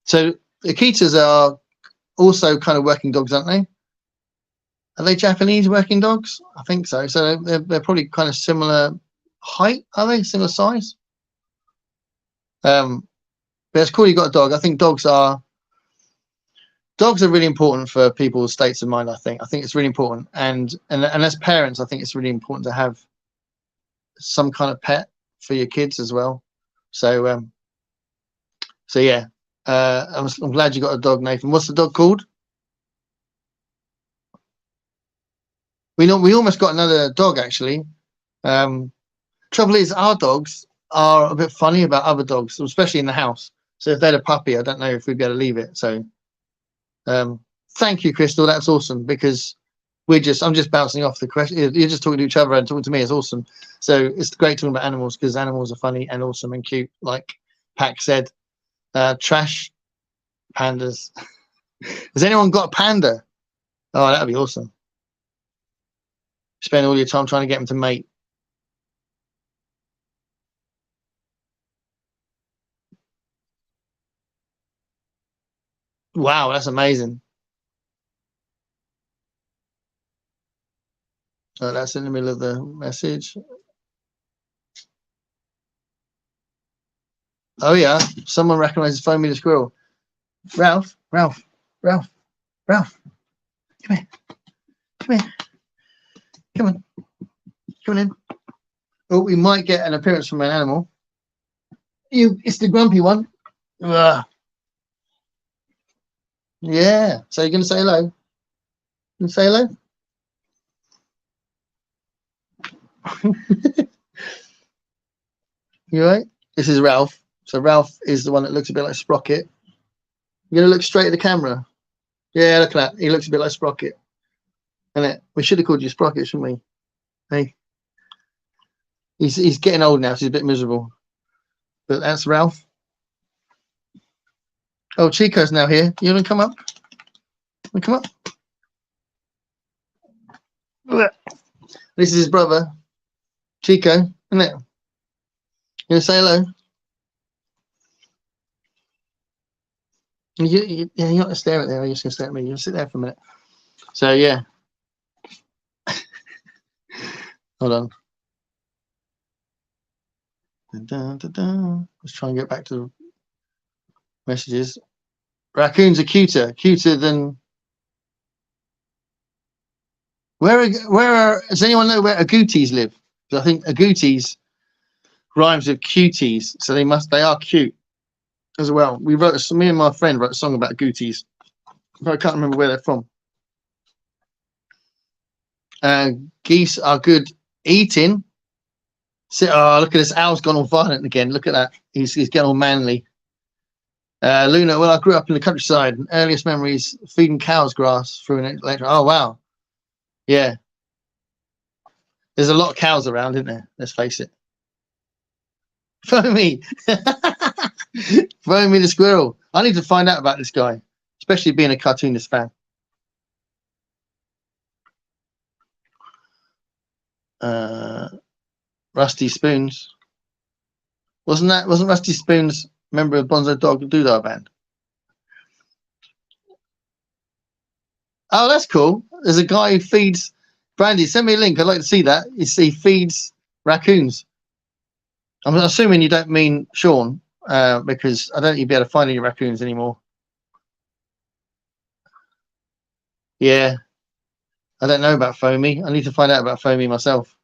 [SPEAKER 1] So Akitas are also kind of working dogs, aren't they? Are they Japanese working dogs? I think so. So they're probably kind of similar height, are they? Similar size? But it's cool you got a dog. I think dogs are really important for people's states of mind. I think it's really important, and as parents, I think it's really important to have some kind of pet for your kids as well. So yeah, I'm glad you got a dog, Nathan. What's the dog called? We almost got another dog actually. Trouble is, our dogs are a bit funny about other dogs, especially in the house. So if they had a puppy, I don't know if we'd be able to leave it. So thank you, Crystal. That's awesome, because I'm just bouncing off the question. You're just talking to each other and talking to me. It's awesome. So it's great talking about animals, because animals are funny and awesome and cute, like Pac said. Trash pandas. Has anyone got a panda? Oh, that'd be awesome. Spend all your time trying to get them to mate. Wow, that's amazing. Oh, that's in the middle of the message. Oh yeah, someone recognizes Foamy the squirrel. Ralph. Come here. Come on in. Oh, we might get an appearance from an animal. It's the grumpy one. Ugh. Yeah. So you're gonna say hello? You say hello? You right? This is Ralph. So Ralph is the one that looks a bit like Sprocket. You're gonna look straight at the camera. Yeah, look at that. He looks a bit like Sprocket. Innit? We should have called you Sprocket, shouldn't we? Hey, he's getting old now, so he's a bit miserable. But that's Ralph. Oh, Chico's now here. You want to come up? Come up. This is his brother, Chico, isn't it? You want to say hello? You're not going to stare at there. You're just going to stare at me. You'll sit there for a minute. So, yeah. Hold on. Let's try and get back to the messages. Raccoons are cuter than. Does anyone know where agoutis live? Because I think agoutis rhymes with cuties, so they are cute as well. Me and my friend wrote a song about agoutis, but I can't remember where they're from. Geese are good eating. Oh, look at this. Owl's gone all violent again. Look at that. He's getting all manly. Luna, well, I grew up in the countryside. Earliest memories feeding cows grass through an later. Oh, wow. Yeah. There's a lot of cows around, isn't there? Let's face it. Foamy. Foamy the squirrel. I need to find out about this guy, especially being a cartoonist fan. Rusty Spoons. Wasn't Rusty Spoons member of Bonzo Dog Doodah Band? Oh, that's cool. There's a guy who feeds. Brandy, send me a link. I'd like to see that. He feeds raccoons. I'm assuming you don't mean Sean, because I don't think you'd be able to find any raccoons anymore. Yeah. I don't know about Foamy. I need to find out about Foamy myself.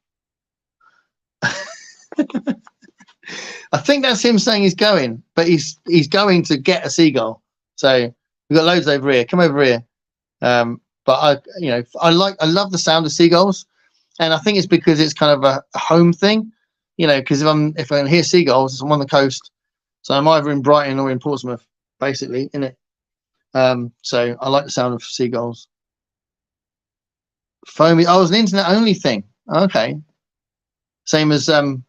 [SPEAKER 1] I think that's him saying he's going, but he's going to get a seagull. So we've got loads over here. Come over here. But I love the sound of seagulls, and I think it's because it's kind of a home thing, because if I can hear seagulls, I'm on the coast, so I'm either in Brighton or in Portsmouth, basically, innit? So I like the sound of seagulls. Foamy. Oh, it's an internet only thing. Okay. Same as do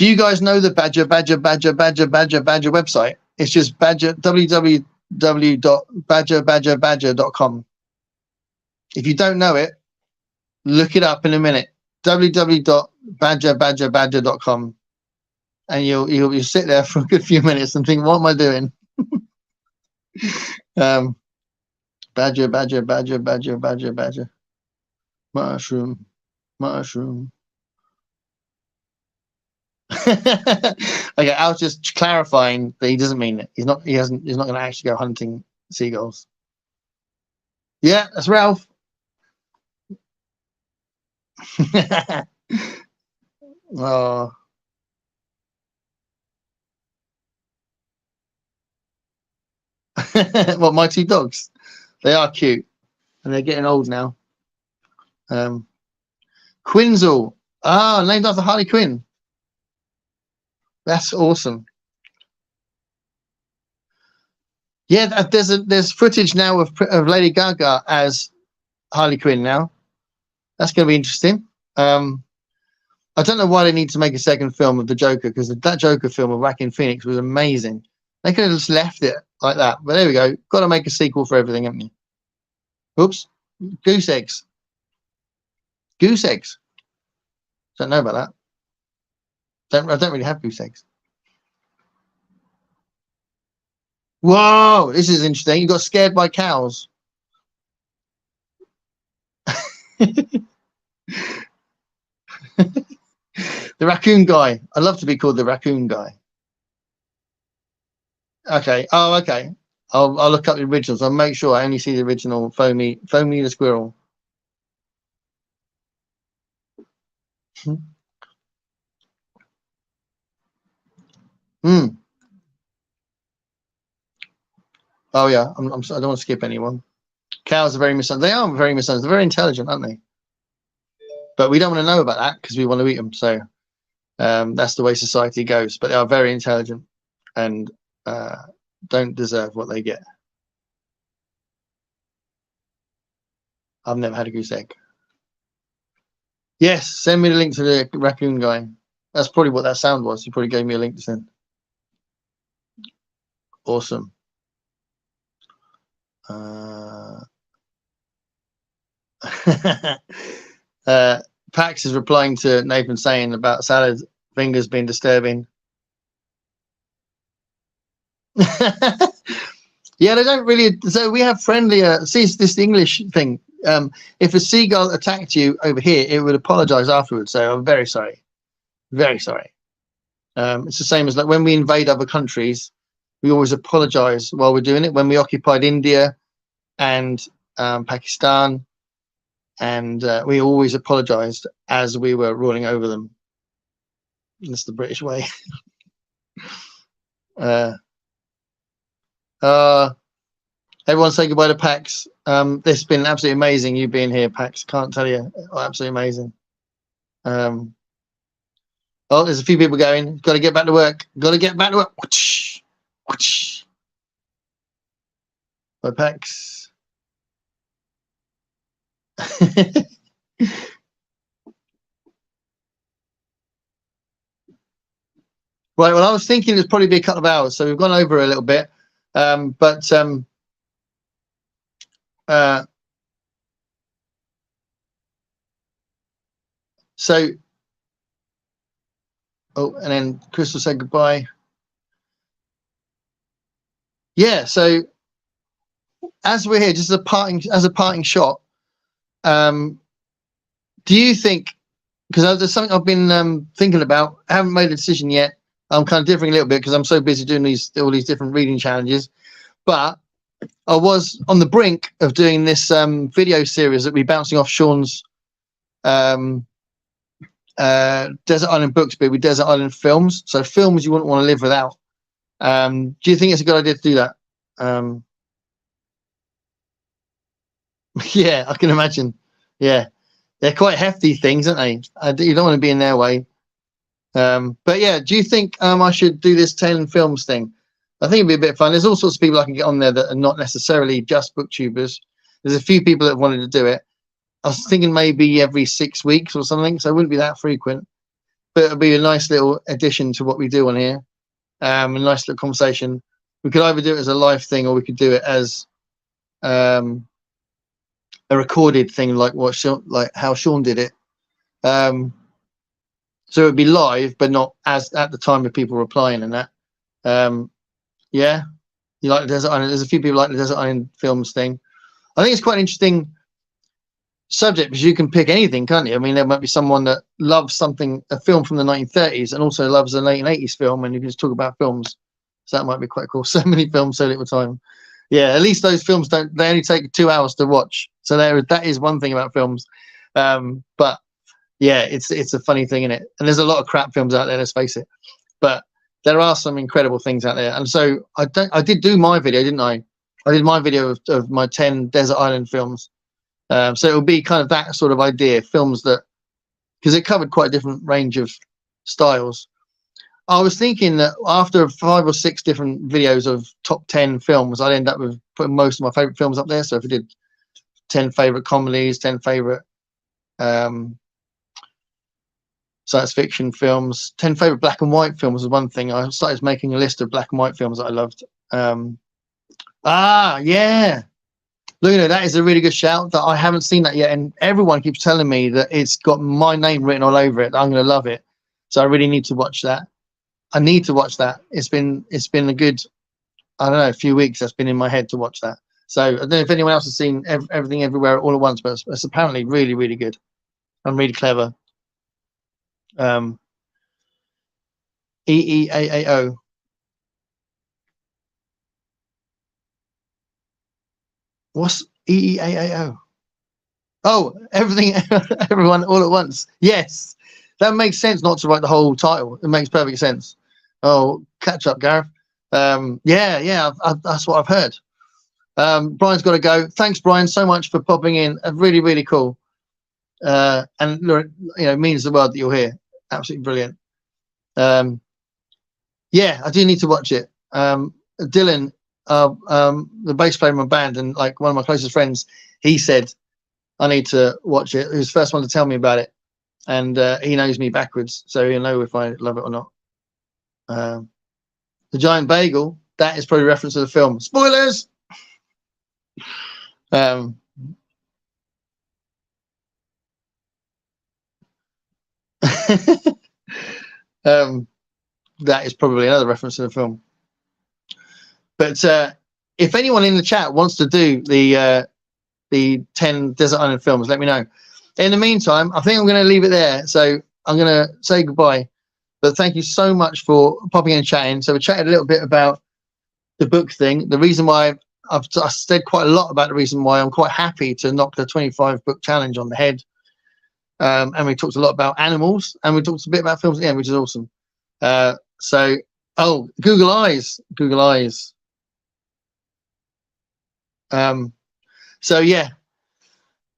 [SPEAKER 1] you guys know the Badger website? It's just Badger www.badgerbadgerbadger.com. If you don't know it, look it up in a minute. www.badgerbadgerbadger.com, and you'll sit there for a good few minutes and think, what am I doing? Badger. Mushroom. Okay, I was just clarifying that he doesn't mean it. He's not going to actually go hunting seagulls. Yeah, that's Ralph. Oh. What, my two dogs? They are cute, and they're getting old now. Quinzel. Named after Harley Quinn. That's awesome. Yeah, there's footage now of Lady Gaga as Harley Quinn now. That's going to be interesting. I don't know why they need to make a second film of the Joker, because that Joker film of Joaquin Phoenix was amazing. They could have just left it like that. But there we go. Got to make a sequel for everything, haven't you? Oops. Goose eggs. Don't know about that. I don't really have goose eggs. Whoa, this is interesting. You got scared by cows. The raccoon guy. I'd love to be called the raccoon guy. Okay. Oh, okay. I'll look up the originals. I'll make sure I only see the original Foamy the squirrel. Oh yeah, I don't want to skip anyone. Cows are very misunderstood. They are very misunderstood. They're very intelligent, aren't they? But we don't want to know about that because we want to eat them. So that's the way society goes. But they are very intelligent and don't deserve what they get. I've never had a goose egg. Yes, send me the link to the raccoon guy. That's probably what that sound was. He probably gave me a link to send. Awesome. Pax is replying to Nathan saying about salad fingers being disturbing. Yeah, they don't really. So we have friendlier. See, it's this English thing. If a seagull attacked you over here, it would apologize afterwards. So I'm very sorry, very sorry. It's the same as like when we invade other countries, we always apologize while we're doing it. When we occupied India and Pakistan, and we always apologized as we were ruling over them. That's the British way. Everyone say goodbye to Pax. This has been absolutely amazing, you being here, Pax. Can't tell you. Absolutely amazing. Oh, there's a few people going. Got to get back to work. Got to get back to work. Whoosh, whoosh. Bye, Pax. Right, well, I was thinking it'd probably be a couple of hours, so we've gone over a little bit. So, oh, and then Crystal said goodbye. Yeah, so as we're here, just as a parting shot, do you think, because there's something I've been thinking about, I haven't made a decision yet. I'm kind of differing a little bit because I'm so busy doing all these different reading challenges. But I was on the brink of doing this video series that we're bouncing off Sean's Desert Island books, but with Desert Island films. So films you wouldn't want to live without. Do you think it's a good idea to do that? Yeah, I can imagine. Yeah, they're quite hefty things, aren't they? You don't want to be in their way. But yeah, do you think I should do this 10 films thing? I think it'd be a bit of fun. There's all sorts of people I can get on there that are not necessarily just booktubers. There's a few people that wanted to do it. I was thinking maybe every 6 weeks or something, so it wouldn't be that frequent. But it'll be a nice little addition to what we do on here. A nice little conversation. We could either do it as a live thing or we could do it as a recorded thing, like how Sean did it. So it would be live, but not as at the time of people replying and that. Yeah, you like the Desert Island? There's a few people like the Desert Island films thing. I think it's quite an interesting subject because you can pick anything, can't you? I mean, there might be someone that loves a film from the 1930s, and also loves a 1980s film, and you can just talk about films. So that might be quite cool. So many films, so little time. Yeah, at least those films they only take 2 hours to watch. So that is one thing about films. But yeah, it's a funny thing, isn't it? And there's a lot of crap films out there, let's face it. But there are some incredible things out there. And so I did do my video, didn't I? I did my video of my 10 Desert Island films. So it'll be kind of that sort of idea, films that, because it covered quite a different range of styles. I was thinking that after 5 or 6 different videos of top 10 films, I'd end up with putting most of my favorite films up there. So if I did 10 favorite comedies, 10 favorite science fiction films, 10 favorite black and white films was one thing. I started making a list of black and white films that I loved. Yeah, Luna, that is a really good shout. That I haven't seen that yet, and everyone keeps telling me that it's got my name written all over it. I'm going to love it, so I really need to watch that. I need to watch that. It's been a good, I don't know, a few weeks that's been in my head to watch that. So I don't know if anyone else has seen Everything Everywhere All at Once, but it's apparently really, really good and really clever. EEAAO. What's EEAAO? Oh, Everything, Everyone, All at Once. Yes, that makes sense not to write the whole title. It makes perfect sense. Oh, catch up, Gareth. Yeah, that's what I've heard. Brian's got to go. Thanks, Brian, so much for popping in. Really, really cool. And it means the world that you're here. Absolutely brilliant. Yeah, I do need to watch it. Dylan, the bass player in my band and like one of my closest friends, he said I need to watch it. He was the first one to tell me about it, and he knows me backwards, so he'll know if I love it or not. The Giant Bagel, that is probably a reference to the film. Spoilers. That is probably another reference to the film. But if anyone in the chat wants to do the 10 Desert Island films, let me know. In the meantime, I think I'm going to leave it there. So I'm going to say goodbye. But thank you so much for popping in and chatting. So we chatted a little bit about the book thing. The reason why I've said quite a lot about the reason why I'm quite happy to knock the 25 book challenge on the head. And we talked a lot about animals, and we talked a bit about films at the end, which is awesome. So, oh, Google Eyes. So yeah,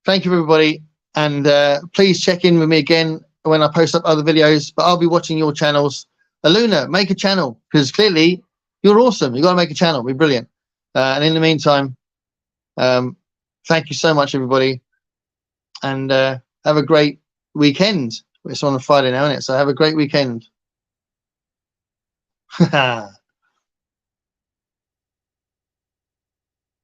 [SPEAKER 1] thank you everybody, and please check in with me again when I post up other videos, but I'll be watching your channels. Aluna, make a channel, because clearly you're awesome. You got to make a channel. Be brilliant. And in the meantime, thank you so much everybody, and have a great weekend. It's on a Friday now, isn't it? So have a great weekend.